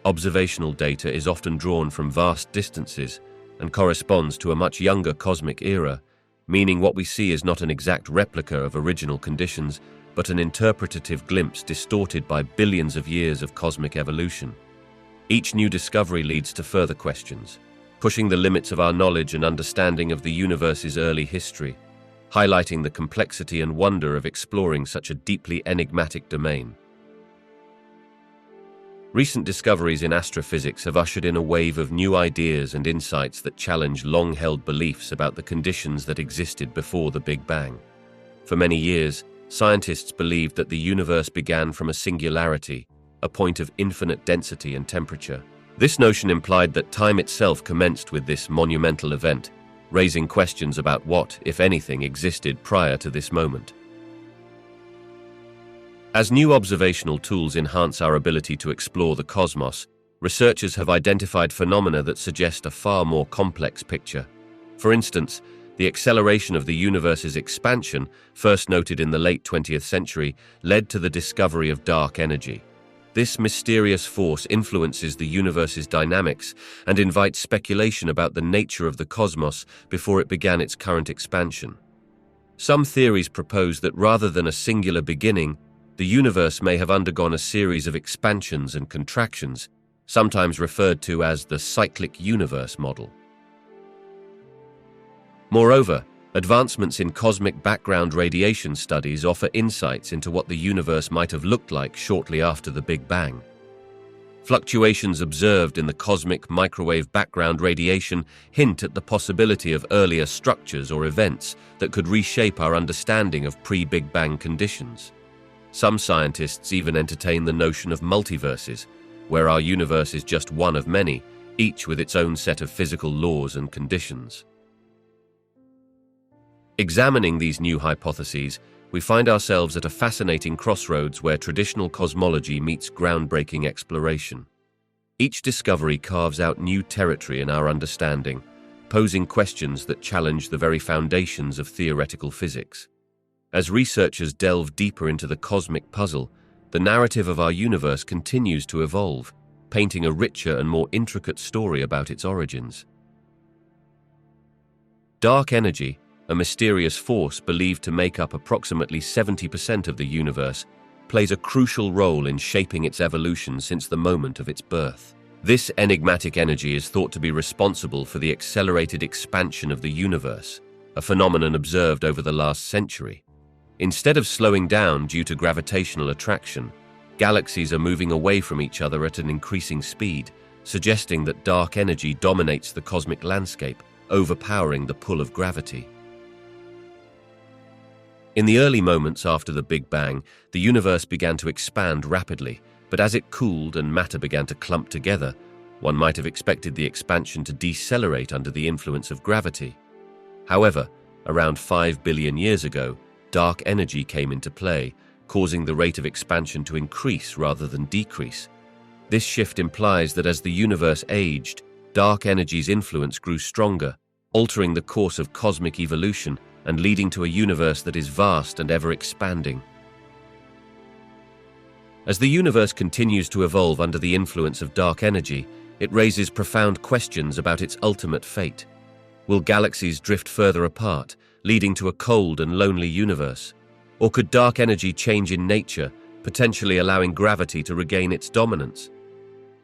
Observational data is often drawn from vast distances and corresponds to a much younger cosmic era, meaning what we see is not an exact replica of original conditions, but an interpretative glimpse distorted by billions of years of cosmic evolution. Each new discovery leads to further questions, pushing the limits of our knowledge and understanding of the universe's early history, highlighting the complexity and wonder of exploring such a deeply enigmatic domain. Recent discoveries in astrophysics have ushered in a wave of new ideas and insights that challenge long-held beliefs about the conditions that existed before the Big Bang. For many years, scientists believed that the universe began from a singularity, a point of infinite density and temperature. This notion implied that time itself commenced with this monumental event, raising questions about what, if anything, existed prior to this moment. As new observational tools enhance our ability to explore the cosmos, researchers have identified phenomena that suggest a far more complex picture. For instance, the acceleration of the universe's expansion, first noted in the late 20th century, led to the discovery of dark energy. This mysterious force influences the universe's dynamics and invites speculation about the nature of the cosmos before it began its current expansion. Some theories propose that rather than a singular beginning, the universe may have undergone a series of expansions and contractions, sometimes referred to as the cyclic universe model. Moreover, advancements in cosmic background radiation studies offer insights into what the universe might have looked like shortly after the Big Bang. Fluctuations observed in the cosmic microwave background radiation hint at the possibility of earlier structures or events that could reshape our understanding of pre-Big Bang conditions. Some scientists even entertain the notion of multiverses, where our universe is just one of many, each with its own set of physical laws and conditions. Examining these new hypotheses, we find ourselves at a fascinating crossroads where traditional cosmology meets groundbreaking exploration. Each discovery carves out new territory in our understanding, posing questions that challenge the very foundations of theoretical physics. As researchers delve deeper into the cosmic puzzle, the narrative of our universe continues to evolve, painting a richer and more intricate story about its origins. Dark energy, a mysterious force believed to make up approximately 70% of the universe, plays a crucial role in shaping its evolution since the moment of its birth. This enigmatic energy is thought to be responsible for the accelerated expansion of the universe, a phenomenon observed over the last century. Instead of slowing down due to gravitational attraction, galaxies are moving away from each other at an increasing speed, suggesting that dark energy dominates the cosmic landscape, overpowering the pull of gravity. In the early moments after the Big Bang, the universe began to expand rapidly, but as it cooled and matter began to clump together, one might have expected the expansion to decelerate under the influence of gravity. However, around 5 billion years ago, dark energy came into play, causing the rate of expansion to increase rather than decrease. This shift implies that as the universe aged, dark energy's influence grew stronger, altering the course of cosmic evolution and leading to a universe that is vast and ever-expanding. As the universe continues to evolve under the influence of dark energy, it raises profound questions about its ultimate fate. Will galaxies drift further apart, leading to a cold and lonely universe? Or could dark energy change in nature, potentially allowing gravity to regain its dominance?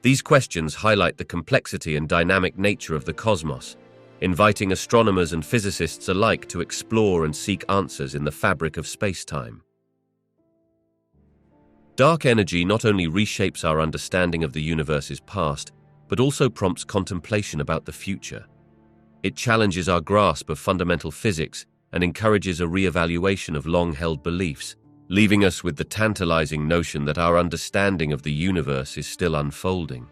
These questions highlight the complexity and dynamic nature of the cosmos, inviting astronomers and physicists alike to explore and seek answers in the fabric of space-time. Dark energy not only reshapes our understanding of the universe's past, but also prompts contemplation about the future. It challenges our grasp of fundamental physics and encourages a re-evaluation of long-held beliefs, leaving us with the tantalizing notion that our understanding of the universe is still unfolding.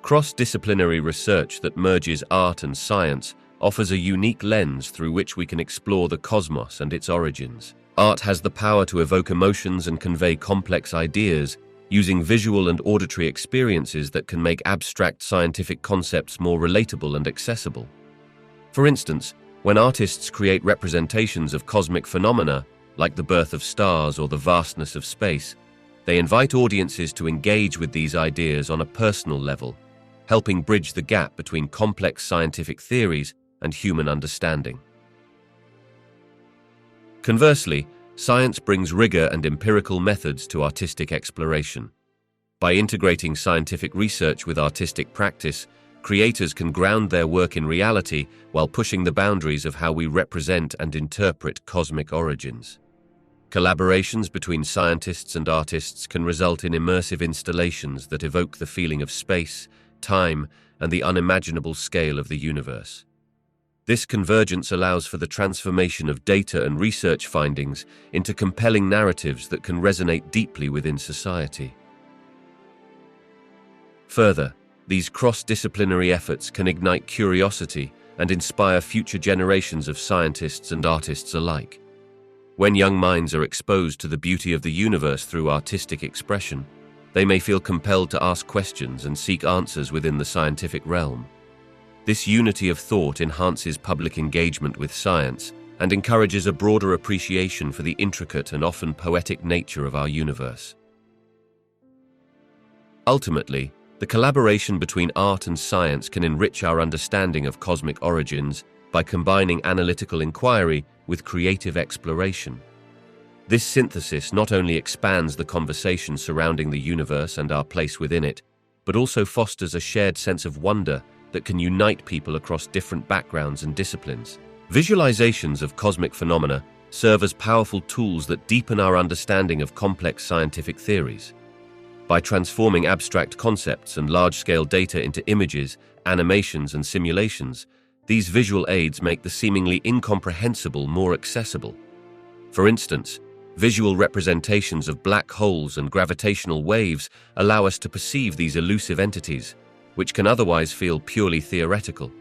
Cross-disciplinary research that merges art and science offers a unique lens through which we can explore the cosmos and its origins. Art has the power to evoke emotions and convey complex ideas, using visual and auditory experiences that can make abstract scientific concepts more relatable and accessible. For instance, when artists create representations of cosmic phenomena, like the birth of stars or the vastness of space, they invite audiences to engage with these ideas on a personal level, helping bridge the gap between complex scientific theories and human understanding. Conversely, science brings rigor and empirical methods to artistic exploration. By integrating scientific research with artistic practice, creators can ground their work in reality while pushing the boundaries of how we represent and interpret cosmic origins. Collaborations between scientists and artists can result in immersive installations that evoke the feeling of space, time, and the unimaginable scale of the universe. This convergence allows for the transformation of data and research findings into compelling narratives that can resonate deeply within society. Further, these cross-disciplinary efforts can ignite curiosity and inspire future generations of scientists and artists alike. When young minds are exposed to the beauty of the universe through artistic expression, they may feel compelled to ask questions and seek answers within the scientific realm. This unity of thought enhances public engagement with science and encourages a broader appreciation for the intricate and often poetic nature of our universe. Ultimately, the collaboration between art and science can enrich our understanding of cosmic origins by combining analytical inquiry with creative exploration. This synthesis not only expands the conversation surrounding the universe and our place within it, but also fosters a shared sense of wonder that can unite people across different backgrounds and disciplines. Visualizations of cosmic phenomena serve as powerful tools that deepen our understanding of complex scientific theories. By transforming abstract concepts and large-scale data into images, animations, and simulations, these visual aids make the seemingly incomprehensible more accessible. For instance, visual representations of black holes and gravitational waves allow us to perceive these elusive entities, which can otherwise feel purely theoretical.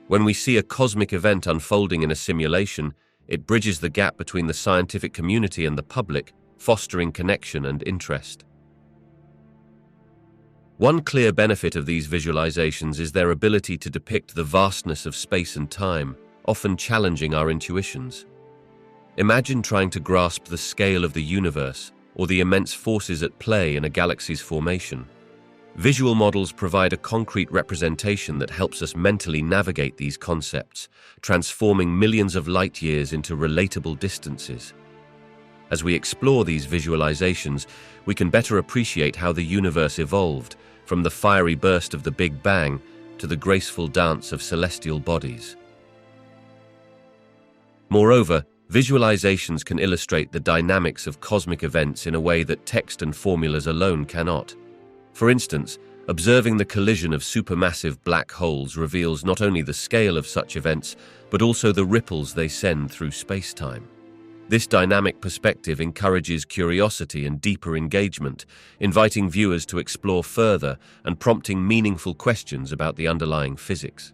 When we see a cosmic event unfolding in a simulation, it bridges the gap between the scientific community and the public, fostering connection and interest. One clear benefit of these visualizations is their ability to depict the vastness of space and time, often challenging our intuitions. Imagine trying to grasp the scale of the universe or the immense forces at play in a galaxy's formation. Visual models provide a concrete representation that helps us mentally navigate these concepts, transforming millions of light years into relatable distances. As we explore these visualizations, we can better appreciate how the universe evolved, from the fiery burst of the Big Bang to the graceful dance of celestial bodies. Moreover, visualizations can illustrate the dynamics of cosmic events in a way that text and formulas alone cannot. For instance, observing the collision of supermassive black holes reveals not only the scale of such events, but also the ripples they send through space-time. This dynamic perspective encourages curiosity and deeper engagement, inviting viewers to explore further and prompting meaningful questions about the underlying physics.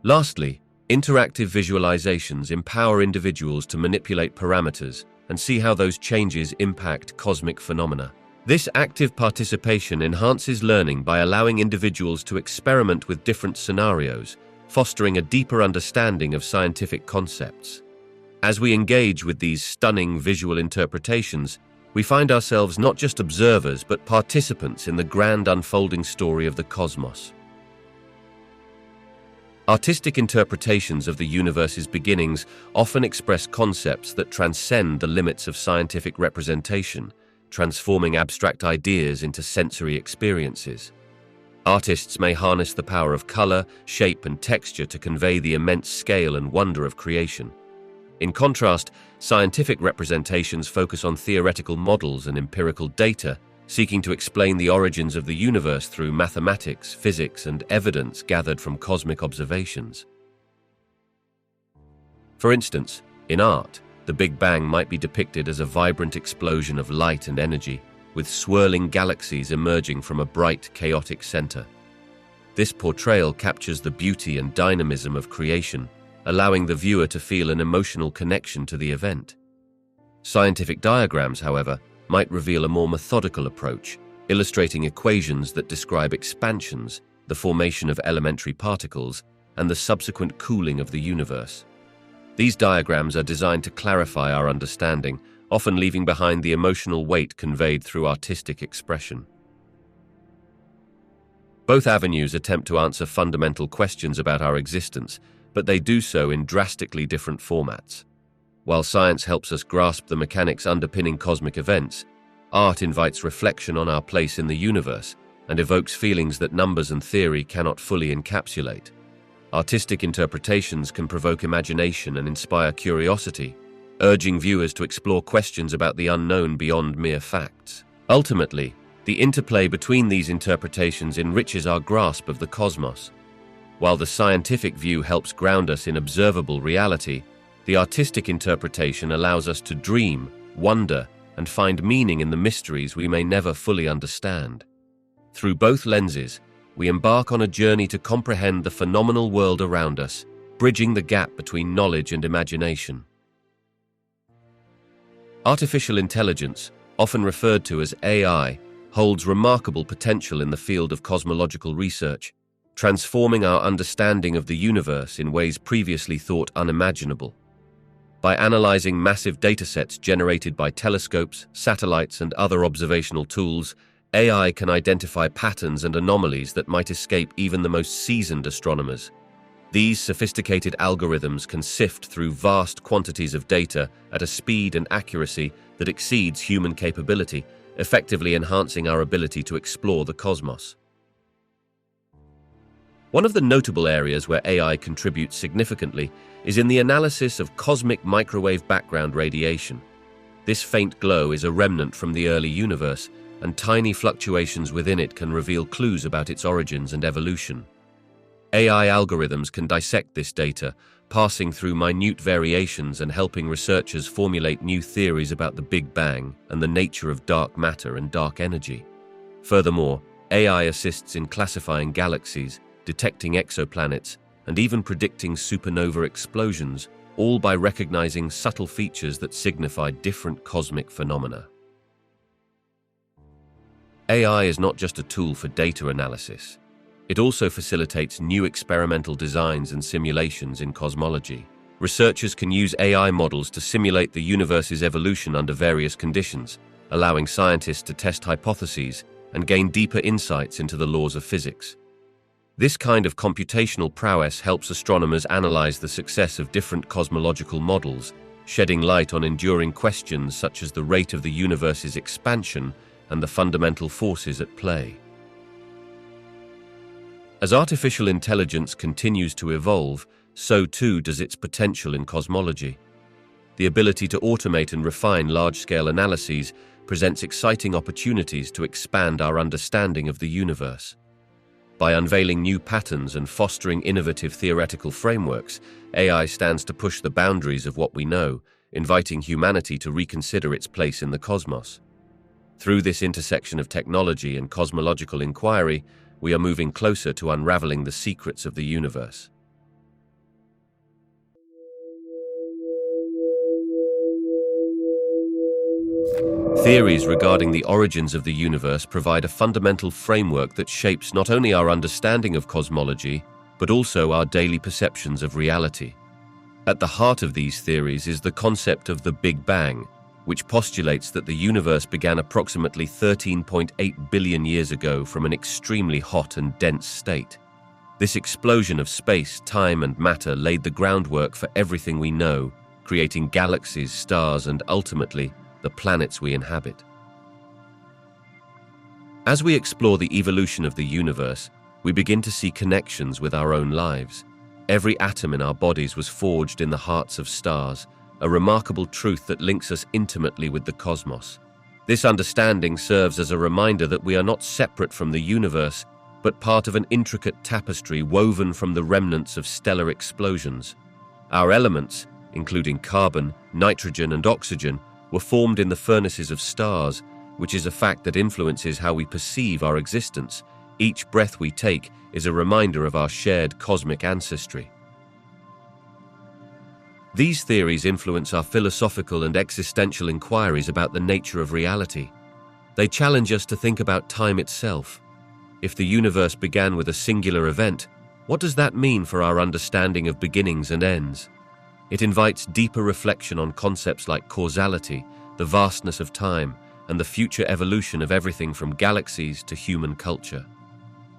Lastly, interactive visualizations empower individuals to manipulate parameters and see how those changes impact cosmic phenomena. This active participation enhances learning by allowing individuals to experiment with different scenarios, fostering a deeper understanding of scientific concepts. As we engage with these stunning visual interpretations, we find ourselves not just observers but participants in the grand unfolding story of the cosmos. Artistic interpretations of the universe's beginnings often express concepts that transcend the limits of scientific representation, transforming abstract ideas into sensory experiences. Artists may harness the power of color, shape, and texture to convey the immense scale and wonder of creation. In contrast, scientific representations focus on theoretical models and empirical data, seeking to explain the origins of the universe through mathematics, physics, and evidence gathered from cosmic observations. For instance, in art, the Big Bang might be depicted as a vibrant explosion of light and energy, with swirling galaxies emerging from a bright, chaotic center. This portrayal captures the beauty and dynamism of creation, allowing the viewer to feel an emotional connection to the event. Scientific diagrams, however, might reveal a more methodical approach, illustrating equations that describe expansions, the formation of elementary particles, and the subsequent cooling of the universe. These diagrams are designed to clarify our understanding, often leaving behind the emotional weight conveyed through artistic expression. Both avenues attempt to answer fundamental questions about our existence, but they do so in drastically different formats. While science helps us grasp the mechanics underpinning cosmic events, art invites reflection on our place in the universe and evokes feelings that numbers and theory cannot fully encapsulate. Artistic interpretations can provoke imagination and inspire curiosity, urging viewers to explore questions about the unknown beyond mere facts. Ultimately, the interplay between these interpretations enriches our grasp of the cosmos. While the scientific view helps ground us in observable reality, the artistic interpretation allows us to dream, wonder, and find meaning in the mysteries we may never fully understand. Through both lenses, we embark on a journey to comprehend the phenomenal world around us, bridging the gap between knowledge and imagination. Artificial intelligence, often referred to as AI, holds remarkable potential in the field of cosmological research, transforming our understanding of the universe in ways previously thought unimaginable. By analyzing massive datasets generated by telescopes, satellites, and other observational tools, AI can identify patterns and anomalies that might escape even the most seasoned astronomers. These sophisticated algorithms can sift through vast quantities of data at a speed and accuracy that exceeds human capability, effectively enhancing our ability to explore the cosmos. One of the notable areas where AI contributes significantly is in the analysis of cosmic microwave background radiation. This faint glow is a remnant from the early universe, and tiny fluctuations within it can reveal clues about its origins and evolution. AI algorithms can dissect this data, passing through minute variations and helping researchers formulate new theories about the Big Bang and the nature of dark matter and dark energy. Furthermore, AI assists in classifying galaxies, detecting exoplanets, and even predicting supernova explosions, all by recognizing subtle features that signify different cosmic phenomena. AI is not just a tool for data analysis. It also facilitates new experimental designs and simulations in cosmology. Researchers can use AI models to simulate the universe's evolution under various conditions, allowing scientists to test hypotheses and gain deeper insights into the laws of physics. This kind of computational prowess helps astronomers analyze the success of different cosmological models, shedding light on enduring questions such as the rate of the universe's expansion and the fundamental forces at play. As artificial intelligence continues to evolve, so too does its potential in cosmology. The ability to automate and refine large-scale analyses presents exciting opportunities to expand our understanding of the universe. By unveiling new patterns and fostering innovative theoretical frameworks, AI stands to push the boundaries of what we know, inviting humanity to reconsider its place in the cosmos. Through this intersection of technology and cosmological inquiry, we are moving closer to unraveling the secrets of the universe. Theories regarding the origins of the universe provide a fundamental framework that shapes not only our understanding of cosmology, but also our daily perceptions of reality. At the heart of these theories is the concept of the Big Bang, which postulates that the universe began approximately 13.8 billion years ago from an extremely hot and dense state. This explosion of space, time, and matter laid the groundwork for everything we know, creating galaxies, stars, and ultimately, the planets we inhabit. As we explore the evolution of the universe, we begin to see connections with our own lives. Every atom in our bodies was forged in the hearts of stars, a remarkable truth that links us intimately with the cosmos. This understanding serves as a reminder that we are not separate from the universe, but part of an intricate tapestry woven from the remnants of stellar explosions. Our elements, including carbon, nitrogen, and oxygen, were formed in the furnaces of stars, which is a fact that influences how we perceive our existence. Each breath we take is a reminder of our shared cosmic ancestry. These theories influence our philosophical and existential inquiries about the nature of reality. They challenge us to think about time itself. If the universe began with a singular event, what does that mean for our understanding of beginnings and ends? It invites deeper reflection on concepts like causality, the vastness of time, and the future evolution of everything from galaxies to human culture.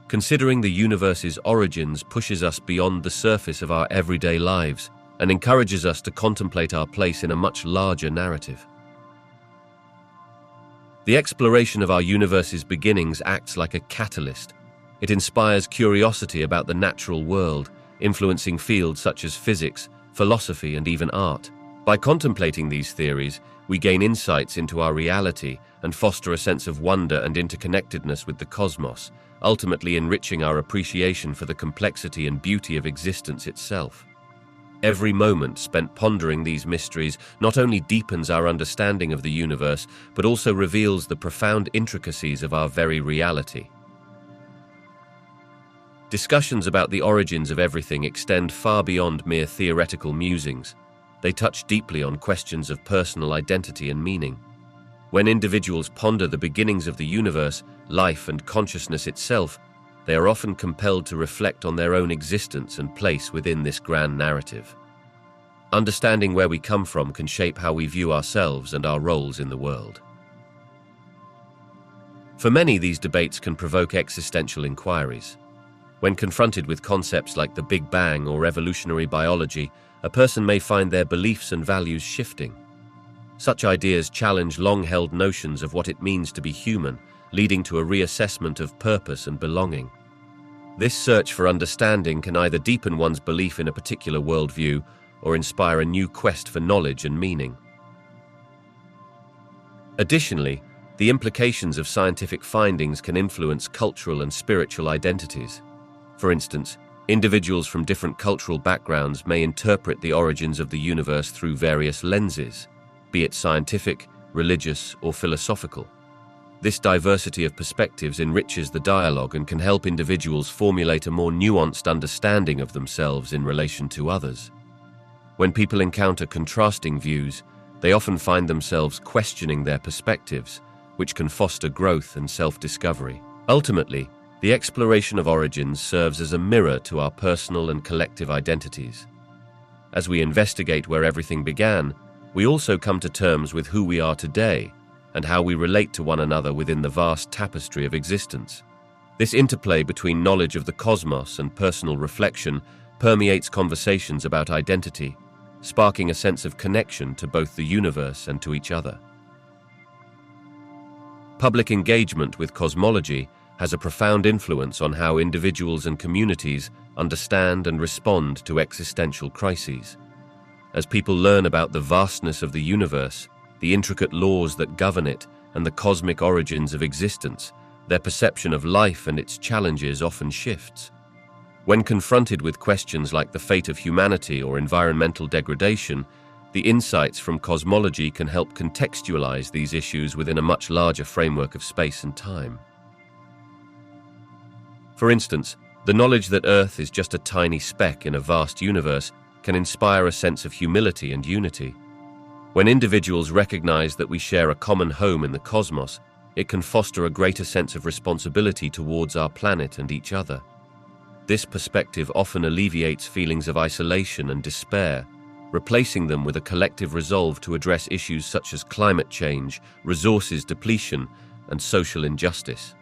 Considering the universe's origins pushes us beyond the surface of our everyday lives and encourages us to contemplate our place in a much larger narrative. The exploration of our universe's beginnings acts like a catalyst. It inspires curiosity about the natural world, influencing fields such as physics, philosophy, and even art. By contemplating these theories, we gain insights into our reality and foster a sense of wonder and interconnectedness with the cosmos, ultimately enriching our appreciation for the complexity and beauty of existence itself. Every moment spent pondering these mysteries not only deepens our understanding of the universe, but also reveals the profound intricacies of our very reality. Discussions about the origins of everything extend far beyond mere theoretical musings. They touch deeply on questions of personal identity and meaning. When individuals ponder the beginnings of the universe, life, and consciousness itself, they are often compelled to reflect on their own existence and place within this grand narrative. Understanding where we come from can shape how we view ourselves and our roles in the world. For many, these debates can provoke existential inquiries. When confronted with concepts like the Big Bang or evolutionary biology, a person may find their beliefs and values shifting. Such ideas challenge long-held notions of what it means to be human, leading to a reassessment of purpose and belonging. This search for understanding can either deepen one's belief in a particular worldview or inspire a new quest for knowledge and meaning. Additionally, the implications of scientific findings can influence cultural and spiritual identities. For instance, individuals from different cultural backgrounds may interpret the origins of the universe through various lenses, be it scientific, religious, or philosophical. This diversity of perspectives enriches the dialogue and can help individuals formulate a more nuanced understanding of themselves in relation to others. When people encounter contrasting views, they often find themselves questioning their perspectives, which can foster growth and self-discovery. Ultimately, the exploration of origins serves as a mirror to our personal and collective identities. As we investigate where everything began, we also come to terms with who we are today and how we relate to one another within the vast tapestry of existence. This interplay between knowledge of the cosmos and personal reflection permeates conversations about identity, sparking a sense of connection to both the universe and to each other. Public engagement with cosmology has a profound influence on how individuals and communities understand and respond to existential crises. As people learn about the vastness of the universe, the intricate laws that govern it, and the cosmic origins of existence, their perception of life and its challenges often shifts. When confronted with questions like the fate of humanity or environmental degradation, the insights from cosmology can help contextualize these issues within a much larger framework of space and time. For instance, the knowledge that Earth is just a tiny speck in a vast universe can inspire a sense of humility and unity. When individuals recognize that we share a common home in the cosmos, it can foster a greater sense of responsibility towards our planet and each other. This perspective often alleviates feelings of isolation and despair, replacing them with a collective resolve to address issues such as climate change, resources depletion, and social injustice.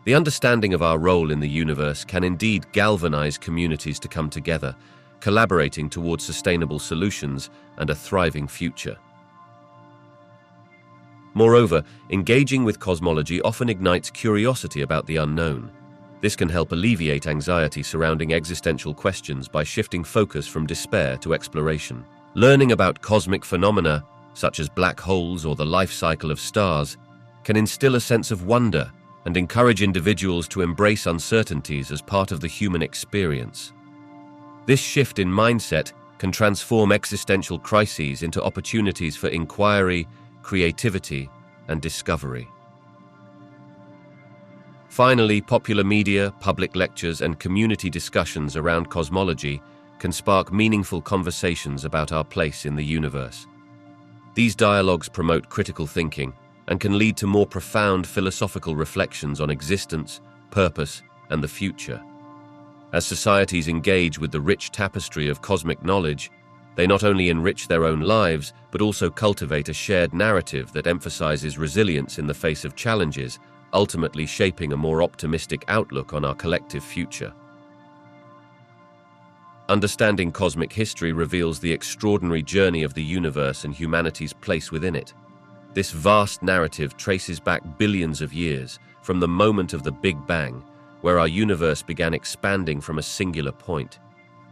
The understanding of our role in the universe can indeed galvanize communities to come together, collaborating towards sustainable solutions and a thriving future. Moreover, engaging with cosmology often ignites curiosity about the unknown. This can help alleviate anxiety surrounding existential questions by shifting focus from despair to exploration. Learning about cosmic phenomena, such as black holes or the life cycle of stars, can instill a sense of wonder and encourage individuals to embrace uncertainties as part of the human experience. This shift in mindset can transform existential crises into opportunities for inquiry, creativity, and discovery. Finally, popular media, public lectures, and community discussions around cosmology can spark meaningful conversations about our place in the universe. These dialogues promote critical thinking and can lead to more profound philosophical reflections on existence, purpose, and the future. As societies engage with the rich tapestry of cosmic knowledge, They not only enrich their own lives, but also cultivate a shared narrative that emphasizes resilience in the face of challenges, ultimately shaping a more optimistic outlook on our collective future. Understanding cosmic history reveals the extraordinary journey of the universe and humanity's place within it. This vast narrative traces back billions of years, from the moment of the Big Bang, where our universe began expanding from a singular point.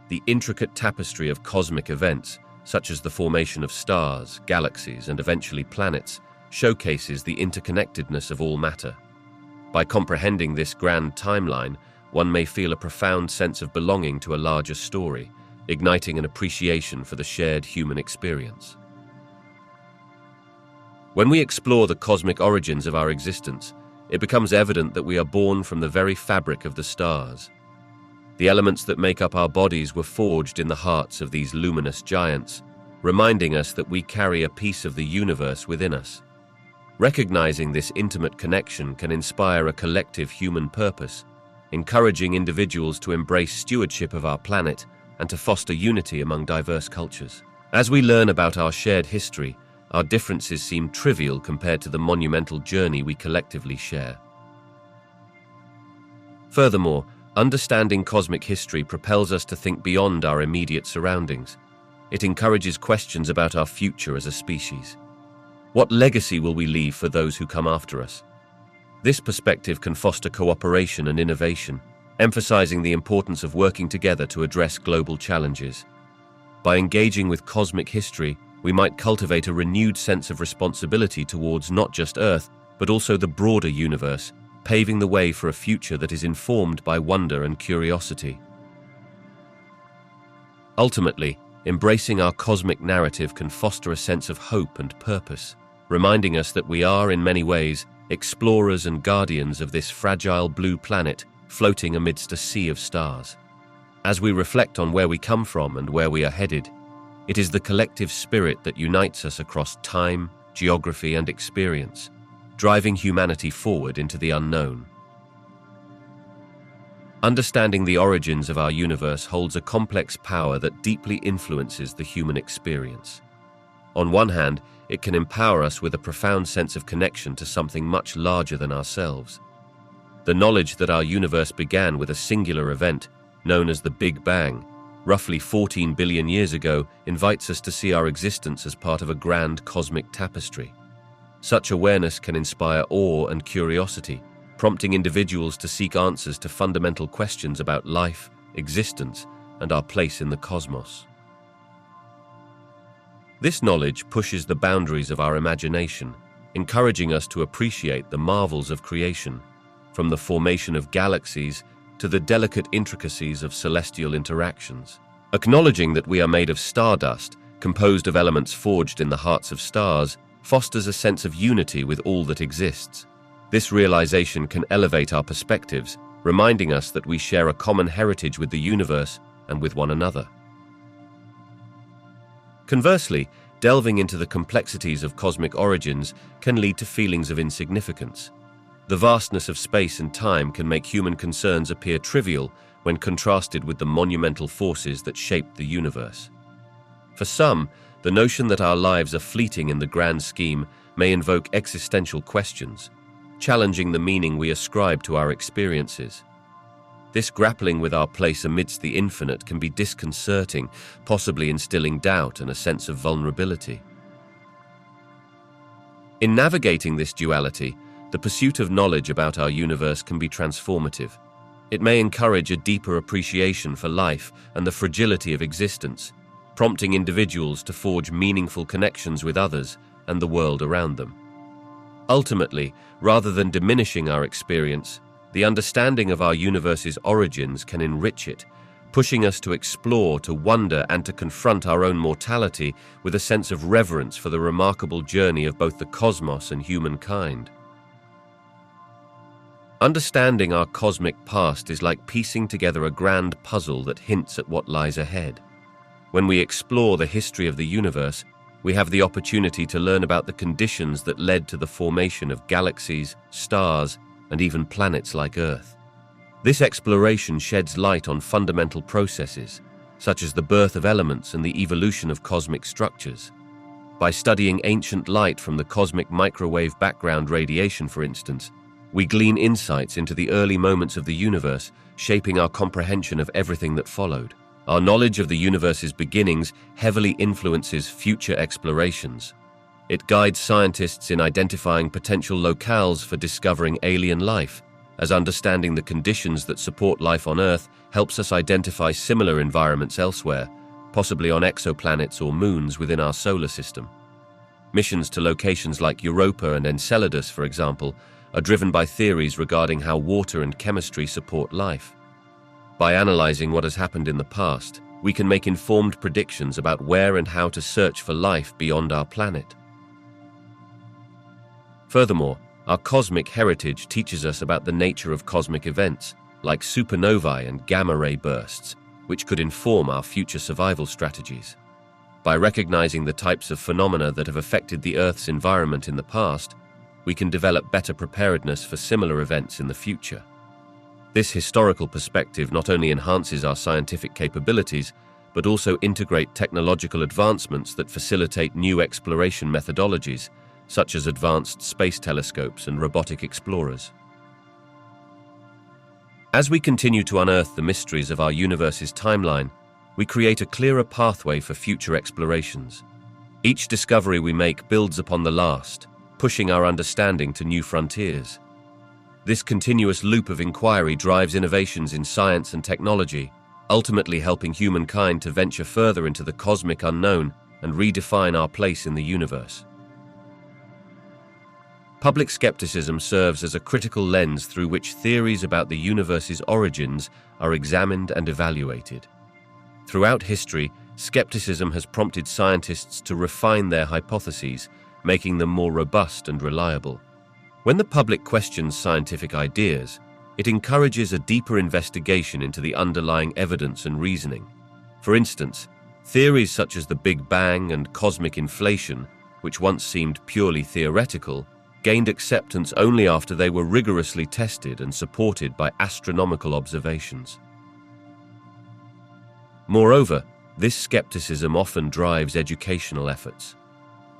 The intricate tapestry of cosmic events, such as the formation of stars, galaxies, and eventually planets, showcases the interconnectedness of all matter. By comprehending this grand timeline, one may feel a profound sense of belonging to a larger story, igniting an appreciation for the shared human experience. When we explore the cosmic origins of our existence, it becomes evident that we are born from the very fabric of the stars. The elements that make up our bodies were forged in the hearts of these luminous giants, reminding us that we carry a piece of the universe within us. Recognizing this intimate connection can inspire a collective human purpose, encouraging individuals to embrace stewardship of our planet and to foster unity among diverse cultures. As we learn about our shared history, our differences seem trivial compared to the monumental journey we collectively share. Furthermore, understanding cosmic history propels us to think beyond our immediate surroundings. It encourages questions about our future as a species. What legacy will we leave for those who come after us? This perspective can foster cooperation and innovation, emphasizing the importance of working together to address global challenges. By engaging with cosmic history, we might cultivate a renewed sense of responsibility towards not just Earth, but also the broader universe, paving the way for a future that is informed by wonder and curiosity. Ultimately, embracing our cosmic narrative can foster a sense of hope and purpose, reminding us that we are, in many ways, explorers and guardians of this fragile blue planet floating amidst a sea of stars. As we reflect on where we come from and where we are headed, it is the collective spirit that unites us across time, geography, and experience, driving humanity forward into the unknown. Understanding the origins of our universe holds a complex power that deeply influences the human experience. On one hand, it can empower us with a profound sense of connection to something much larger than ourselves. The knowledge that our universe began with a singular event, known as the Big Bang, roughly 14 billion years ago, invites us to see our existence as part of a grand cosmic tapestry. Such awareness can inspire awe and curiosity, prompting individuals to seek answers to fundamental questions about life, existence, and our place in the cosmos. This knowledge pushes the boundaries of our imagination, encouraging us to appreciate the marvels of creation, from the formation of galaxies to the delicate intricacies of celestial interactions. Acknowledging that we are made of stardust, composed of elements forged in the hearts of stars, fosters a sense of unity with all that exists. This realization can elevate our perspectives, reminding us that we share a common heritage with the universe and with one another. Conversely, delving into the complexities of cosmic origins can lead to feelings of insignificance. The vastness of space and time can make human concerns appear trivial when contrasted with the monumental forces that shape the universe. For some, the notion that our lives are fleeting in the grand scheme may invoke existential questions, challenging the meaning we ascribe to our experiences. This grappling with our place amidst the infinite can be disconcerting, possibly instilling doubt and a sense of vulnerability. In navigating this duality, the pursuit of knowledge about our universe can be transformative. It may encourage a deeper appreciation for life and the fragility of existence, prompting individuals to forge meaningful connections with others and the world around them. Ultimately, rather than diminishing our experience, the understanding of our universe's origins can enrich it, pushing us to explore, to wonder, and to confront our own mortality with a sense of reverence for the remarkable journey of both the cosmos and humankind. Understanding our cosmic past is like piecing together a grand puzzle that hints at what lies ahead. When we explore the history of the universe, we have the opportunity to learn about the conditions that led to the formation of galaxies, stars, and even planets like Earth. This exploration sheds light on fundamental processes, such as the birth of elements and the evolution of cosmic structures. By studying ancient light from the cosmic microwave background radiation, for instance, we glean insights into the early moments of the universe, shaping our comprehension of everything that followed. Our knowledge of the universe's beginnings heavily influences future explorations. It guides scientists in identifying potential locales for discovering alien life, as understanding the conditions that support life on Earth helps us identify similar environments elsewhere, possibly on exoplanets or moons within our solar system. Missions to locations like Europa and Enceladus, for example, are driven by theories regarding how water and chemistry support life. By analyzing what has happened in the past, we can make informed predictions about where and how to search for life beyond our planet. Furthermore, our cosmic heritage teaches us about the nature of cosmic events, like supernovae and gamma-ray bursts, which could inform our future survival strategies. By recognizing the types of phenomena that have affected the Earth's environment in the past, we can develop better preparedness for similar events in the future. This historical perspective not only enhances our scientific capabilities, but also integrate technological advancements that facilitate new exploration methodologies, such as advanced space telescopes and robotic explorers. As we continue to unearth the mysteries of our universe's timeline, we create a clearer pathway for future explorations. Each discovery we make builds upon the last, pushing our understanding to new frontiers. This continuous loop of inquiry drives innovations in science and technology, ultimately helping humankind to venture further into the cosmic unknown and redefine our place in the universe. Public skepticism serves as a critical lens through which theories about the universe's origins are examined and evaluated. Throughout history, skepticism has prompted scientists to refine their hypotheses, making them more robust and reliable. When the public questions scientific ideas, it encourages a deeper investigation into the underlying evidence and reasoning. For instance, theories such as the Big Bang and cosmic inflation, which once seemed purely theoretical, gained acceptance only after they were rigorously tested and supported by astronomical observations. Moreover, this skepticism often drives educational efforts.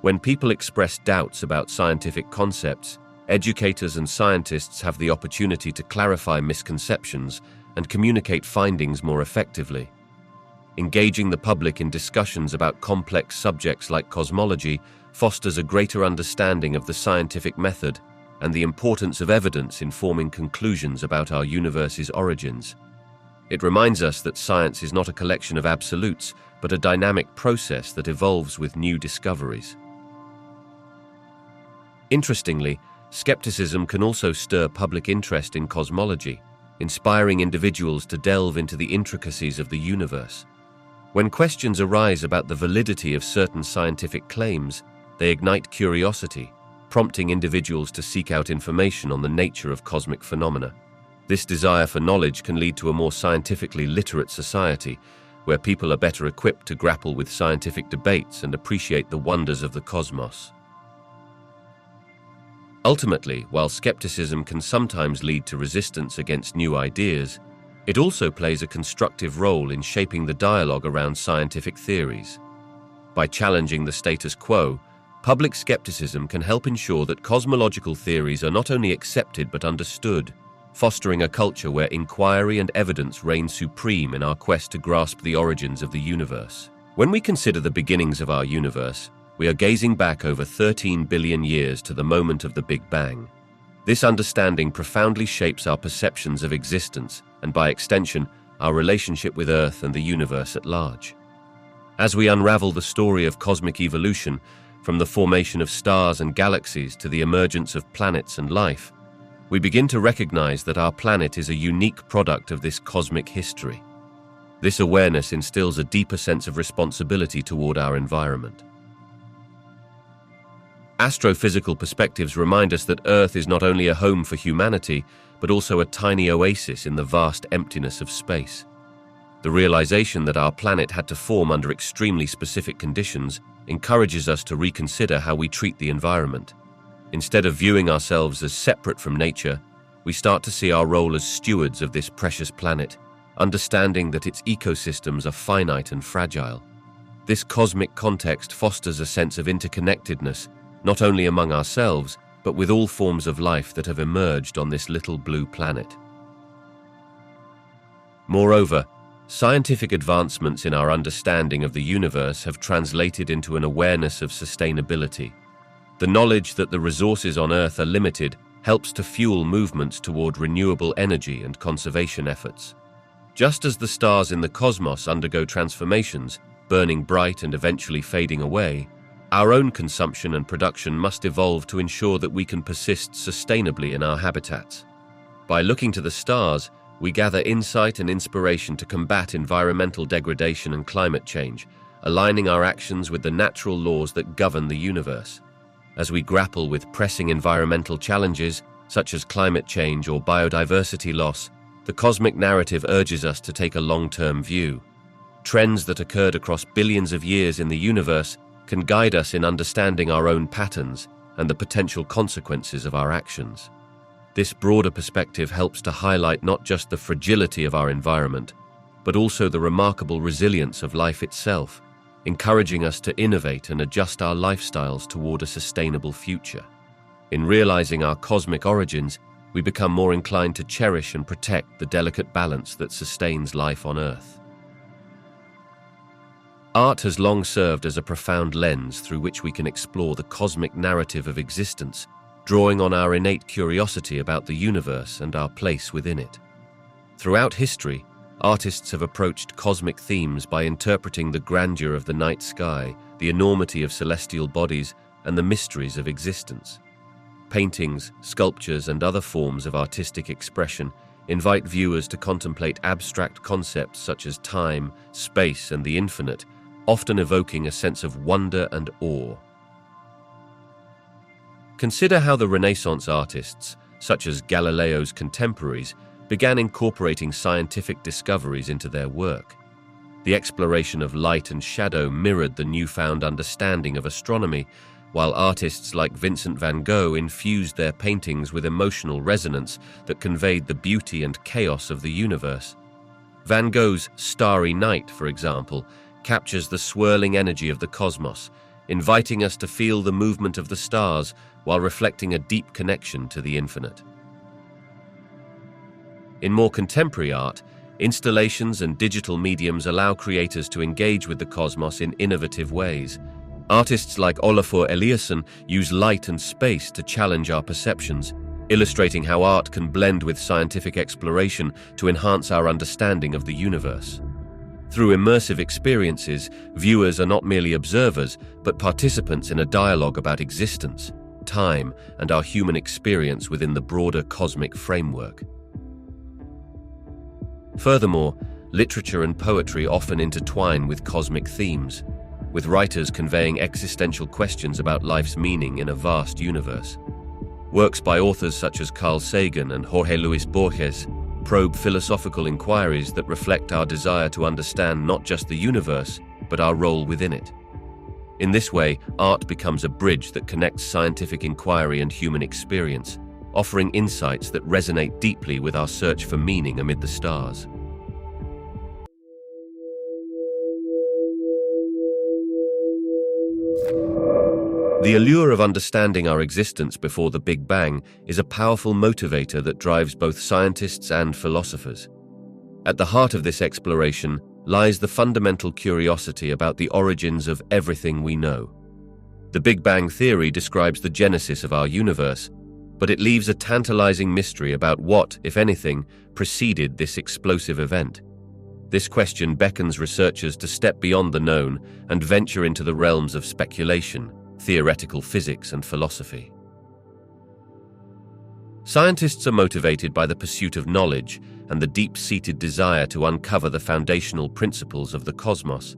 When people express doubts about scientific concepts, educators and scientists have the opportunity to clarify misconceptions and communicate findings more effectively. Engaging the public in discussions about complex subjects like cosmology fosters a greater understanding of the scientific method and the importance of evidence in forming conclusions about our universe's origins. It reminds us that science is not a collection of absolutes, but a dynamic process that evolves with new discoveries. Interestingly, skepticism can also stir public interest in cosmology, inspiring individuals to delve into the intricacies of the universe. When questions arise about the validity of certain scientific claims, they ignite curiosity, prompting individuals to seek out information on the nature of cosmic phenomena. This desire for knowledge can lead to a more scientifically literate society, where people are better equipped to grapple with scientific debates and appreciate the wonders of the cosmos. Ultimately, while skepticism can sometimes lead to resistance against new ideas, it also plays a constructive role in shaping the dialogue around scientific theories. By challenging the status quo, public skepticism can help ensure that cosmological theories are not only accepted but understood, fostering a culture where inquiry and evidence reign supreme in our quest to grasp the origins of the universe. When we consider the beginnings of our universe, we are gazing back over 13 billion years to the moment of the Big Bang. This understanding profoundly shapes our perceptions of existence and, by extension, our relationship with Earth and the universe at large. As we unravel the story of cosmic evolution, from the formation of stars and galaxies to the emergence of planets and life, we begin to recognize that our planet is a unique product of this cosmic history. This awareness instills a deeper sense of responsibility toward our environment. Astrophysical perspectives remind us that Earth is not only a home for humanity, but also a tiny oasis in the vast emptiness of space. The realization that our planet had to form under extremely specific conditions encourages us to reconsider how we treat the environment. Instead of viewing ourselves as separate from nature, we start to see our role as stewards of this precious planet, understanding that its ecosystems are finite and fragile. This cosmic context fosters a sense of interconnectedness, not only among ourselves, but with all forms of life that have emerged on this little blue planet. Moreover, scientific advancements in our understanding of the universe have translated into an awareness of sustainability. The knowledge that the resources on Earth are limited helps to fuel movements toward renewable energy and conservation efforts. Just as the stars in the cosmos undergo transformations, burning bright and eventually fading away, our own consumption and production must evolve to ensure that we can persist sustainably in our habitats. By looking to the stars, we gather insight and inspiration to combat environmental degradation and climate change, aligning our actions with the natural laws that govern the universe. As we grapple with pressing environmental challenges, such as climate change or biodiversity loss, the cosmic narrative urges us to take a long-term view. Trends that occurred across billions of years in the universe can guide us in understanding our own patterns and the potential consequences of our actions. This broader perspective helps to highlight not just the fragility of our environment, but also the remarkable resilience of life itself, encouraging us to innovate and adjust our lifestyles toward a sustainable future. In realizing our cosmic origins, we become more inclined to cherish and protect the delicate balance that sustains life on Earth. Art has long served as a profound lens through which we can explore the cosmic narrative of existence, drawing on our innate curiosity about the universe and our place within it. Throughout history, artists have approached cosmic themes by interpreting the grandeur of the night sky, the enormity of celestial bodies, and the mysteries of existence. Paintings, sculptures, and other forms of artistic expression invite viewers to contemplate abstract concepts such as time, space, and the infinite, often evoking a sense of wonder and awe. Consider how the Renaissance artists, such as Galileo's contemporaries, began incorporating scientific discoveries into their work. The exploration of light and shadow mirrored the newfound understanding of astronomy, while artists like Vincent van Gogh infused their paintings with emotional resonance that conveyed the beauty and chaos of the universe. Van Gogh's Starry Night, for example, captures the swirling energy of the cosmos, inviting us to feel the movement of the stars while reflecting a deep connection to the infinite. In more contemporary art, installations and digital mediums allow creators to engage with the cosmos in innovative ways. Artists like Olafur Eliasson use light and space to challenge our perceptions, illustrating how art can blend with scientific exploration to enhance our understanding of the universe. Through immersive experiences, viewers are not merely observers, but participants in a dialogue about existence, time, and our human experience within the broader cosmic framework. Furthermore, literature and poetry often intertwine with cosmic themes, with writers conveying existential questions about life's meaning in a vast universe. Works by authors such as Carl Sagan and Jorge Luis Borges probe philosophical inquiries that reflect our desire to understand not just the universe, but our role within it. In this way, art becomes a bridge that connects scientific inquiry and human experience, offering insights that resonate deeply with our search for meaning amid the stars. The allure of understanding our existence before the Big Bang is a powerful motivator that drives both scientists and philosophers. At the heart of this exploration lies the fundamental curiosity about the origins of everything we know. The Big Bang theory describes the genesis of our universe, but it leaves a tantalizing mystery about what, if anything, preceded this explosive event. This question beckons researchers to step beyond the known and venture into the realms of speculation, theoretical physics, and philosophy. Scientists are motivated by the pursuit of knowledge and the deep-seated desire to uncover the foundational principles of the cosmos.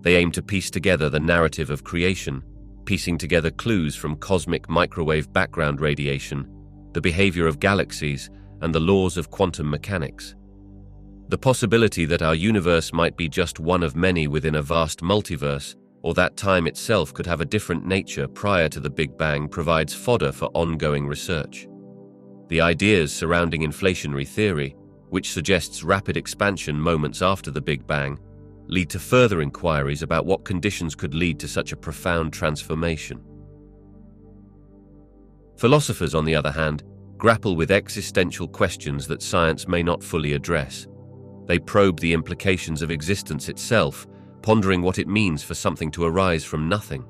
They aim to piece together the narrative of creation, piecing together clues from cosmic microwave background radiation, the behavior of galaxies, and the laws of quantum mechanics. The possibility that our universe might be just one of many within a vast multiverse, or that time itself could have a different nature prior to the Big Bang, provides fodder for ongoing research. The ideas surrounding inflationary theory, which suggests rapid expansion moments after the Big Bang, lead to further inquiries about what conditions could lead to such a profound transformation. Philosophers, on the other hand, grapple with existential questions that science may not fully address. They probe the implications of existence itself, pondering what it means for something to arise from nothing.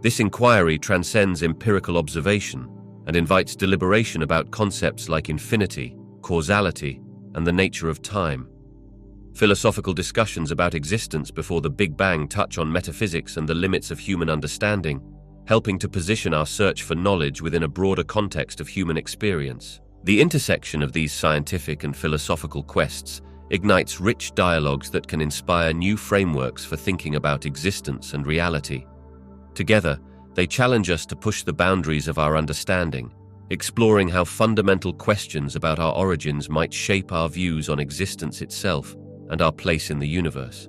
This inquiry transcends empirical observation and invites deliberation about concepts like infinity, causality, and the nature of time. Philosophical discussions about existence before the Big Bang touch on metaphysics and the limits of human understanding, helping to position our search for knowledge within a broader context of human experience. The intersection of these scientific and philosophical quests ignites rich dialogues that can inspire new frameworks for thinking about existence and reality. Together, they challenge us to push the boundaries of our understanding, exploring how fundamental questions about our origins might shape our views on existence itself and our place in the universe.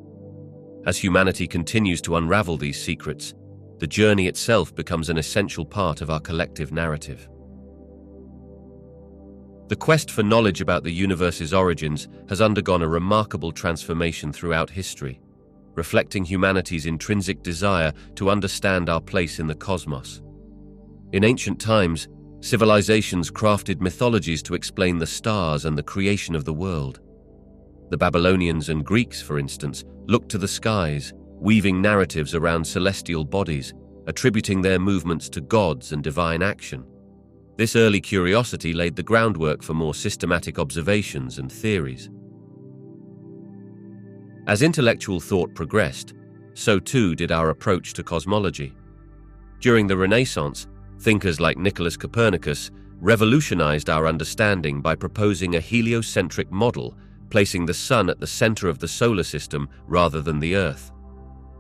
As humanity continues to unravel these secrets, the journey itself becomes an essential part of our collective narrative. The quest for knowledge about the universe's origins has undergone a remarkable transformation throughout history, reflecting humanity's intrinsic desire to understand our place in the cosmos. In ancient times, civilizations crafted mythologies to explain the stars and the creation of the world. The Babylonians and Greeks, for instance, looked to the skies, weaving narratives around celestial bodies, attributing their movements to gods and divine action. This early curiosity laid the groundwork for more systematic observations and theories. As intellectual thought progressed, so too did our approach to cosmology. During the Renaissance, thinkers like Nicholas Copernicus revolutionized our understanding by proposing a heliocentric model, placing the Sun at the center of the solar system rather than the Earth.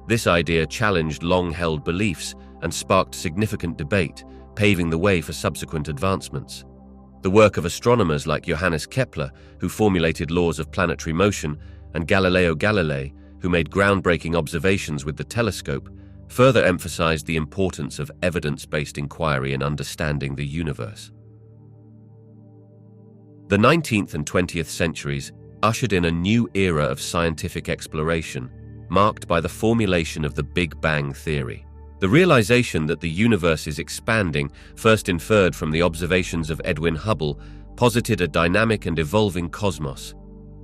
This idea challenged long-held beliefs and sparked significant debate, paving the way for subsequent advancements. The work of astronomers like Johannes Kepler, who formulated laws of planetary motion, and Galileo Galilei, who made groundbreaking observations with the telescope, further emphasized the importance of evidence-based inquiry in understanding the universe. The 19th and 20th centuries ushered in a new era of scientific exploration, marked by the formulation of the Big Bang theory. The realization that the universe is expanding, first inferred from the observations of Edwin Hubble, posited a dynamic and evolving cosmos.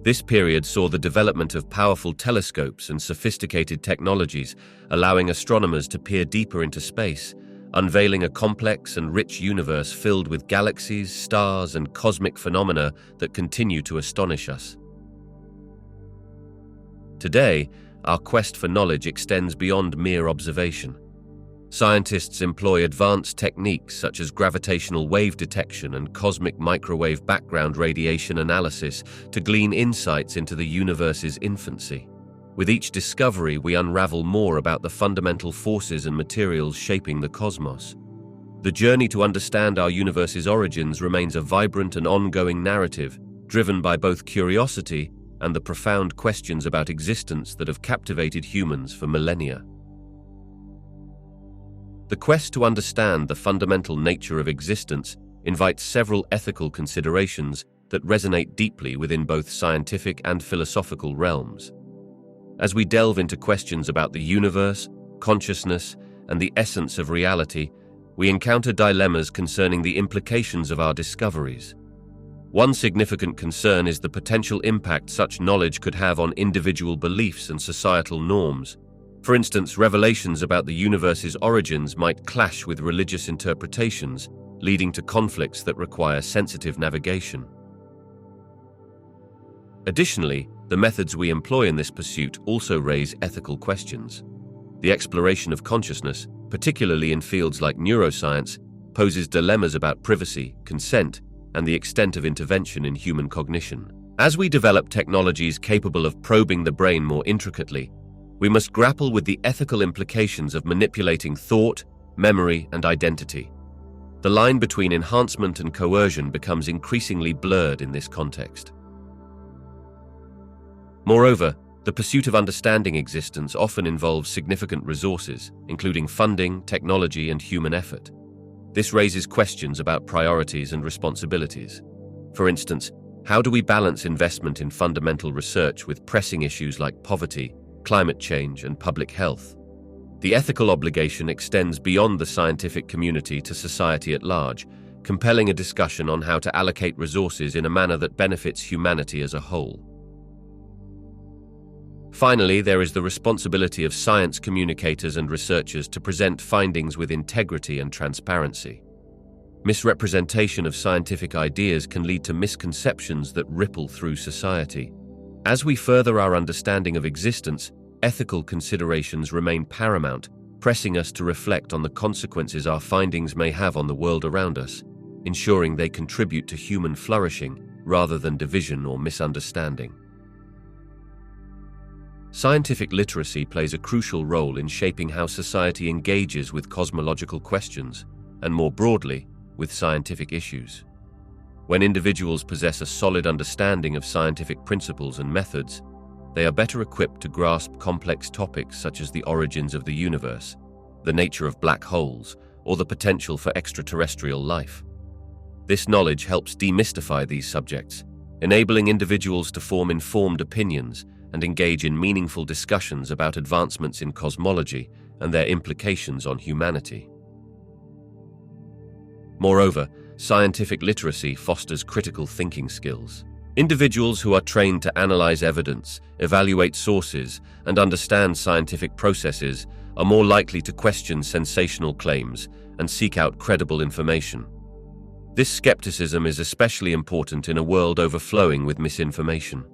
This period saw the development of powerful telescopes and sophisticated technologies, allowing astronomers to peer deeper into space, unveiling a complex and rich universe filled with galaxies, stars, and cosmic phenomena that continue to astonish us. Today, our quest for knowledge extends beyond mere observation. Scientists employ advanced techniques such as gravitational wave detection and cosmic microwave background radiation analysis to glean insights into the universe's infancy. With each discovery, we unravel more about the fundamental forces and materials shaping the cosmos. The journey to understand our universe's origins remains a vibrant and ongoing narrative, driven by both curiosity and the profound questions about existence that have captivated humans for millennia. The quest to understand the fundamental nature of existence invites several ethical considerations that resonate deeply within both scientific and philosophical realms. As we delve into questions about the universe, consciousness, and the essence of reality, we encounter dilemmas concerning the implications of our discoveries. One significant concern is the potential impact such knowledge could have on individual beliefs and societal norms. For instance, revelations about the universe's origins might clash with religious interpretations, leading to conflicts that require sensitive navigation. Additionally, the methods we employ in this pursuit also raise ethical questions. The exploration of consciousness, particularly in fields like neuroscience, poses dilemmas about privacy, consent, and the extent of intervention in human cognition. As we develop technologies capable of probing the brain more intricately, we must grapple with the ethical implications of manipulating thought, memory, and identity. The line between enhancement and coercion becomes increasingly blurred in this context. Moreover, the pursuit of understanding existence often involves significant resources, including funding, technology, and human effort. This raises questions about priorities and responsibilities. For instance, How do we balance investment in fundamental research with pressing issues like poverty, climate change, and public health? The ethical obligation extends beyond the scientific community to society at large, compelling a discussion on how to allocate resources in a manner that benefits humanity as a whole. Finally, there is the responsibility of science communicators and researchers to present findings with integrity and transparency. Misrepresentation of scientific ideas can lead to misconceptions that ripple through society. As we further our understanding of existence, ethical considerations remain paramount, pressing us to reflect on the consequences our findings may have on the world around us, ensuring they contribute to human flourishing rather than division or misunderstanding. Scientific literacy plays a crucial role in shaping how society engages with cosmological questions, and more broadly, with scientific issues. When individuals possess a solid understanding of scientific principles and methods, they are better equipped to grasp complex topics such as the origins of the universe, the nature of black holes, or the potential for extraterrestrial life. This knowledge helps demystify these subjects, enabling individuals to form informed opinions and engage in meaningful discussions about advancements in cosmology and their implications on humanity. Moreover, scientific literacy fosters critical thinking skills. Individuals who are trained to analyze evidence, evaluate sources, and understand scientific processes are more likely to question sensational claims and seek out credible information. This skepticism is especially important in a world overflowing with misinformation.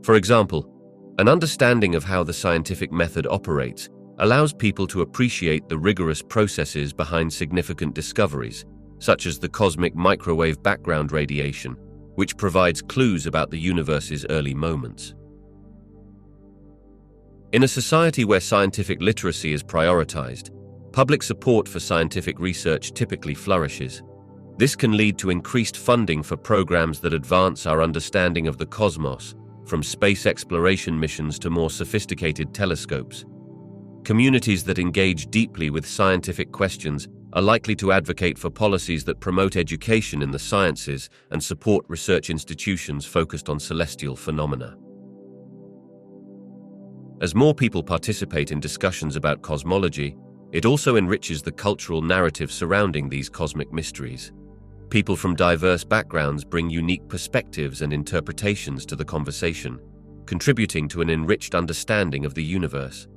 For example, an understanding of how the scientific method operates allows people to appreciate the rigorous processes behind significant discoveries, such as the cosmic microwave background radiation, which provides clues about the universe's early moments. In a society where scientific literacy is prioritized, public support for scientific research typically flourishes. This can lead to increased funding for programs that advance our understanding of the cosmos, from space exploration missions to more sophisticated telescopes. Communities that engage deeply with scientific questions are likely to advocate for policies that promote education in the sciences and support research institutions focused on celestial phenomena. As more people participate in discussions about cosmology, it also enriches the cultural narrative surrounding these cosmic mysteries. People from diverse backgrounds bring unique perspectives and interpretations to the conversation, contributing to an enriched understanding of the universe.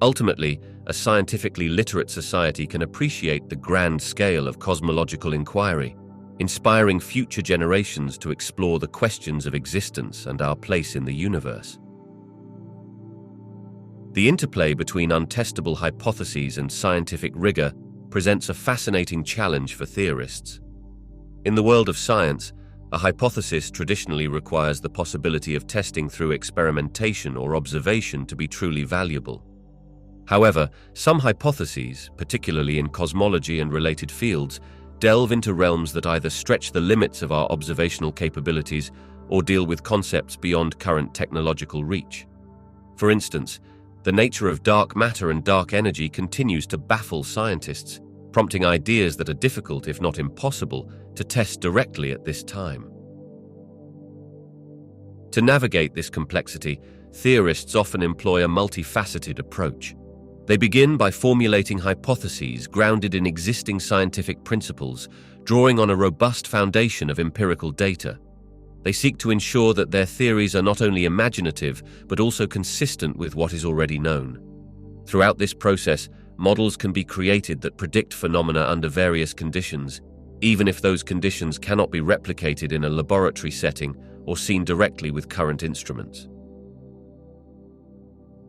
Ultimately, a scientifically literate society can appreciate the grand scale of cosmological inquiry, inspiring future generations to explore the questions of existence and our place in the universe. The interplay between untestable hypotheses and scientific rigor presents a fascinating challenge for theorists. In the world of science, a hypothesis traditionally requires the possibility of testing through experimentation or observation to be truly valuable. However, some hypotheses, particularly in cosmology and related fields, delve into realms that either stretch the limits of our observational capabilities or deal with concepts beyond current technological reach. For instance, the nature of dark matter and dark energy continues to baffle scientists, prompting ideas that are difficult, if not impossible, to test directly at this time. To navigate this complexity, theorists often employ a multifaceted approach. They begin by formulating hypotheses grounded in existing scientific principles, drawing on a robust foundation of empirical data. They seek to ensure that their theories are not only imaginative, but also consistent with what is already known. Throughout this process, models can be created that predict phenomena under various conditions, even if those conditions cannot be replicated in a laboratory setting or seen directly with current instruments.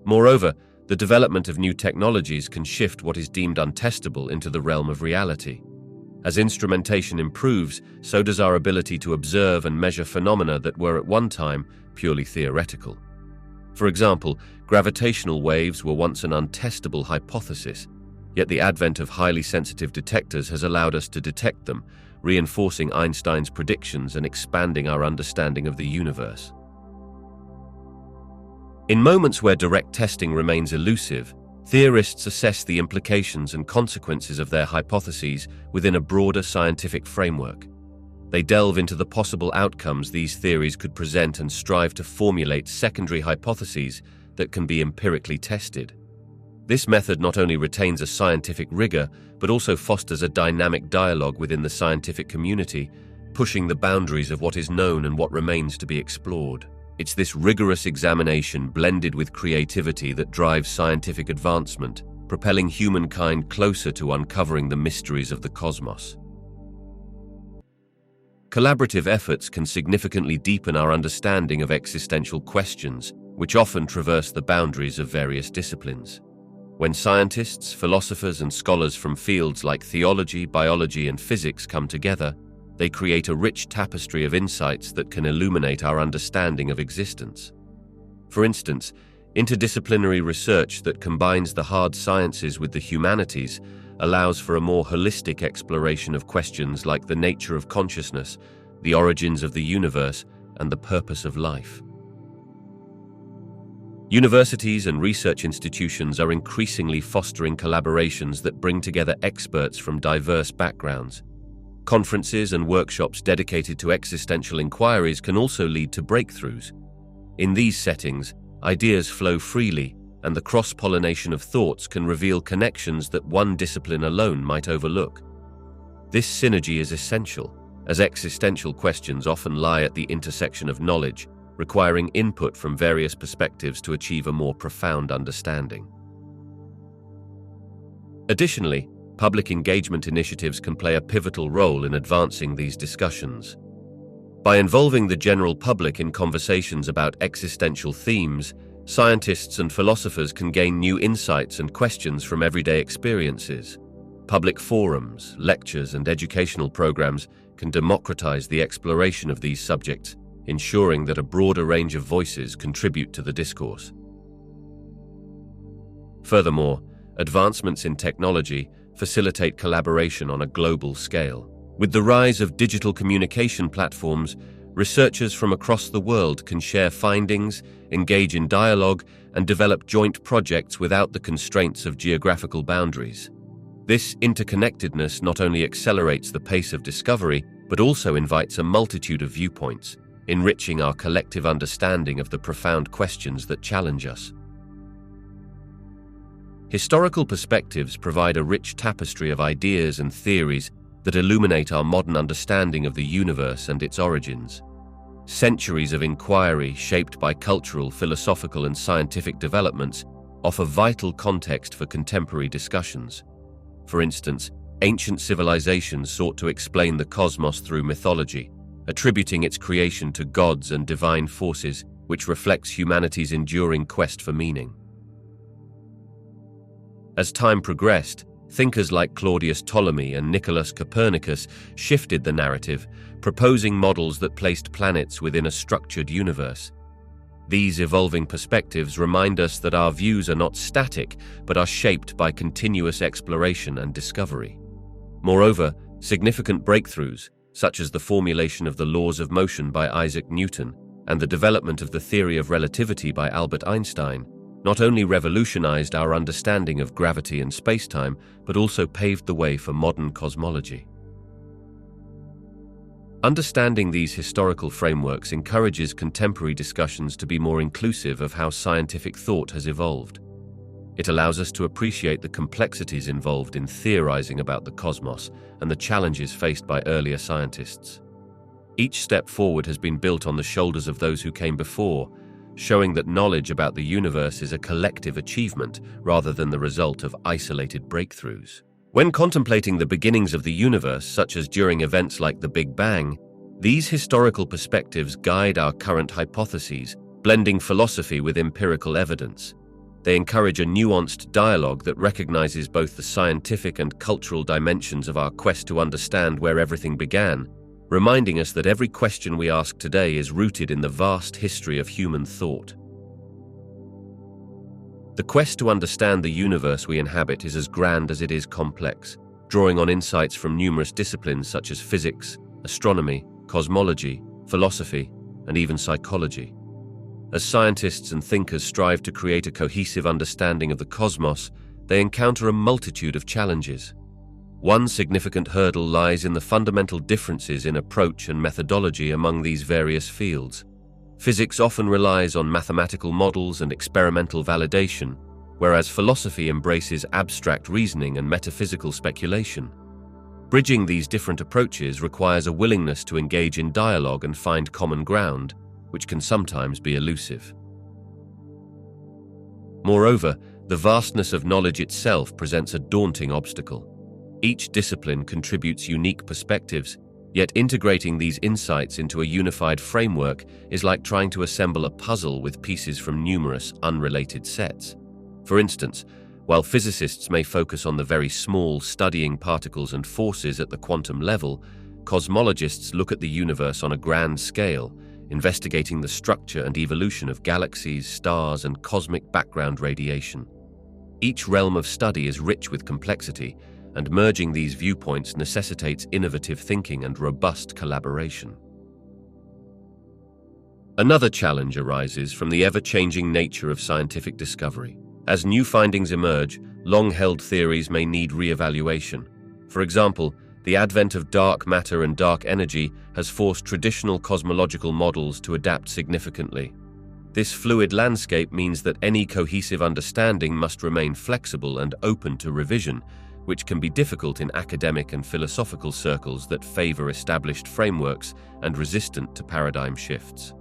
Moreover, the development of new technologies can shift what is deemed untestable into the realm of reality. As instrumentation improves, so does our ability to observe and measure phenomena that were at one time purely theoretical. For example, gravitational waves were once an untestable hypothesis, yet the advent of highly sensitive detectors has allowed us to detect them, reinforcing Einstein's predictions and expanding our understanding of the universe. In moments where direct testing remains elusive, theorists assess the implications and consequences of their hypotheses within a broader scientific framework. They delve into the possible outcomes these theories could present and strive to formulate secondary hypotheses that can be empirically tested. This method not only retains a scientific rigor, but also fosters a dynamic dialogue within the scientific community, pushing the boundaries of what is known and what remains to be explored. It's this rigorous examination blended with creativity that drives scientific advancement, propelling humankind closer to uncovering the mysteries of the cosmos. Collaborative efforts can significantly deepen our understanding of existential questions, which often traverse the boundaries of various disciplines. When scientists, philosophers, and scholars from fields like theology, biology, and physics come together, they create a rich tapestry of insights that can illuminate our understanding of existence. For instance, interdisciplinary research that combines the hard sciences with the humanities allows for a more holistic exploration of questions like the nature of consciousness, the origins of the universe, and the purpose of life. Universities and research institutions are increasingly fostering collaborations that bring together experts from diverse backgrounds. Conferences and workshops dedicated to existential inquiries can also lead to breakthroughs. In these settings, ideas flow freely, and the cross-pollination of thoughts can reveal connections that one discipline alone might overlook. This synergy is essential, as existential questions often lie at the intersection of knowledge, requiring input from various perspectives to achieve a more profound understanding. Additionally, public engagement initiatives can play a pivotal role in advancing these discussions. By involving the general public in conversations about existential themes, scientists and philosophers can gain new insights and questions from everyday experiences. Public forums, lectures, and educational programs can democratize the exploration of these subjects, ensuring that a broader range of voices contribute to the discourse. Furthermore, advancements in technology facilitate collaboration on a global scale. With the rise of digital communication platforms, researchers from across the world can share findings, engage in dialogue, and develop joint projects without the constraints of geographical boundaries. This interconnectedness not only accelerates the pace of discovery, but also invites a multitude of viewpoints, enriching our collective understanding of the profound questions that challenge us. Historical perspectives provide a rich tapestry of ideas and theories that illuminate our modern understanding of the universe and its origins. Centuries of inquiry, shaped by cultural, philosophical, and scientific developments, offer vital context for contemporary discussions. For instance, ancient civilizations sought to explain the cosmos through mythology, attributing its creation to gods and divine forces, which reflects humanity's enduring quest for meaning. As time progressed, thinkers like Claudius Ptolemy and Nicholas Copernicus shifted the narrative, proposing models that placed planets within a structured universe. These evolving perspectives remind us that our views are not static, but are shaped by continuous exploration and discovery. Moreover, significant breakthroughs, such as the formulation of the laws of motion by Isaac Newton and the development of the theory of relativity by Albert Einstein, not only revolutionized our understanding of gravity and spacetime, but also paved the way for modern cosmology. Understanding these historical frameworks encourages contemporary discussions to be more inclusive of how scientific thought has evolved. It allows us to appreciate the complexities involved in theorizing about the cosmos and the challenges faced by earlier scientists. Each step forward has been built on the shoulders of those who came before, showing that knowledge about the universe is a collective achievement rather than the result of isolated breakthroughs. When contemplating the beginnings of the universe, such as during events like the Big Bang, these historical perspectives guide our current hypotheses, blending philosophy with empirical evidence. They encourage a nuanced dialogue that recognizes both the scientific and cultural dimensions of our quest to understand where everything began, reminding us that every question we ask today is rooted in the vast history of human thought. The quest to understand the universe we inhabit is as grand as it is complex, drawing on insights from numerous disciplines such as physics, astronomy, cosmology, philosophy, and even psychology. As scientists and thinkers strive to create a cohesive understanding of the cosmos, they encounter a multitude of challenges. One significant hurdle lies in the fundamental differences in approach and methodology among these various fields. Physics often relies on mathematical models and experimental validation, whereas philosophy embraces abstract reasoning and metaphysical speculation. Bridging these different approaches requires a willingness to engage in dialogue and find common ground, which can sometimes be elusive. Moreover, the vastness of knowledge itself presents a daunting obstacle. Each discipline contributes unique perspectives, yet integrating these insights into a unified framework is like trying to assemble a puzzle with pieces from numerous unrelated sets. For instance, while physicists may focus on the very small, studying particles and forces at the quantum level, cosmologists look at the universe on a grand scale, investigating the structure and evolution of galaxies, stars, and cosmic background radiation. Each realm of study is rich with complexity, and merging these viewpoints necessitates innovative thinking and robust collaboration. Another challenge arises from the ever-changing nature of scientific discovery. As new findings emerge, long-held theories may need re-evaluation. For example, the advent of dark matter and dark energy has forced traditional cosmological models to adapt significantly. This fluid landscape means that any cohesive understanding must remain flexible and open to revision, which can be difficult in academic and philosophical circles that favor established frameworks and resistant to paradigm shifts.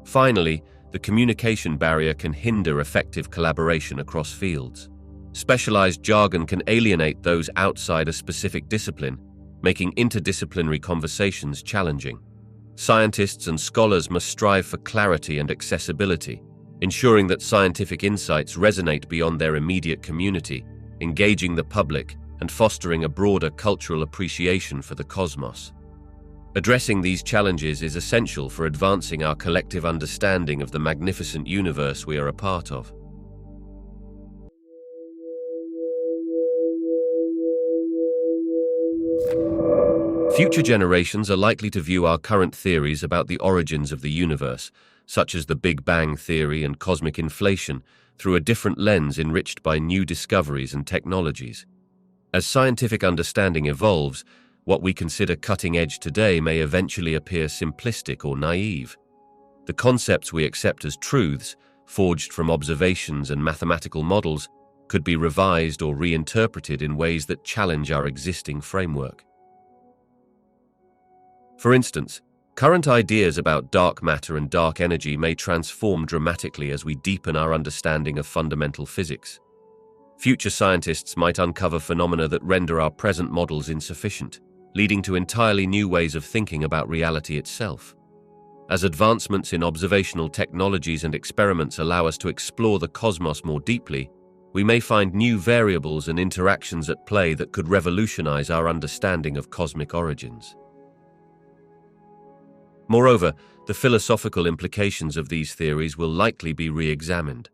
Finally, the communication barrier can hinder effective collaboration across fields. Specialized jargon can alienate those outside a specific discipline, making interdisciplinary conversations challenging. Scientists and scholars must strive for clarity and accessibility, ensuring that scientific insights resonate beyond their immediate community, engaging the public and fostering a broader cultural appreciation for the cosmos. Addressing these challenges is essential for advancing our collective understanding of the magnificent universe we are a part of. Future generations are likely to view our current theories about the origins of the universe, such as the Big Bang theory and cosmic inflation, through a different lens enriched by new discoveries and technologies. As scientific understanding evolves, what we consider cutting-edge today may eventually appear simplistic or naive. The concepts we accept as truths, forged from observations and mathematical models, could be revised or reinterpreted in ways that challenge our existing framework. For instance, current ideas about dark matter and dark energy may transform dramatically as we deepen our understanding of fundamental physics. Future scientists might uncover phenomena that render our present models insufficient, leading to entirely new ways of thinking about reality itself. As advancements in observational technologies and experiments allow us to explore the cosmos more deeply, we may find new variables and interactions at play that could revolutionize our understanding of cosmic origins. Moreover, the philosophical implications of these theories will likely be re-examined.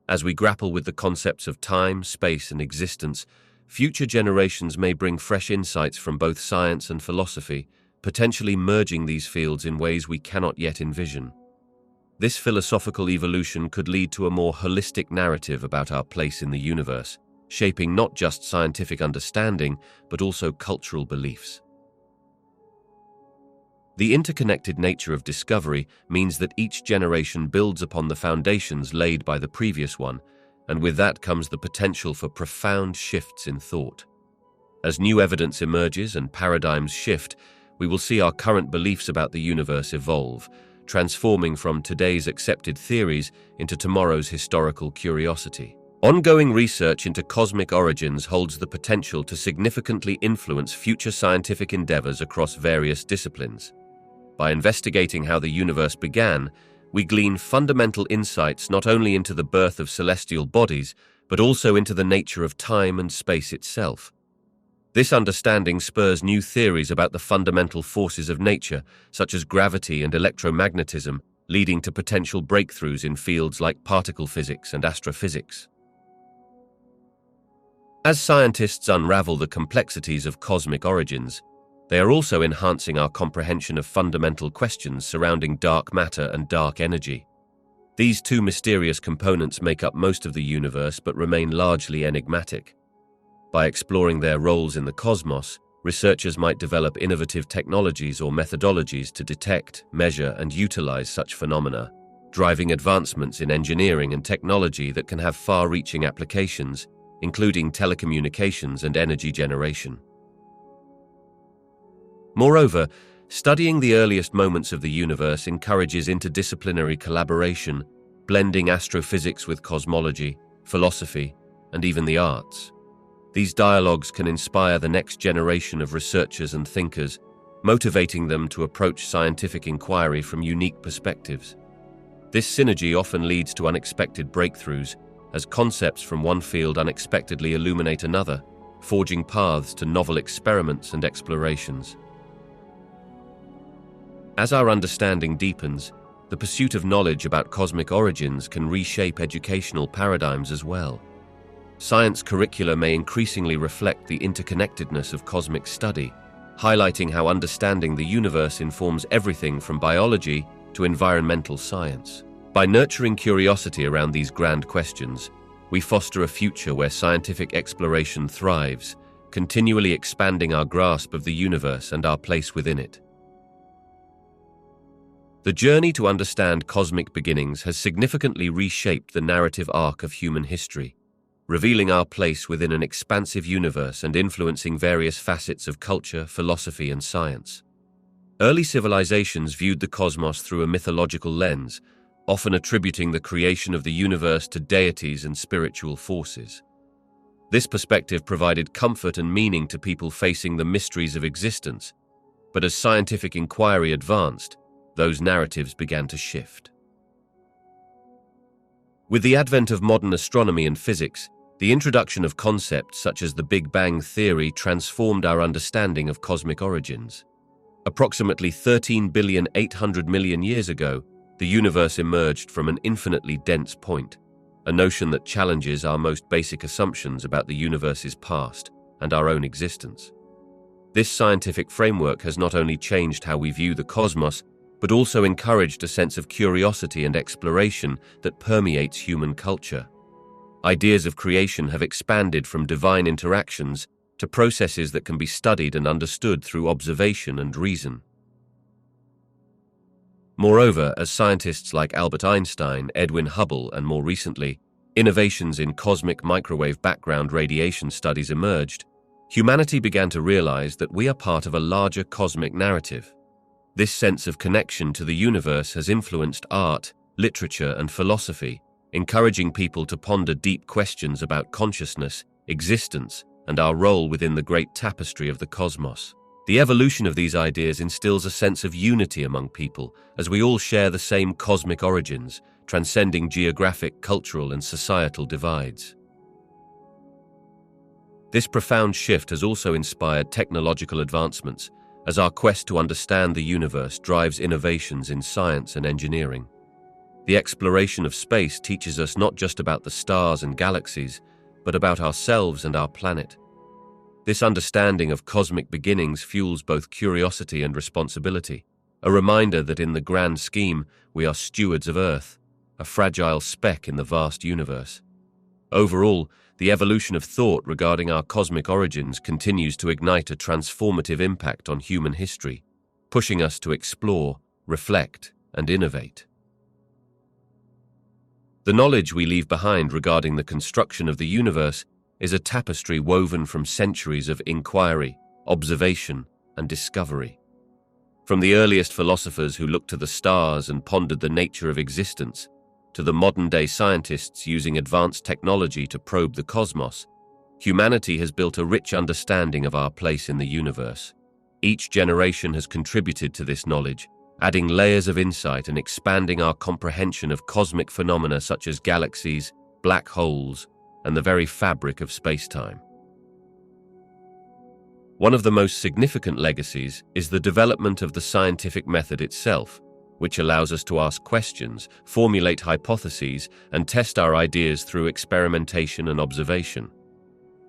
As we grapple with the concepts of time, space, and existence, future generations may bring fresh insights from both science and philosophy, potentially merging these fields in ways we cannot yet envision. This philosophical evolution could lead to a more holistic narrative about our place in the universe, shaping not just scientific understanding, but also cultural beliefs. The interconnected nature of discovery means that each generation builds upon the foundations laid by the previous one, and with that comes the potential for profound shifts in thought. As new evidence emerges and paradigms shift, we will see our current beliefs about the universe evolve, transforming from today's accepted theories into tomorrow's historical curiosity. Ongoing research into cosmic origins holds the potential to significantly influence future scientific endeavors across various disciplines. By investigating how the universe began, we glean fundamental insights not only into the birth of celestial bodies, but also into the nature of time and space itself. This understanding spurs new theories about the fundamental forces of nature, such as gravity and electromagnetism, leading to potential breakthroughs in fields like particle physics and astrophysics. As scientists unravel the complexities of cosmic origins, they are also enhancing our comprehension of fundamental questions surrounding dark matter and dark energy. These two mysterious components make up most of the universe but remain largely enigmatic. By exploring their roles in the cosmos, researchers might develop innovative technologies or methodologies to detect, measure, and utilize such phenomena, driving advancements in engineering and technology that can have far-reaching applications, including telecommunications and energy generation. Moreover, studying the earliest moments of the universe encourages interdisciplinary collaboration, blending astrophysics with cosmology, philosophy, and even the arts. These dialogues can inspire the next generation of researchers and thinkers, motivating them to approach scientific inquiry from unique perspectives. This synergy often leads to unexpected breakthroughs, as concepts from one field unexpectedly illuminate another, forging paths to novel experiments and explorations. As our understanding deepens, the pursuit of knowledge about cosmic origins can reshape educational paradigms as well. Science curricula may increasingly reflect the interconnectedness of cosmic study, highlighting how understanding the universe informs everything from biology to environmental science. By nurturing curiosity around these grand questions, we foster a future where scientific exploration thrives, continually expanding our grasp of the universe and our place within it. The journey to understand cosmic beginnings has significantly reshaped the narrative arc of human history, revealing our place within an expansive universe and influencing various facets of culture, philosophy, and science. Early civilizations viewed the cosmos through a mythological lens, often attributing the creation of the universe to deities and spiritual forces. This perspective provided comfort and meaning to people facing the mysteries of existence, but as scientific inquiry advanced, those narratives began to shift. With the advent of modern astronomy and physics, the introduction of concepts such as the Big Bang Theory transformed our understanding of cosmic origins. Approximately 13,800 million years ago, the universe emerged from an infinitely dense point, a notion that challenges our most basic assumptions about the universe's past and our own existence. This scientific framework has not only changed how we view the cosmos, but also encouraged a sense of curiosity and exploration that permeates human culture. Ideas of creation have expanded from divine interactions to processes that can be studied and understood through observation and reason. Moreover, as scientists like Albert Einstein, Edwin Hubble, and more recently, innovations in cosmic microwave background radiation studies emerged, humanity began to realize that we are part of a larger cosmic narrative. This sense of connection to the universe has influenced art, literature, and philosophy, encouraging people to ponder deep questions about consciousness, existence, and our role within the great tapestry of the cosmos. The evolution of these ideas instills a sense of unity among people, as we all share the same cosmic origins, transcending geographic, cultural, and societal divides. This profound shift has also inspired technological advancements, as our quest to understand the universe drives innovations in science and engineering. The exploration of space teaches us not just about the stars and galaxies, but about ourselves and our planet. This understanding of cosmic beginnings fuels both curiosity and responsibility, a reminder that in the grand scheme, we are stewards of Earth, a fragile speck in the vast universe. Overall, the evolution of thought regarding our cosmic origins continues to ignite a transformative impact on human history, pushing us to explore, reflect, and innovate. The knowledge we leave behind regarding the construction of the universe is a tapestry woven from centuries of inquiry, observation, and discovery. From the earliest philosophers who looked to the stars and pondered the nature of existence, to the modern-day scientists using advanced technology to probe the cosmos, humanity has built a rich understanding of our place in the universe. Each generation has contributed to this knowledge, adding layers of insight and expanding our comprehension of cosmic phenomena such as galaxies, black holes, and the very fabric of space-time. One of the most significant legacies is the development of the scientific method itself, which allows us to ask questions, formulate hypotheses, and test our ideas through experimentation and observation.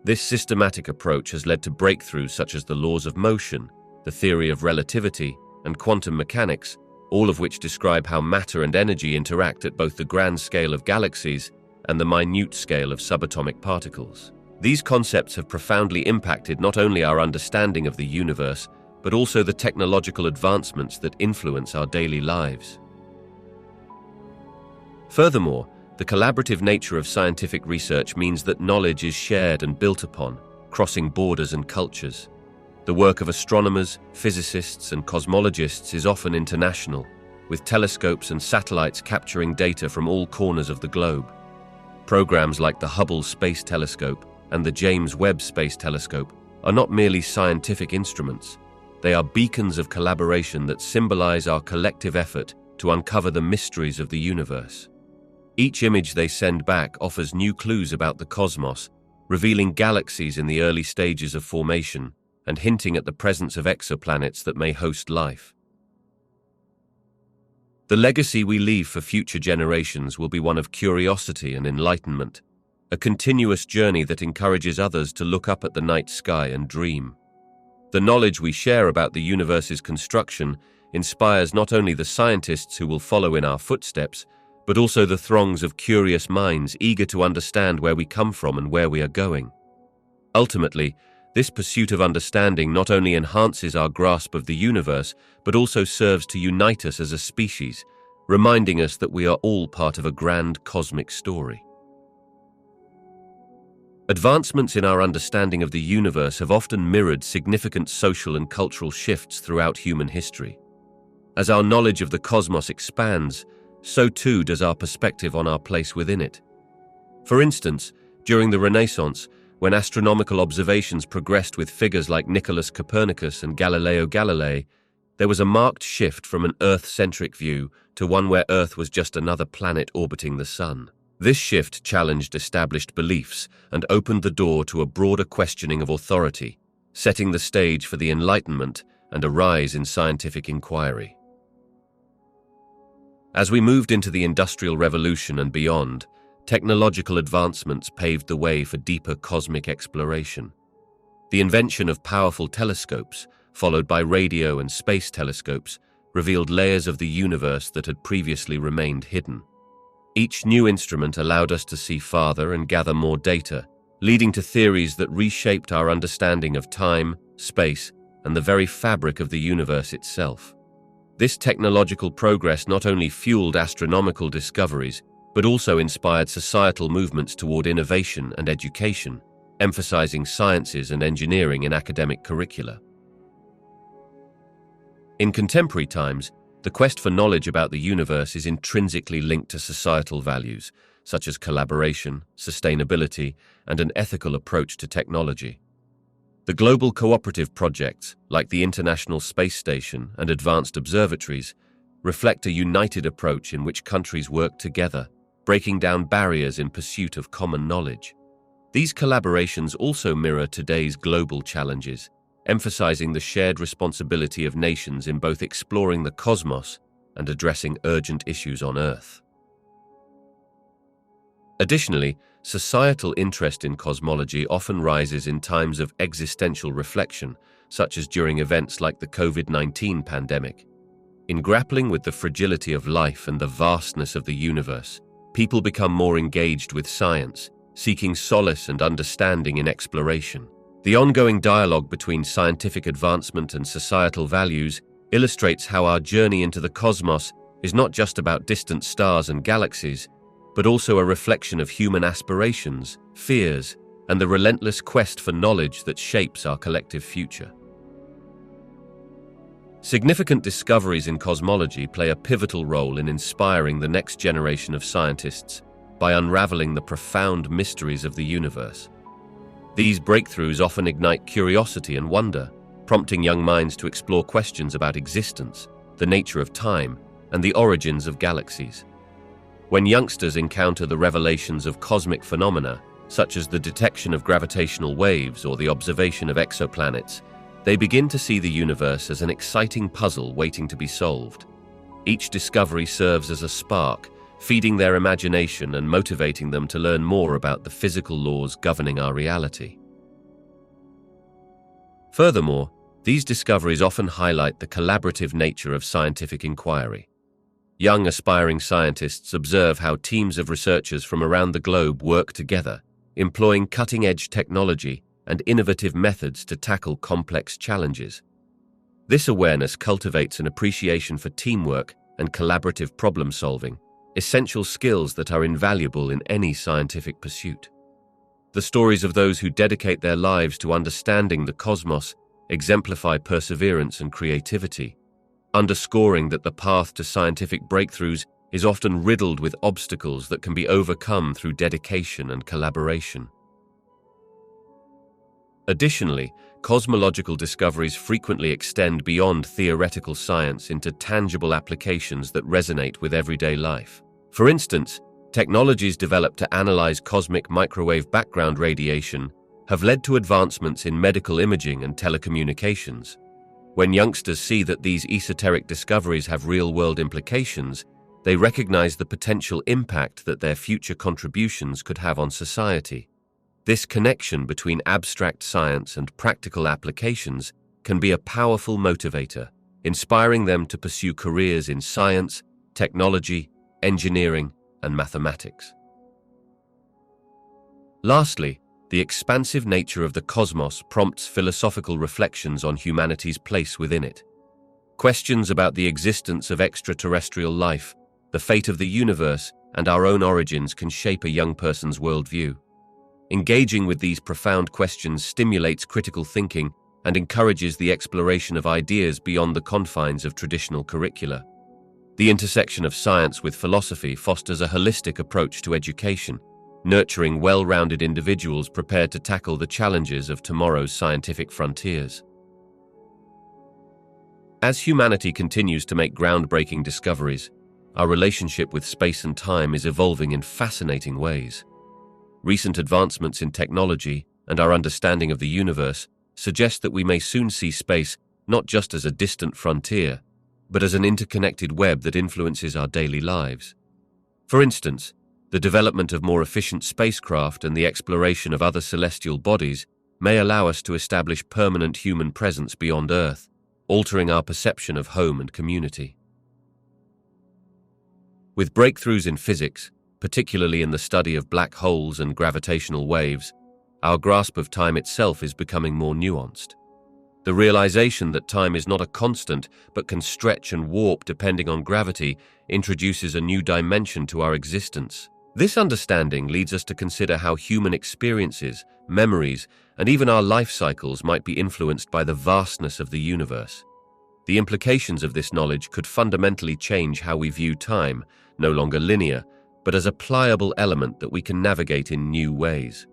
This systematic approach has led to breakthroughs such as the laws of motion, the theory of relativity, and quantum mechanics, all of which describe how matter and energy interact at both the grand scale of galaxies and the minute scale of subatomic particles. These concepts have profoundly impacted not only our understanding of the universe, but also the technological advancements that influence our daily lives. Furthermore, the collaborative nature of scientific research means that knowledge is shared and built upon, crossing borders and cultures. The work of astronomers, physicists, and cosmologists is often international, with telescopes and satellites capturing data from all corners of the globe. Programs like the Hubble Space Telescope and the James Webb Space Telescope are not merely scientific instruments. They are beacons of collaboration that symbolize our collective effort to uncover the mysteries of the universe. Each image they send back offers new clues about the cosmos, revealing galaxies in the early stages of formation and hinting at the presence of exoplanets that may host life. The legacy we leave for future generations will be one of curiosity and enlightenment, a continuous journey that encourages others to look up at the night sky and dream. The knowledge we share about the universe's construction inspires not only the scientists who will follow in our footsteps, but also the throngs of curious minds eager to understand where we come from and where we are going. Ultimately, this pursuit of understanding not only enhances our grasp of the universe, but also serves to unite us as a species, reminding us that we are all part of a grand cosmic story. Advancements in our understanding of the universe have often mirrored significant social and cultural shifts throughout human history. As our knowledge of the cosmos expands, so too does our perspective on our place within it. For instance, during the Renaissance, when astronomical observations progressed with figures like Nicholas Copernicus and Galileo Galilei, there was a marked shift from an Earth-centric view to one where Earth was just another planet orbiting the Sun. This shift challenged established beliefs and opened the door to a broader questioning of authority, setting the stage for the Enlightenment and a rise in scientific inquiry. As we moved into the Industrial Revolution and beyond, technological advancements paved the way for deeper cosmic exploration. The invention of powerful telescopes, followed by radio and space telescopes, revealed layers of the universe that had previously remained hidden. Each new instrument allowed us to see farther and gather more data, leading to theories that reshaped our understanding of time, space, and the very fabric of the universe itself. This technological progress not only fueled astronomical discoveries, but also inspired societal movements toward innovation and education, emphasizing sciences and engineering in academic curricula. In contemporary times, the quest for knowledge about the universe is intrinsically linked to societal values, such as collaboration, sustainability, and an ethical approach to technology. The global cooperative projects, like the International Space Station and advanced observatories, reflect a united approach in which countries work together, breaking down barriers in pursuit of common knowledge. These collaborations also mirror today's global challenges, emphasizing the shared responsibility of nations in both exploring the cosmos and addressing urgent issues on Earth. Additionally, societal interest in cosmology often rises in times of existential reflection, such as during events like the COVID-19 pandemic. In grappling with the fragility of life and the vastness of the universe, people become more engaged with science, seeking solace and understanding in exploration. The ongoing dialogue between scientific advancement and societal values illustrates how our journey into the cosmos is not just about distant stars and galaxies, but also a reflection of human aspirations, fears, and the relentless quest for knowledge that shapes our collective future. Significant discoveries in cosmology play a pivotal role in inspiring the next generation of scientists by unraveling the profound mysteries of the universe. These breakthroughs often ignite curiosity and wonder, prompting young minds to explore questions about existence, the nature of time, and the origins of galaxies. When youngsters encounter the revelations of cosmic phenomena, such as the detection of gravitational waves or the observation of exoplanets, they begin to see the universe as an exciting puzzle waiting to be solved. Each discovery serves as a spark, feeding their imagination and motivating them to learn more about the physical laws governing our reality. Furthermore, these discoveries often highlight the collaborative nature of scientific inquiry. Young aspiring scientists observe how teams of researchers from around the globe work together, employing cutting-edge technology and innovative methods to tackle complex challenges. This awareness cultivates an appreciation for teamwork and collaborative problem-solving, essential skills that are invaluable in any scientific pursuit. The stories of those who dedicate their lives to understanding the cosmos exemplify perseverance and creativity, underscoring that the path to scientific breakthroughs is often riddled with obstacles that can be overcome through dedication and collaboration. Additionally, cosmological discoveries frequently extend beyond theoretical science into tangible applications that resonate with everyday life. For instance, technologies developed to analyze cosmic microwave background radiation have led to advancements in medical imaging and telecommunications. When youngsters see that these esoteric discoveries have real-world implications, they recognize the potential impact that their future contributions could have on society. This connection between abstract science and practical applications can be a powerful motivator, inspiring them to pursue careers in science, technology, engineering, and mathematics. Lastly, the expansive nature of the cosmos prompts philosophical reflections on humanity's place within it. Questions about the existence of extraterrestrial life, the fate of the universe, and our own origins can shape a young person's worldview. Engaging with these profound questions stimulates critical thinking and encourages the exploration of ideas beyond the confines of traditional curricula. The intersection of science with philosophy fosters a holistic approach to education, nurturing well-rounded individuals prepared to tackle the challenges of tomorrow's scientific frontiers. As humanity continues to make groundbreaking discoveries, our relationship with space and time is evolving in fascinating ways. Recent advancements in technology and our understanding of the universe suggest that we may soon see space not just as a distant frontier, but as an interconnected web that influences our daily lives. For instance, the development of more efficient spacecraft and the exploration of other celestial bodies may allow us to establish permanent human presence beyond Earth, altering our perception of home and community. With breakthroughs in physics, particularly in the study of black holes and gravitational waves, our grasp of time itself is becoming more nuanced. The realization that time is not a constant but can stretch and warp depending on gravity introduces a new dimension to our existence. This understanding leads us to consider how human experiences, memories, and even our life cycles might be influenced by the vastness of the universe. The implications of this knowledge could fundamentally change how we view time, no longer linear, but as a pliable element that we can navigate in new ways.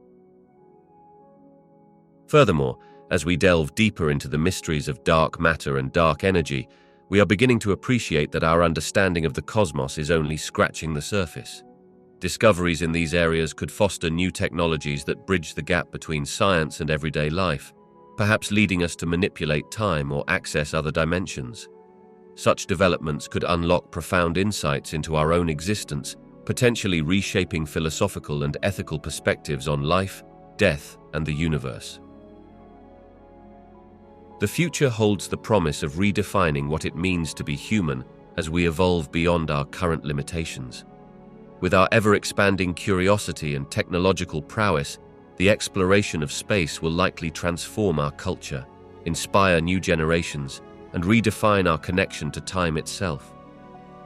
Furthermore, as we delve deeper into the mysteries of dark matter and dark energy, we are beginning to appreciate that our understanding of the cosmos is only scratching the surface. Discoveries in these areas could foster new technologies that bridge the gap between science and everyday life, perhaps leading us to manipulate time or access other dimensions. Such developments could unlock profound insights into our own existence, potentially reshaping philosophical and ethical perspectives on life, death, and the universe. The future holds the promise of redefining what it means to be human as we evolve beyond our current limitations. With our ever-expanding curiosity and technological prowess, the exploration of space will likely transform our culture, inspire new generations, and redefine our connection to time itself.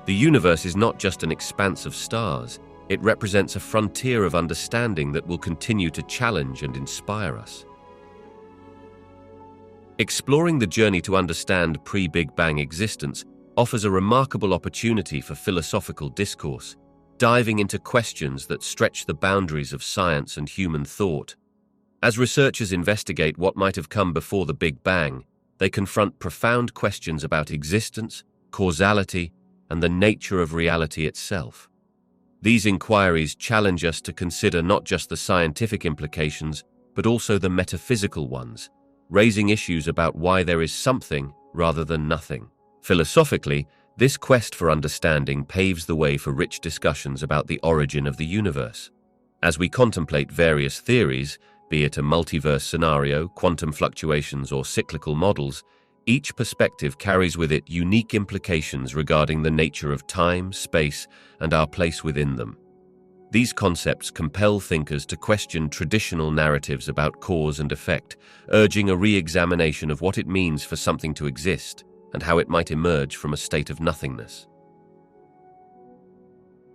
The universe is not just an expanse of stars, it represents a frontier of understanding that will continue to challenge and inspire us. Exploring the journey to understand pre-Big Bang existence offers a remarkable opportunity for philosophical discourse, diving into questions that stretch the boundaries of science and human thought. As researchers investigate what might have come before the Big Bang, they confront profound questions about existence, causality, and the nature of reality itself. These inquiries challenge us to consider not just the scientific implications, but also the metaphysical ones, raising issues about why there is something rather than nothing. Philosophically, this quest for understanding paves the way for rich discussions about the origin of the universe. As we contemplate various theories, be it a multiverse scenario, quantum fluctuations, or cyclical models, each perspective carries with it unique implications regarding the nature of time, space, and our place within them. These concepts compel thinkers to question traditional narratives about cause and effect, urging a re-examination of what it means for something to exist and how it might emerge from a state of nothingness.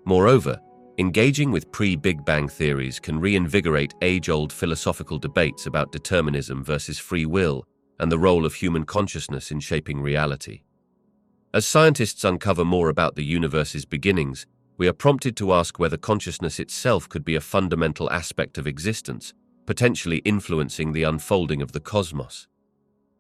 Moreover, engaging with pre-Big Bang theories can reinvigorate age-old philosophical debates about determinism versus free will and the role of human consciousness in shaping reality. As scientists uncover more about the universe's beginnings, we are prompted to ask whether consciousness itself could be a fundamental aspect of existence, potentially influencing the unfolding of the cosmos.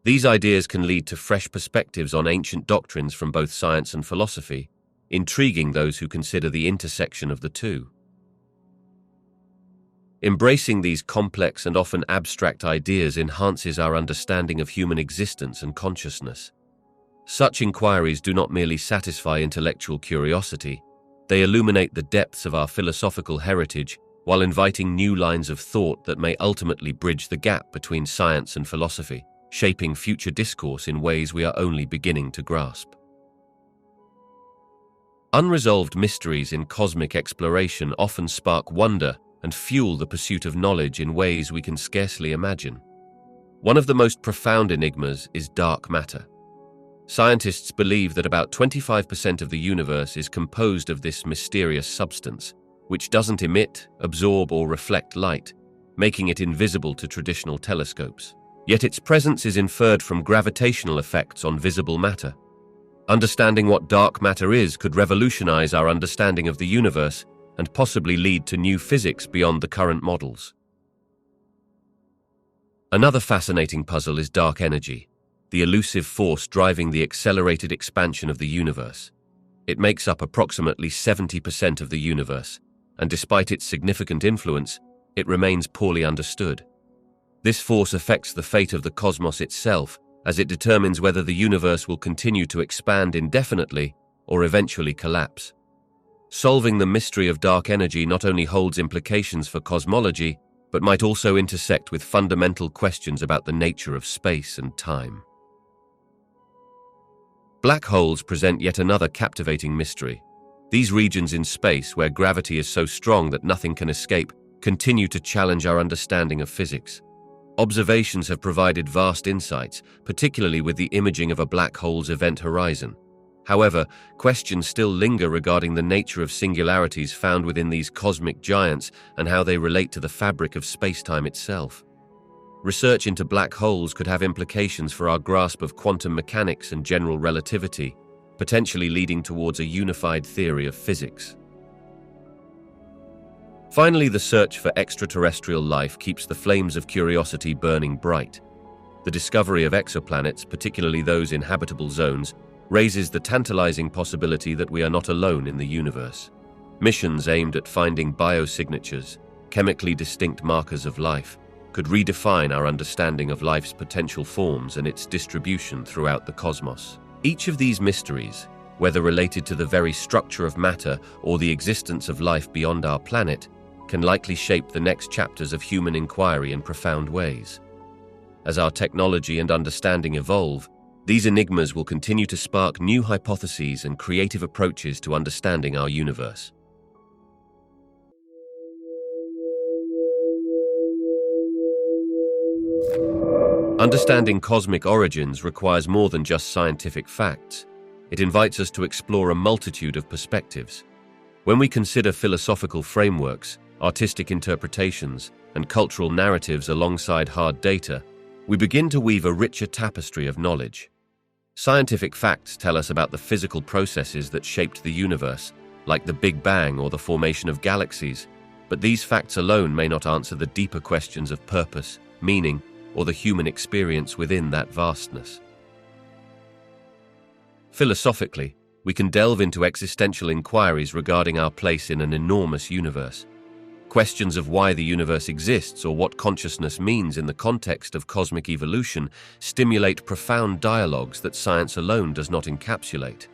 These ideas can lead to fresh perspectives on ancient doctrines from both science and philosophy, intriguing those who consider the intersection of the two. Embracing these complex and often abstract ideas enhances our understanding of human existence and consciousness. Such inquiries do not merely satisfy intellectual curiosity, they illuminate the depths of our philosophical heritage while inviting new lines of thought that may ultimately bridge the gap between science and philosophy, shaping future discourse in ways we are only beginning to grasp. Unresolved mysteries in cosmic exploration often spark wonder and fuel the pursuit of knowledge in ways we can scarcely imagine. One of the most profound enigmas is dark matter. Scientists believe that about 25% of the universe is composed of this mysterious substance, which doesn't emit, absorb, or reflect light, making it invisible to traditional telescopes. Yet its presence is inferred from gravitational effects on visible matter. Understanding what dark matter is could revolutionize our understanding of the universe and possibly lead to new physics beyond the current models. Another fascinating puzzle is dark energy, the elusive force driving the accelerated expansion of the universe. It makes up approximately 70% of the universe, and despite its significant influence, it remains poorly understood. This force affects the fate of the cosmos itself, as it determines whether the universe will continue to expand indefinitely or eventually collapse. Solving the mystery of dark energy not only holds implications for cosmology, but might also intersect with fundamental questions about the nature of space and time. Black holes present yet another captivating mystery. These regions in space, where gravity is so strong that nothing can escape, continue to challenge our understanding of physics. Observations have provided vast insights, particularly with the imaging of a black hole's event horizon. However, questions still linger regarding the nature of singularities found within these cosmic giants and how they relate to the fabric of space-time itself. Research into black holes could have implications for our grasp of quantum mechanics and general relativity, potentially leading towards a unified theory of physics. Finally, the search for extraterrestrial life keeps the flames of curiosity burning bright. The discovery of exoplanets, particularly those in habitable zones, raises the tantalizing possibility that we are not alone in the universe. Missions aimed at finding biosignatures, chemically distinct markers of life, could redefine our understanding of life's potential forms and its distribution throughout the cosmos. Each of these mysteries, whether related to the very structure of matter or the existence of life beyond our planet, can likely shape the next chapters of human inquiry in profound ways. As our technology and understanding evolve, these enigmas will continue to spark new hypotheses and creative approaches to understanding our universe. Understanding cosmic origins requires more than just scientific facts. It invites us to explore a multitude of perspectives. When we consider philosophical frameworks, artistic interpretations, and cultural narratives alongside hard data, we begin to weave a richer tapestry of knowledge. Scientific facts tell us about the physical processes that shaped the universe, like the Big Bang or the formation of galaxies, but these facts alone may not answer the deeper questions of purpose, meaning, or the human experience within that vastness. Philosophically, we can delve into existential inquiries regarding our place in an enormous universe. Questions of why the universe exists or what consciousness means in the context of cosmic evolution stimulate profound dialogues that science alone does not encapsulate.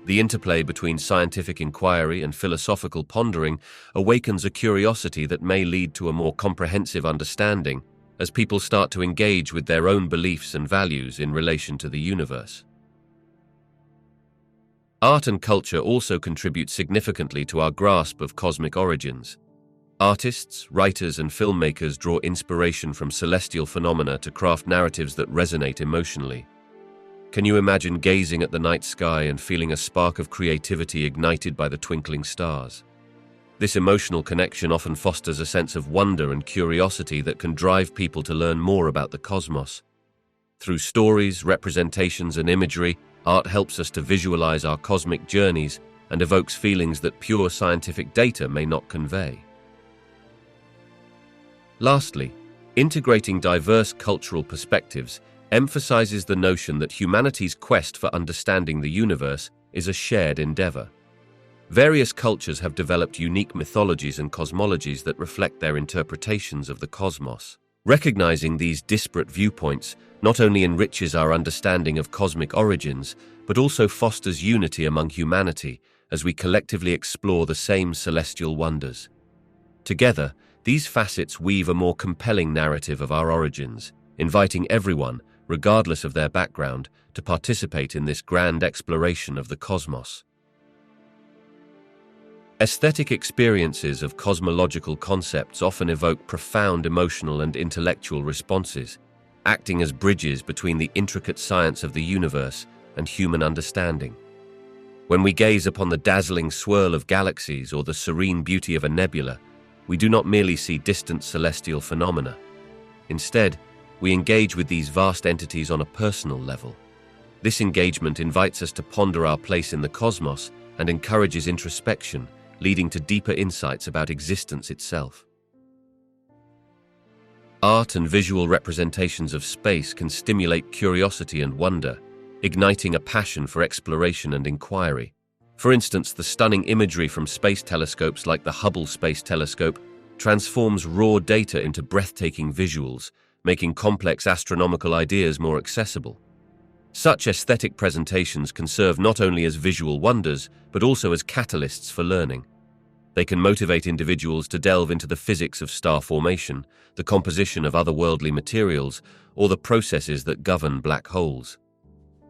The interplay between scientific inquiry and philosophical pondering awakens a curiosity that may lead to a more comprehensive understanding as people start to engage with their own beliefs and values in relation to the universe. Art and culture also contribute significantly to our grasp of cosmic origins. Artists, writers, and filmmakers draw inspiration from celestial phenomena to craft narratives that resonate emotionally. Can you imagine gazing at the night sky and feeling a spark of creativity ignited by the twinkling stars? This emotional connection often fosters a sense of wonder and curiosity that can drive people to learn more about the cosmos. Through stories, representations, and imagery, art helps us to visualize our cosmic journeys and evokes feelings that pure scientific data may not convey. Lastly, integrating diverse cultural perspectives emphasizes the notion that humanity's quest for understanding the universe is a shared endeavor. Various cultures have developed unique mythologies and cosmologies that reflect their interpretations of the cosmos. Recognizing these disparate viewpoints not only enriches our understanding of cosmic origins, but also fosters unity among humanity as we collectively explore the same celestial wonders. Together, these facets weave a more compelling narrative of our origins, inviting everyone, regardless of their background, to participate in this grand exploration of the cosmos. Aesthetic experiences of cosmological concepts often evoke profound emotional and intellectual responses, acting as bridges between the intricate science of the universe and human understanding. When we gaze upon the dazzling swirl of galaxies or the serene beauty of a nebula, we do not merely see distant celestial phenomena. Instead, we engage with these vast entities on a personal level. This engagement invites us to ponder our place in the cosmos and encourages introspection, leading to deeper insights about existence itself. Art and visual representations of space can stimulate curiosity and wonder, igniting a passion for exploration and inquiry. For instance, the stunning imagery from space telescopes like the Hubble Space Telescope transforms raw data into breathtaking visuals, making complex astronomical ideas more accessible. Such aesthetic presentations can serve not only as visual wonders, but also as catalysts for learning. They can motivate individuals to delve into the physics of star formation, the composition of otherworldly materials, or the processes that govern black holes.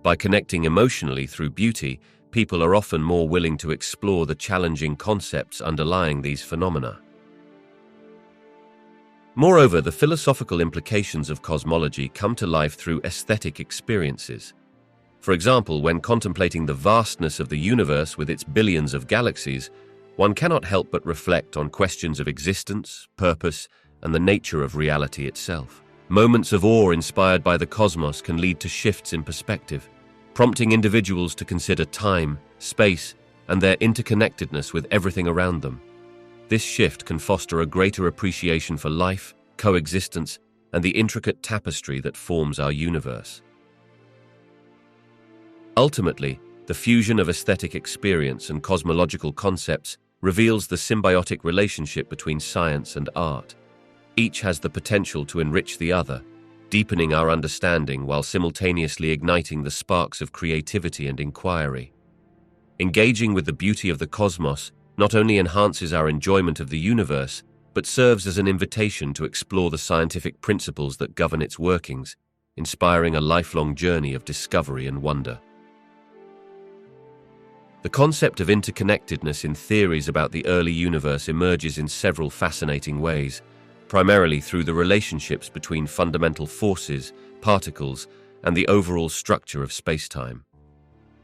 By connecting emotionally through beauty, people are often more willing to explore the challenging concepts underlying these phenomena. Moreover, the philosophical implications of cosmology come to life through aesthetic experiences. For example, when contemplating the vastness of the universe with its billions of galaxies, one cannot help but reflect on questions of existence, purpose, and the nature of reality itself. Moments of awe inspired by the cosmos can lead to shifts in perspective, prompting individuals to consider time, space, and their interconnectedness with everything around them. This shift can foster a greater appreciation for life, coexistence, and the intricate tapestry that forms our universe. Ultimately, the fusion of aesthetic experience and cosmological concepts reveals the symbiotic relationship between science and art. Each has the potential to enrich the other, deepening our understanding while simultaneously igniting the sparks of creativity and inquiry. Engaging with the beauty of the cosmos not only enhances our enjoyment of the universe, but serves as an invitation to explore the scientific principles that govern its workings, inspiring a lifelong journey of discovery and wonder. The concept of interconnectedness in theories about the early universe emerges in several fascinating ways, primarily through the relationships between fundamental forces, particles, and the overall structure of space-time.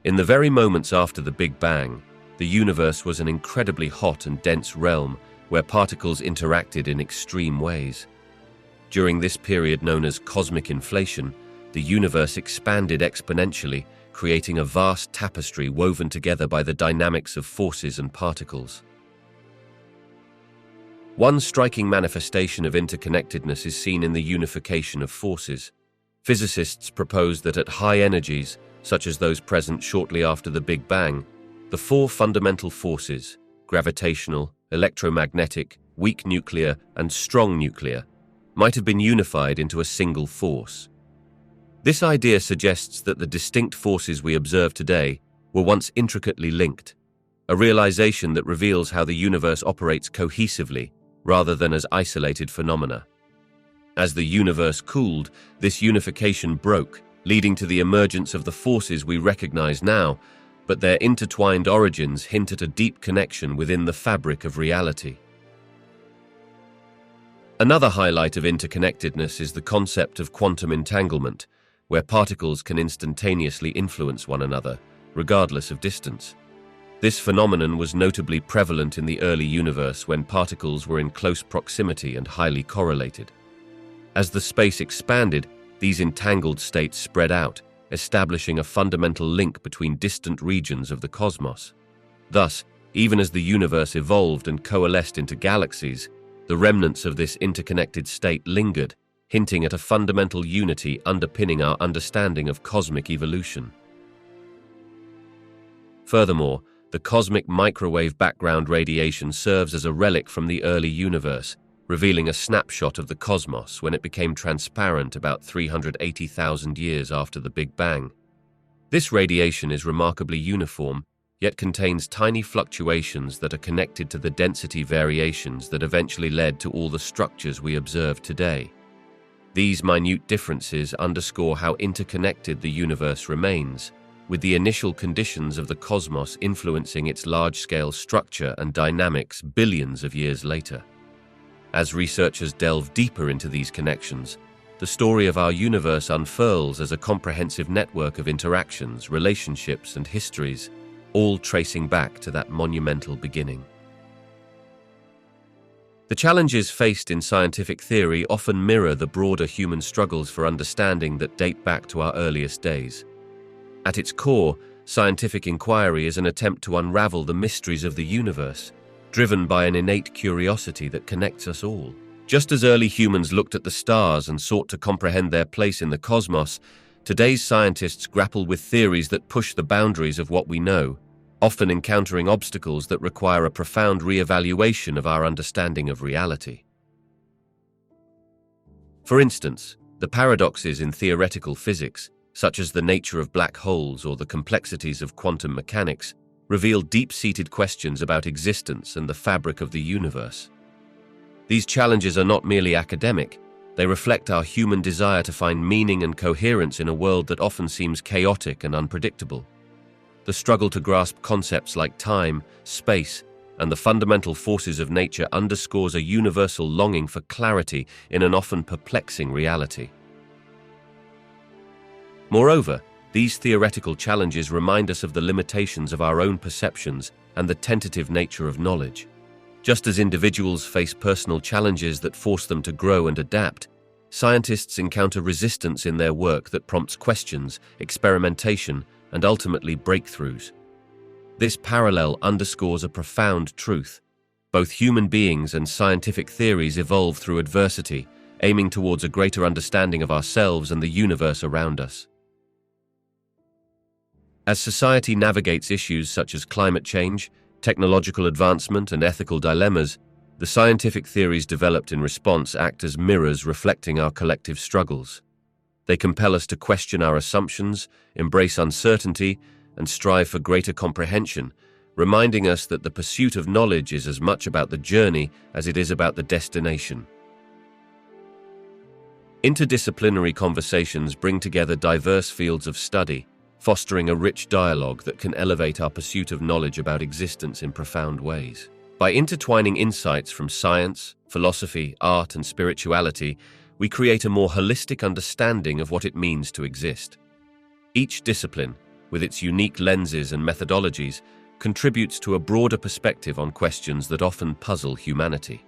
In the very moments after the Big Bang, the universe was an incredibly hot and dense realm where particles interacted in extreme ways. During this period known as cosmic inflation, the universe expanded exponentially, creating a vast tapestry woven together by the dynamics of forces and particles. One striking manifestation of interconnectedness is seen in the unification of forces. Physicists propose that at high energies, such as those present shortly after the Big Bang, the four fundamental forces, gravitational, electromagnetic, weak nuclear, and strong nuclear, might have been unified into a single force. This idea suggests that the distinct forces we observe today were once intricately linked, a realization that reveals how the universe operates cohesively rather than as isolated phenomena. As the universe cooled, this unification broke, leading to the emergence of the forces we recognize now, but their intertwined origins hint at a deep connection within the fabric of reality. Another highlight of interconnectedness is the concept of quantum entanglement, where particles can instantaneously influence one another, regardless of distance. This phenomenon was notably prevalent in the early universe when particles were in close proximity and highly correlated. As the space expanded, these entangled states spread out, establishing a fundamental link between distant regions of the cosmos. Thus, even as the universe evolved and coalesced into galaxies, the remnants of this interconnected state lingered, hinting at a fundamental unity underpinning our understanding of cosmic evolution. Furthermore, the cosmic microwave background radiation serves as a relic from the early universe, revealing a snapshot of the cosmos when it became transparent about 380,000 years after the Big Bang. This radiation is remarkably uniform, yet contains tiny fluctuations that are connected to the density variations that eventually led to all the structures we observe today. These minute differences underscore how interconnected the universe remains, with the initial conditions of the cosmos influencing its large-scale structure and dynamics billions of years later. As researchers delve deeper into these connections, the story of our universe unfurls as a comprehensive network of interactions, relationships, and histories, all tracing back to that monumental beginning. The challenges faced in scientific theory often mirror the broader human struggles for understanding that date back to our earliest days. At its core, scientific inquiry is an attempt to unravel the mysteries of the universe, driven by an innate curiosity that connects us all. Just as early humans looked at the stars and sought to comprehend their place in the cosmos, today's scientists grapple with theories that push the boundaries of what we know, often encountering obstacles that require a profound re-evaluation of our understanding of reality. For instance, the paradoxes in theoretical physics, such as the nature of black holes or the complexities of quantum mechanics, reveal deep-seated questions about existence and the fabric of the universe. These challenges are not merely academic, they reflect our human desire to find meaning and coherence in a world that often seems chaotic and unpredictable. The struggle to grasp concepts like time, space, and the fundamental forces of nature underscores a universal longing for clarity in an often perplexing reality. Moreover, these theoretical challenges remind us of the limitations of our own perceptions and the tentative nature of knowledge. Just as individuals face personal challenges that force them to grow and adapt, scientists encounter resistance in their work that prompts questions, experimentation, and ultimately breakthroughs. This parallel underscores a profound truth. Both human beings and scientific theories evolve through adversity, aiming towards a greater understanding of ourselves and the universe around us. As society navigates issues such as climate change, technological advancement, and ethical dilemmas, the scientific theories developed in response act as mirrors reflecting our collective struggles. They compel us to question our assumptions, embrace uncertainty, and strive for greater comprehension, reminding us that the pursuit of knowledge is as much about the journey as it is about the destination. Interdisciplinary conversations bring together diverse fields of study, fostering a rich dialogue that can elevate our pursuit of knowledge about existence in profound ways. By intertwining insights from science, philosophy, art, and spirituality, we create a more holistic understanding of what it means to exist. Each discipline, with its unique lenses and methodologies, contributes to a broader perspective on questions that often puzzle humanity.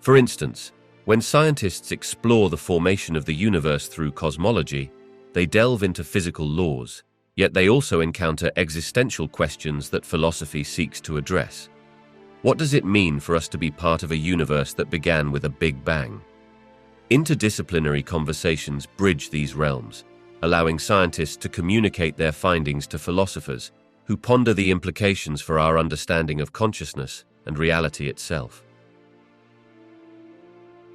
For instance, when scientists explore the formation of the universe through cosmology, they delve into physical laws, yet they also encounter existential questions that philosophy seeks to address. What does it mean for us to be part of a universe that began with a Big Bang? Interdisciplinary conversations bridge these realms, allowing scientists to communicate their findings to philosophers who ponder the implications for our understanding of consciousness and reality itself.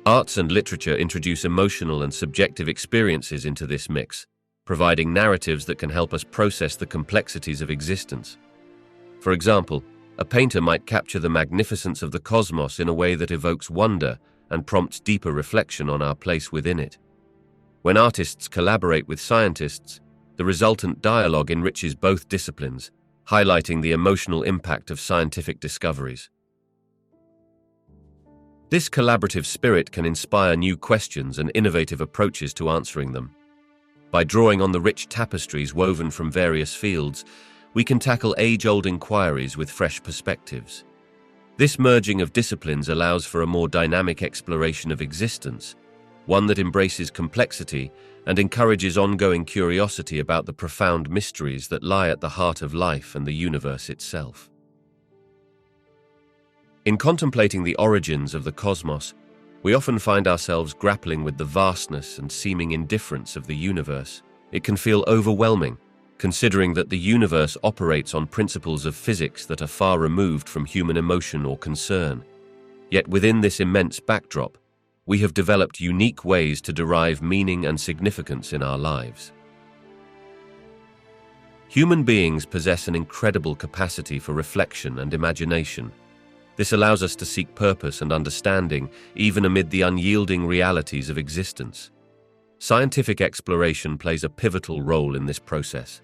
Arts and literature introduce emotional and subjective experiences into this mix, providing narratives that can help us process the complexities of existence. For example, a painter might capture the magnificence of the cosmos in a way that evokes wonder and prompts deeper reflection on our place within it. When artists collaborate with scientists, The resultant dialogue enriches both disciplines, highlighting the emotional impact of scientific discoveries. This collaborative spirit can inspire new questions and innovative approaches to answering them. By drawing on the rich tapestries woven from various fields, we can tackle age-old inquiries with fresh perspectives. This merging of disciplines allows for a more dynamic exploration of existence, one that embraces complexity and encourages ongoing curiosity about the profound mysteries that lie at the heart of life and the universe itself. In contemplating the origins of the cosmos, we often find ourselves grappling with the vastness and seeming indifference of the universe. It can feel overwhelming, considering that the universe operates on principles of physics that are far removed from human emotion or concern. Yet within this immense backdrop, we have developed unique ways to derive meaning and significance in our lives. Human beings possess an incredible capacity for reflection and imagination. This allows us to seek purpose and understanding even amid the unyielding realities of existence. Scientific exploration plays a pivotal role in this process.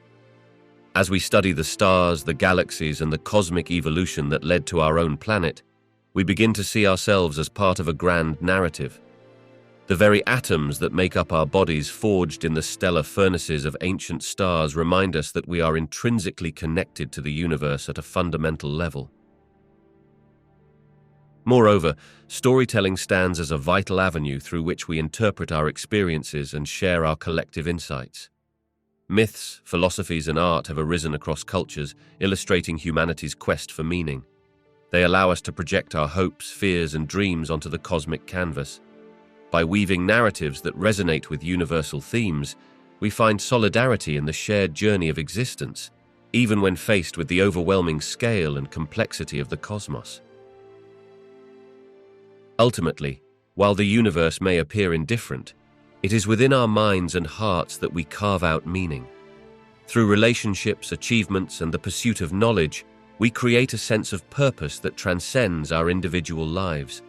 As we study the stars, the galaxies, and the cosmic evolution that led to our own planet, we begin to see ourselves as part of a grand narrative. The very atoms that make up our bodies forged in the stellar furnaces of ancient stars remind us that we are intrinsically connected to the universe at a fundamental level. Moreover, storytelling stands as a vital avenue through which we interpret our experiences and share our collective insights. Myths, philosophies, and art have arisen across cultures, illustrating humanity's quest for meaning. They allow us to project our hopes, fears, and dreams onto the cosmic canvas. By weaving narratives that resonate with universal themes, we find solidarity in the shared journey of existence, even when faced with the overwhelming scale and complexity of the cosmos. Ultimately, while the universe may appear indifferent, it is within our minds and hearts that we carve out meaning. Through relationships, achievements, and the pursuit of knowledge, we create a sense of purpose that transcends our individual lives.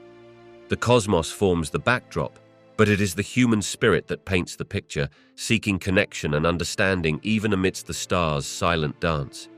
The cosmos forms the backdrop, but it is the human spirit that paints the picture, seeking connection and understanding even amidst the stars' silent dance.